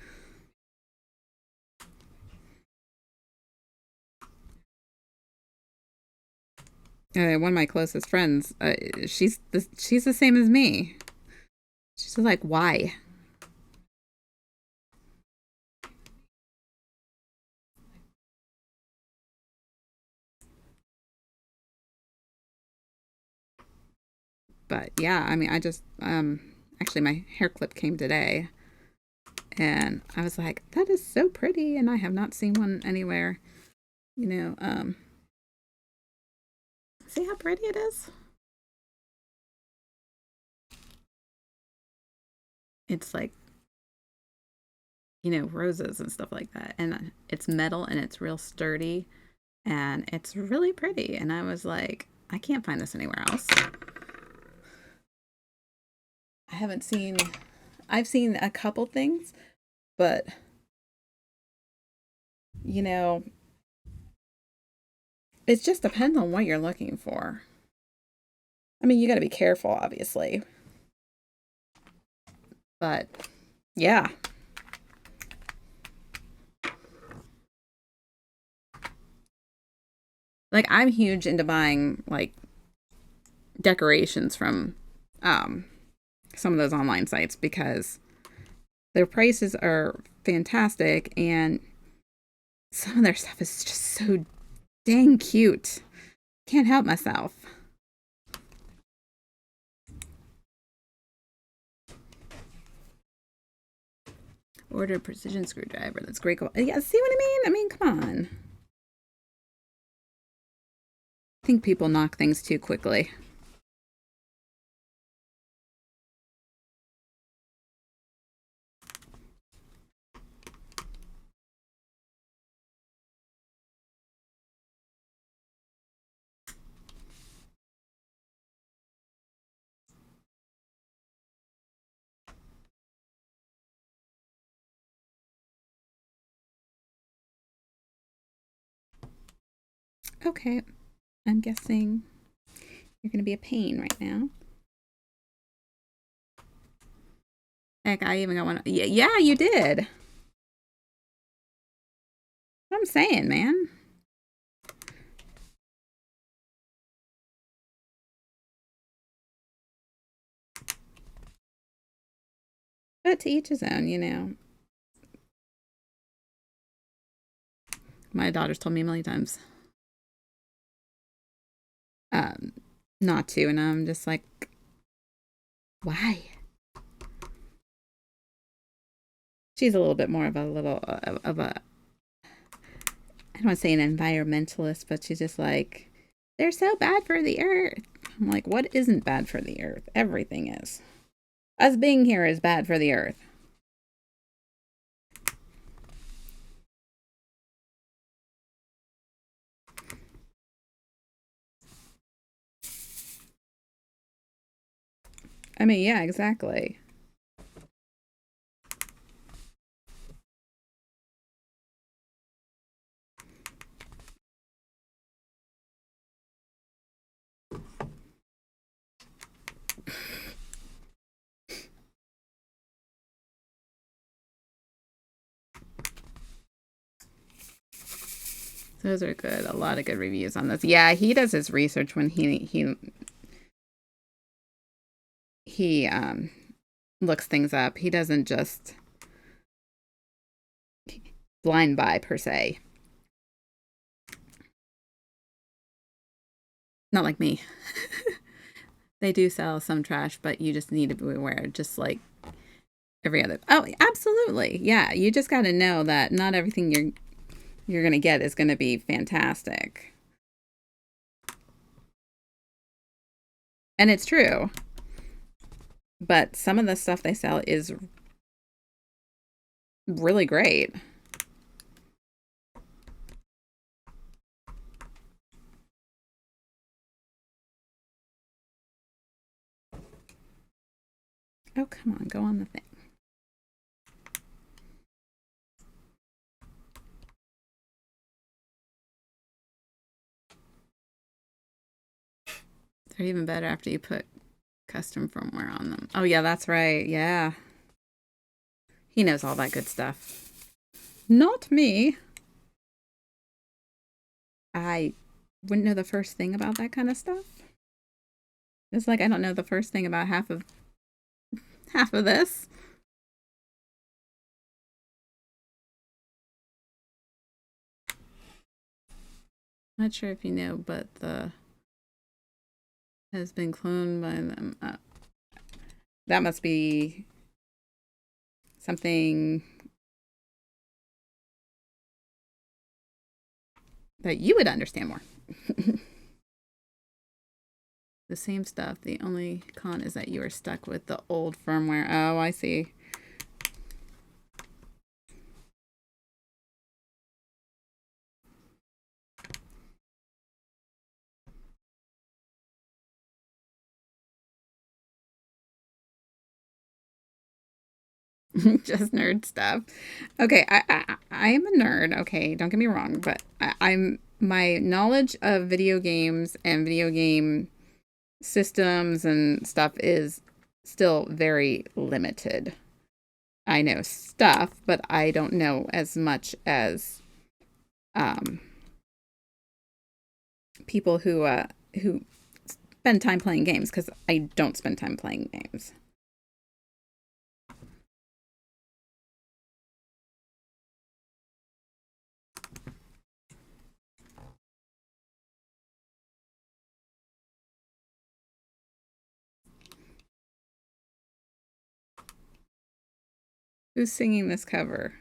One of my closest friends, she's the same as me. She's just like, why? But yeah, I mean, I just actually my hair clip came today, and I was like, that is so pretty, and I have not seen one anywhere. You know, see how pretty it is? It's like, roses and stuff like that. And it's metal and it's real sturdy and it's really pretty. And I was like, I can't find this anywhere else. I haven't seen, I've seen a couple things, but, you know, it just depends on what you're looking for. I mean, you got to be careful, obviously. But yeah. Like, I'm huge into buying like decorations from some of those online sites because their prices are fantastic and some of their stuff is just so dang cute. Can't help myself. Order a precision screwdriver. That's great. Yeah, see what I mean? I mean, come on. I think people knock things too quickly. Okay, I'm guessing you're going to be a pain right now. Heck, I even got one. Yeah, you did. What I'm saying, man. But to each his own. My daughter's told me a million times um, not to, and I'm just like, why? She's a little bit more of a I don't want to say an environmentalist, but she's just like, they're so bad for the earth. I'm like, what isn't bad for the earth? Everything is. Us being here is bad for the earth. I mean, yeah, exactly. Those are good. A lot of good reviews on this. Yeah, he does his research when he looks things up. He doesn't just blind buy per se. Not like me. They do sell some trash, but you just need to be aware, just like every other. Oh, absolutely. Yeah, you just got to know that not everything you're going to get is going to be fantastic. And it's true. But some of the stuff they sell is really great. Oh, come on, go on the thing. They're even better after you put custom firmware on them. Oh, yeah, that's right. Yeah. He knows all that good stuff. Not me. I wouldn't know the first thing about that kind of stuff. It's like I don't know the first thing about half of this. Not sure if you know, but the has been cloned by them. That must be something that you would understand more. The same stuff. The only con is that you are stuck with the old firmware. Oh, I see. Just nerd stuff. Okay, I am a nerd. Okay, don't get me wrong, but I'm my knowledge of video games and video game systems and stuff is still very limited. I know stuff, but I don't know as much as people who spend time playing games, because I don't spend time playing games. Who's singing this cover?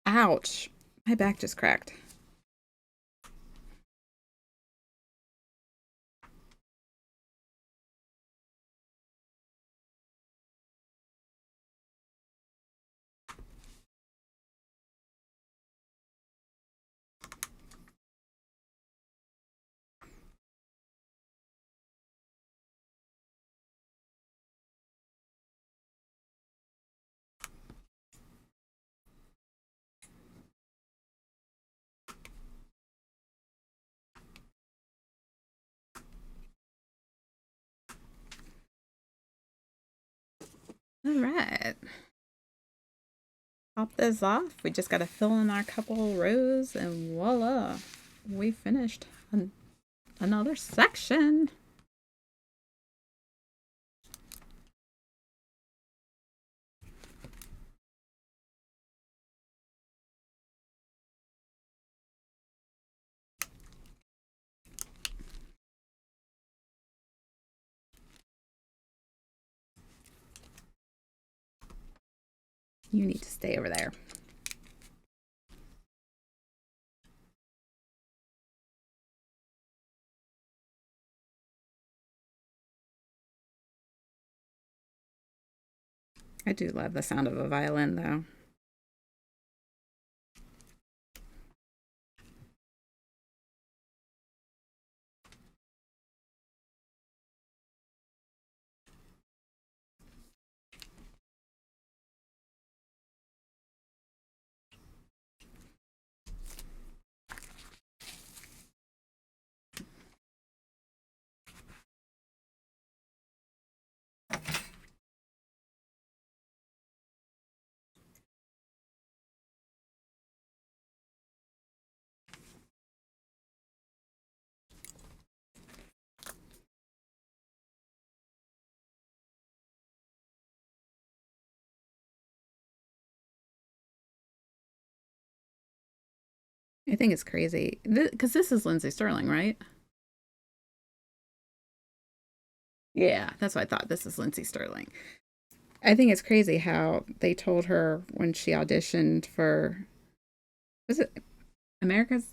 Ouch. My back just cracked. All right. Pop this off. We just got to fill in our couple rows and voila, we finished another section. You need to stay over there. I do love the sound of a violin, though. I think it's crazy because this is Lindsay Sterling, right? Yeah, that's what I thought. This is Lindsay Sterling. I think it's crazy how they told her when she auditioned for, was it America's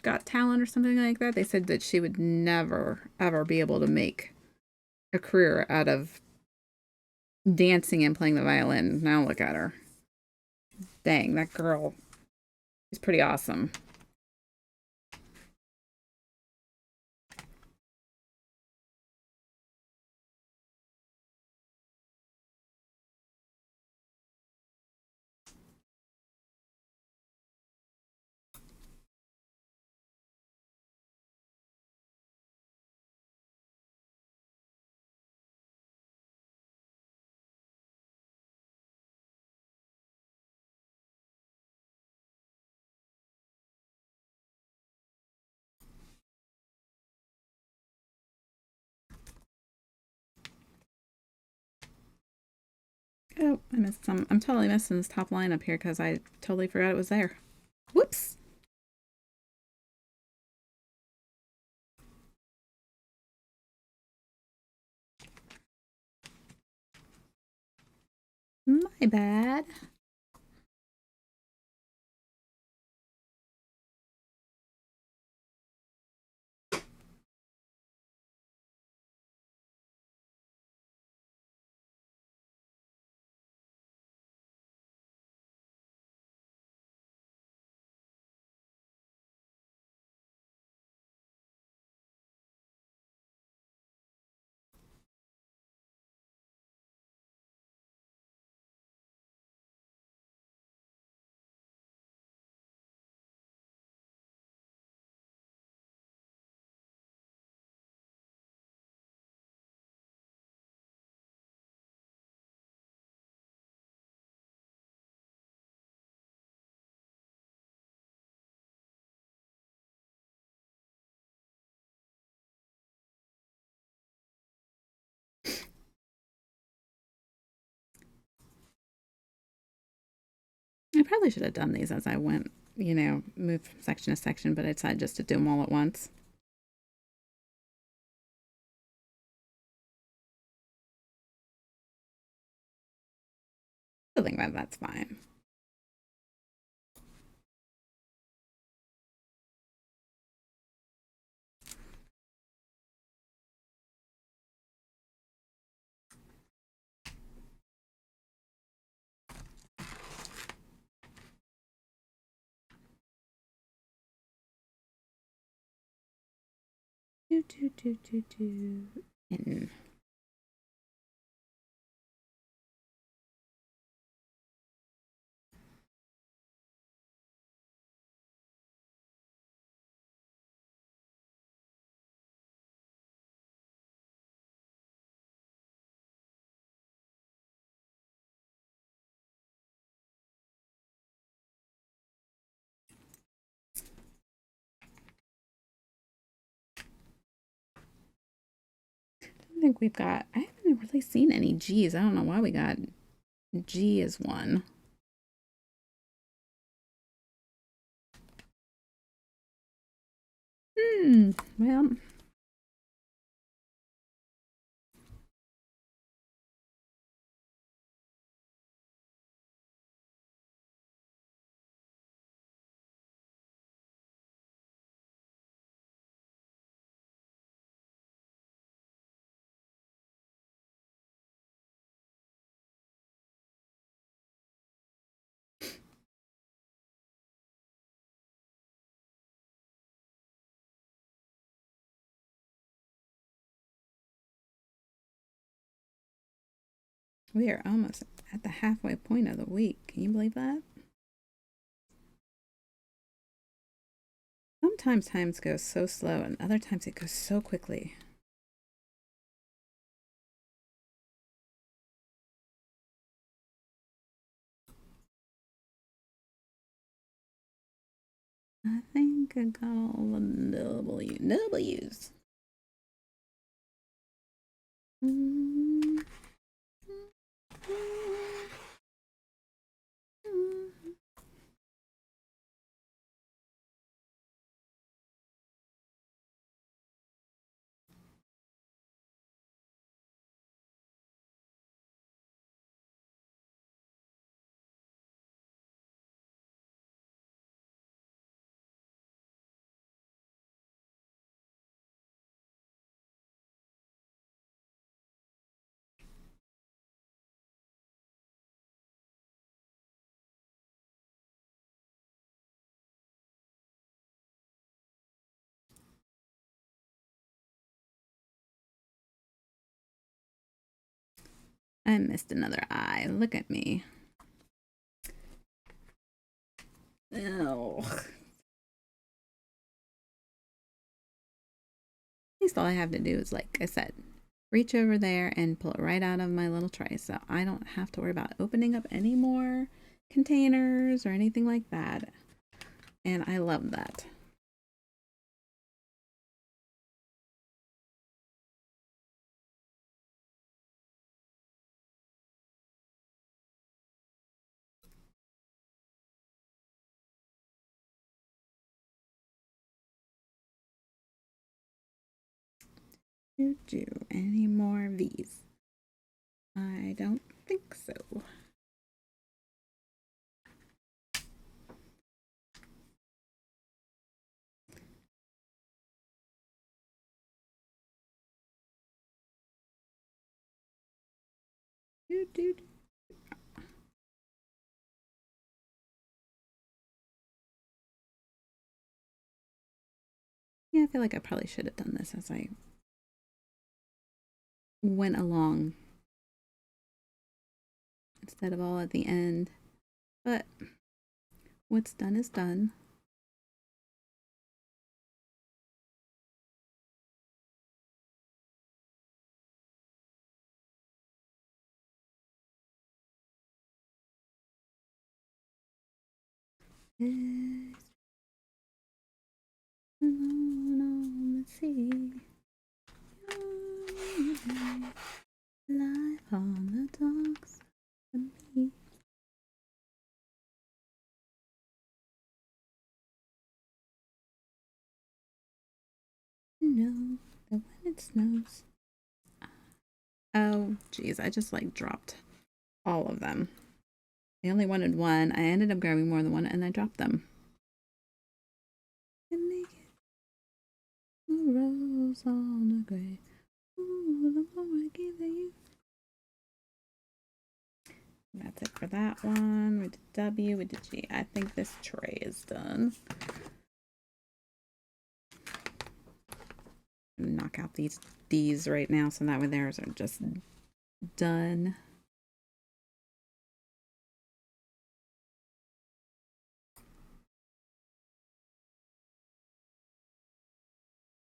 Got Talent or something like that? They said that she would never, ever be able to make a career out of dancing and playing the violin. Now look at her. Dang, that girl He's pretty awesome. Oh, I missed some. I'm totally missing this top line up here because I totally forgot it was there. Whoops. My bad. I probably should have done these as I went, move from section to section, but I decided just to do them all at once. I think that's fine. And I think I haven't really seen any G's. I don't know why we got G as one. Well, we are almost at the halfway point of the week. Can you believe that? Sometimes times go so slow, and other times it goes so quickly. I think I got all the W's. I missed another eye. Look at me. Oh. At least all I have to do is, like I said, reach over there and pull it right out of my little tray. So I don't have to worry about opening up any more containers or anything like that. And I love that. Do any more of these? I don't think so. Yeah, I feel like I probably should have done this as I went along instead of all at the end. But what's done is done. It's alone on the sea. Life on the docks of me. You know that when it snows. Oh, geez, I just like dropped all of them. I only wanted one. I ended up grabbing more than one and I dropped them. And make it a rose on the grave. Ooh, the more I give you. That's it for that one. We did W, we did G. I think this tray is done. Knock out these D's right now so that way theirs are just done.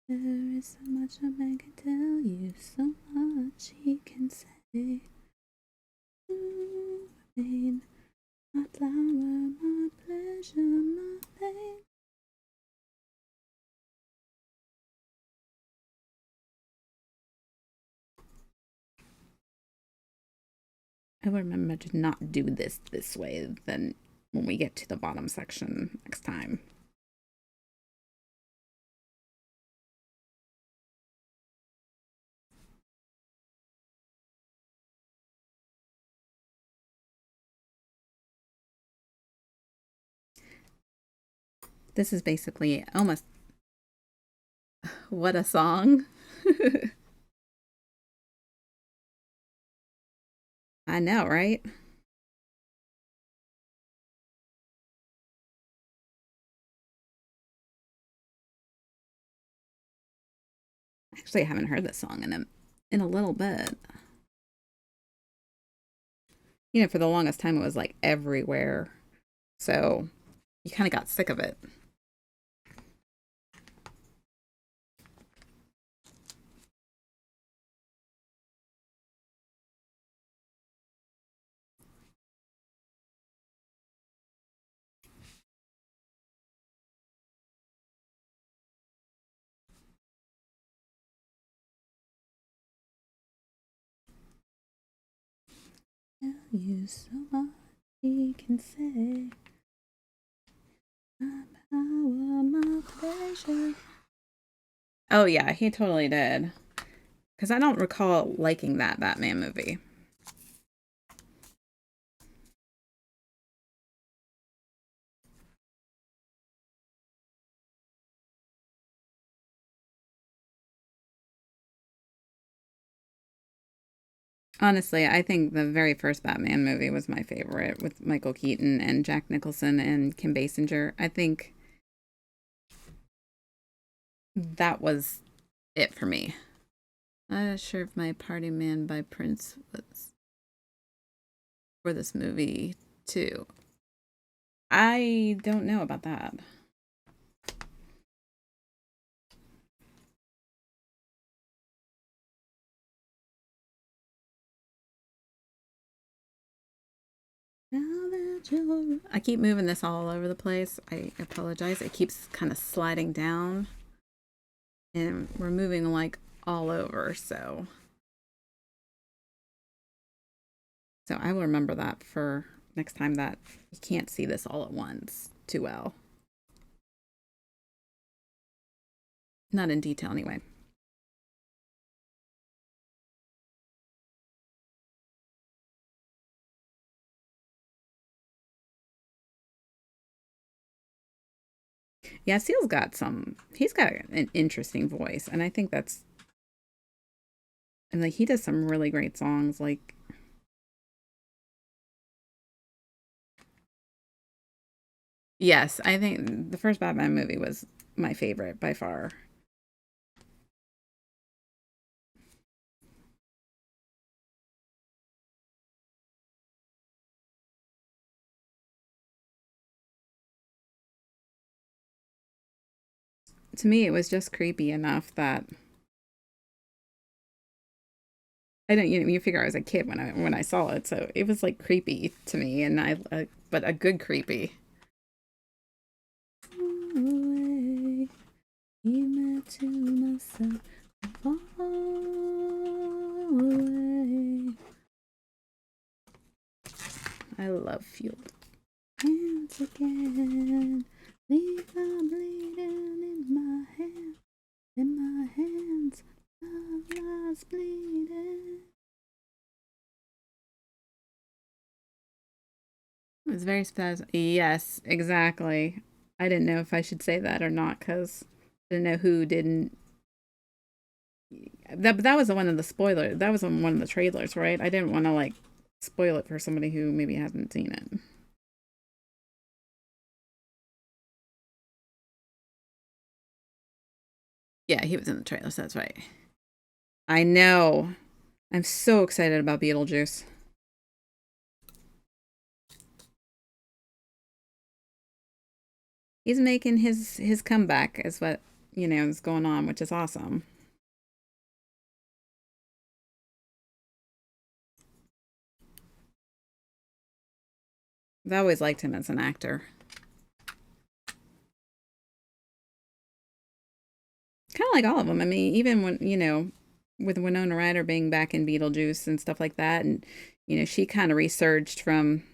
There is so much a man can tell you, so much he can say. Pain, my flower, my pleasure, my pain. I will remember to not do this way then when we get to the bottom section next time. This is basically almost what a song. I know, right? Actually, I haven't heard this song in a little bit. You know, for the longest time it was like everywhere. So you kind of got sick of it. Tell you so much he can say. My power, my pleasure. Oh yeah, he totally did. Because I don't recall liking that Batman movie. Honestly, I think the very first Batman movie was my favorite with Michael Keaton and Jack Nicholson and Kim Basinger. I think that was it for me. I'm not sure if my Party Man by Prince was for this movie too. I don't know about that. I keep moving this all over the place. I apologize. It keeps kind of sliding down, and we're moving like all over. So I will remember that for next time that you can't see this all at once too well. Not in detail anyway. Yeah, Seal's got he's got an interesting voice, and I think that's, and like he does some really great songs. Like, yes, I think the first Batman movie was my favorite by far. To me, it was just creepy enough that I don't. You figure I was a kid when I saw it, so it was like creepy to me, and but a good creepy. Away, to myself, away. I love Fuel. Hands again, leave the bleeding in my hands, love lies bleeding. It was very special. Yes, exactly. I didn't know if I should say that or not because I didn't know who didn't. That was one of the spoilers. That was on one of the trailers, right? I didn't want to like spoil it for somebody who maybe hasn't seen it. Yeah, he was in the trailers. That's right. I know. I'm so excited about Beetlejuice. He's making his comeback, is what is going on, which is awesome. I've always liked him as an actor. Kind of like all of them. I mean, even when with Winona Ryder being back in Beetlejuice and stuff like that, and she kind of resurged from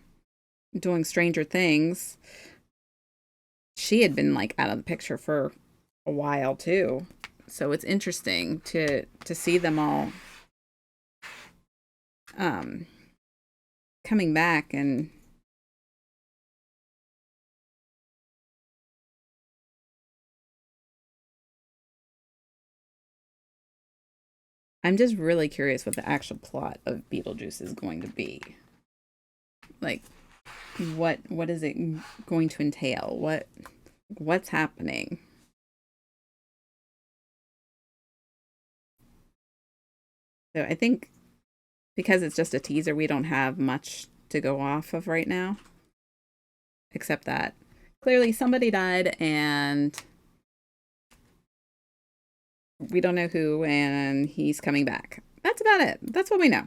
doing Stranger Things. She had been like out of the picture for a while too, so it's interesting to see them all um coming back. And I'm just really curious what the actual plot of Beetlejuice is going to be. Like, what is it going to entail? What's happening? So I think because it's just a teaser, we don't have much to go off of right now, except that clearly somebody died and we don't know who, and he's coming back. That's about it. That's what we know.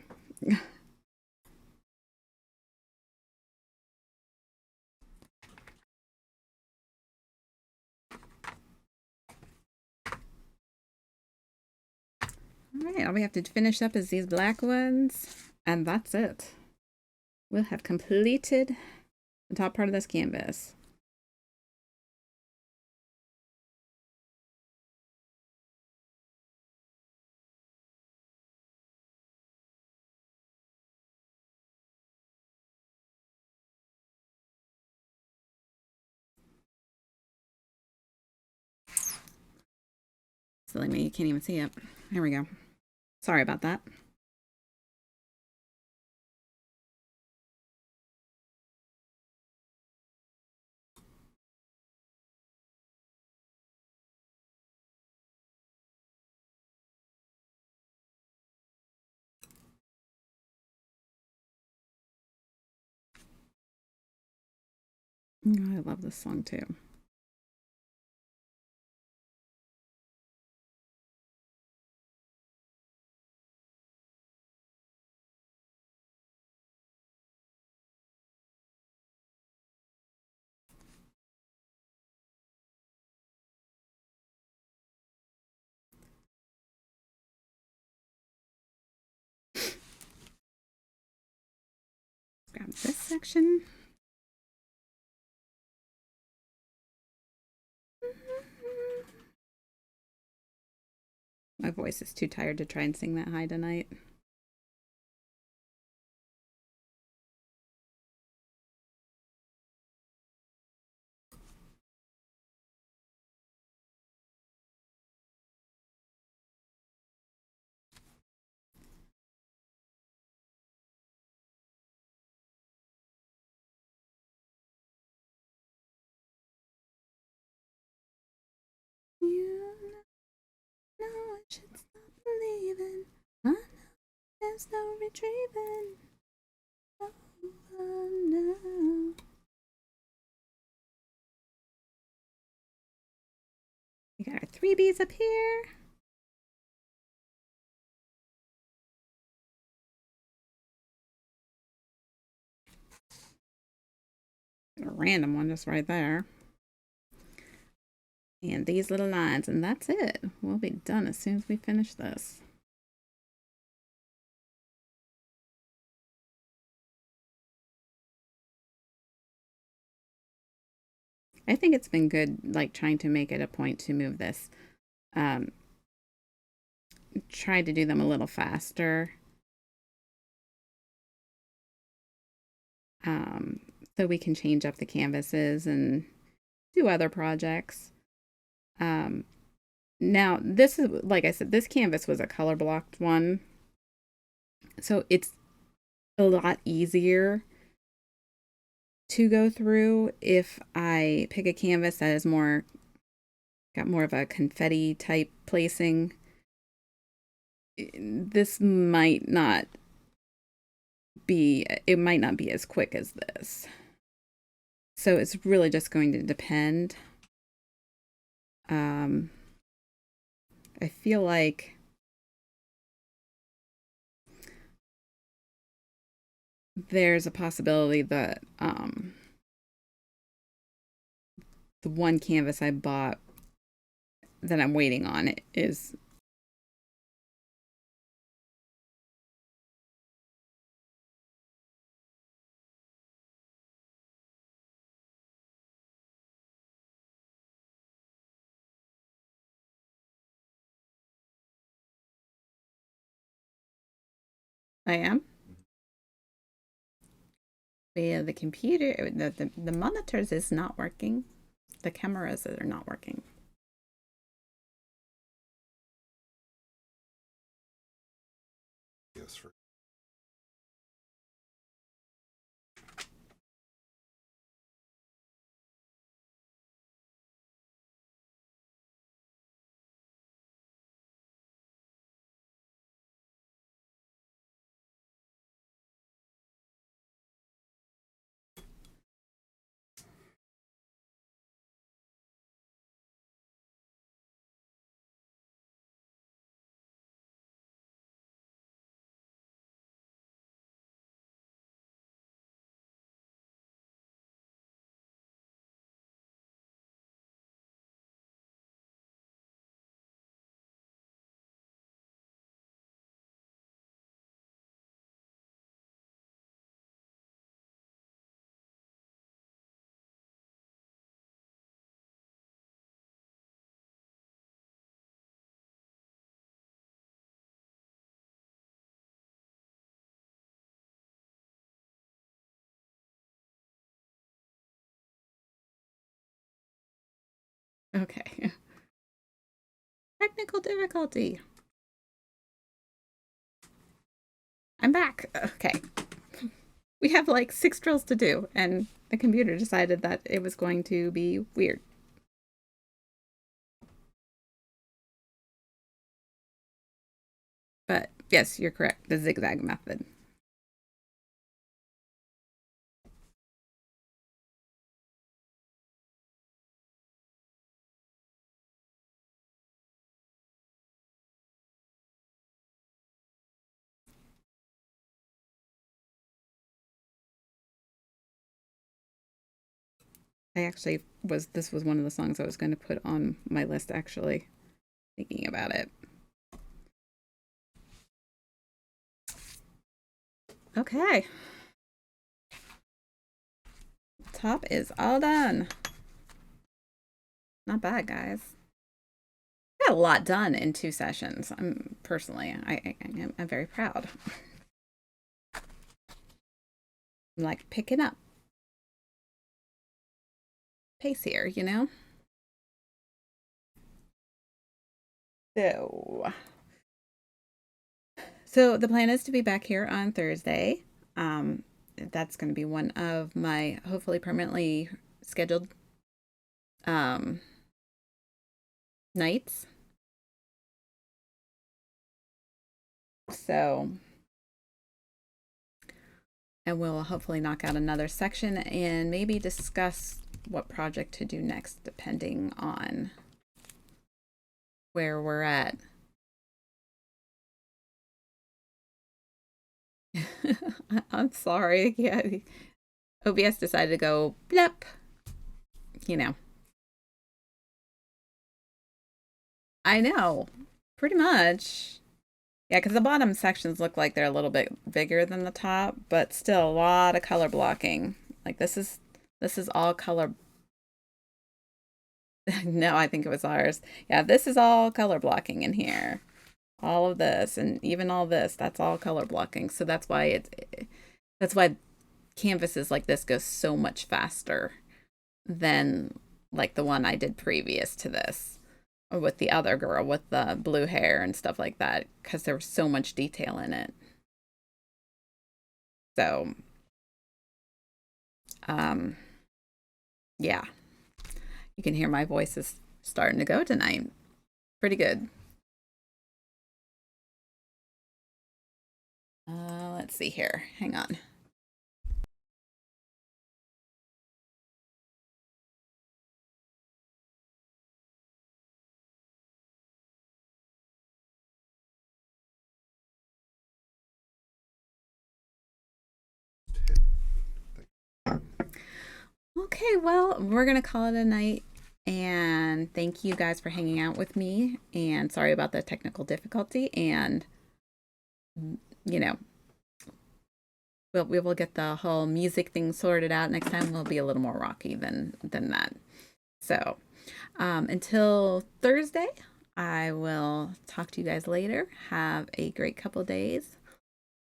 All right, all we have to finish up is these black ones, and that's it. We'll have completed the top part of this canvas. Silly me, you can't even see it. There we go. Sorry about that. I love this song too. Grab this section. My voice is too tired to try and sing that high tonight. You know I should stop believing. I know there's no retrieving. Oh, no. We got our 3 B's up here. A random one just right there. And these little lines, and that's it. We'll be done as soon as we finish this. I think it's been good, like, trying to make it a point to move this. Try to do them a little faster. So we can change up the canvases and do other projects. Now, this is, like I said, this canvas was a color blocked one. So it's a lot easier to go through if I pick a canvas that is got more of a confetti type placing. This might not be, it might not be as quick as this. So it's really just going to depend. I feel like there's a possibility that the one canvas I bought that I'm waiting on is I am. Yeah, the computer, the monitors is not working. The cameras are not working. Yes, for Okay. Technical difficulty. I'm back. Okay. We have like 6 drills to do, and the computer decided that it was going to be weird. But yes, you're correct. The zigzag method. I actually this was one of the songs I was going to put on my list, actually, thinking about it. Okay. Top is all done. Not bad, guys. Got a lot done in 2 sessions. I'm personally, I'm very proud. I'm like picking up pace here, you know? So, so the plan is to be back here on Thursday. That's going to be one of my hopefully permanently scheduled um, nights. So, and we'll hopefully knock out another section and maybe discuss what project to do next, depending on where we're at. I'm sorry. Yeah. OBS decided to go blep, you know. I know, pretty much. Yeah, because the bottom sections look like they're a little bit bigger than the top, but still a lot of color blocking. Like this is all color. No, I think it was ours. Yeah, this is all color blocking in here. All of this and even all this, that's all color blocking. So that's why canvases like this go so much faster than like the one I did previous to this, or with the other girl with the blue hair and stuff like that, because there was so much detail in it. So, um, yeah, you can hear my voice is starting to go tonight. Pretty good. Let's see here. Hang on. Okay, well, we're going to call it a night. And thank you guys for hanging out with me. And sorry about the technical difficulty. And, you know, we will get the whole music thing sorted out. Next time we'll be a little more rocky than that. So until Thursday, I will talk to you guys later. Have a great couple days.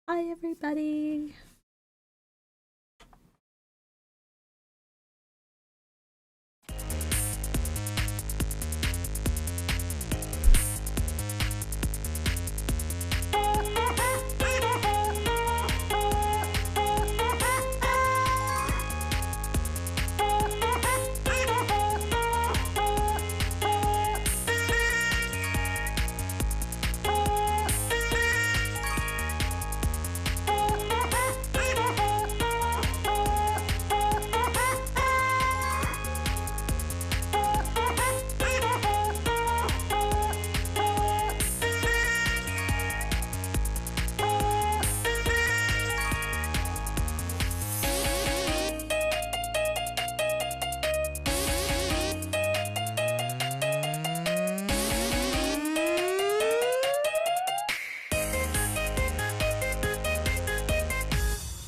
Bye, everybody.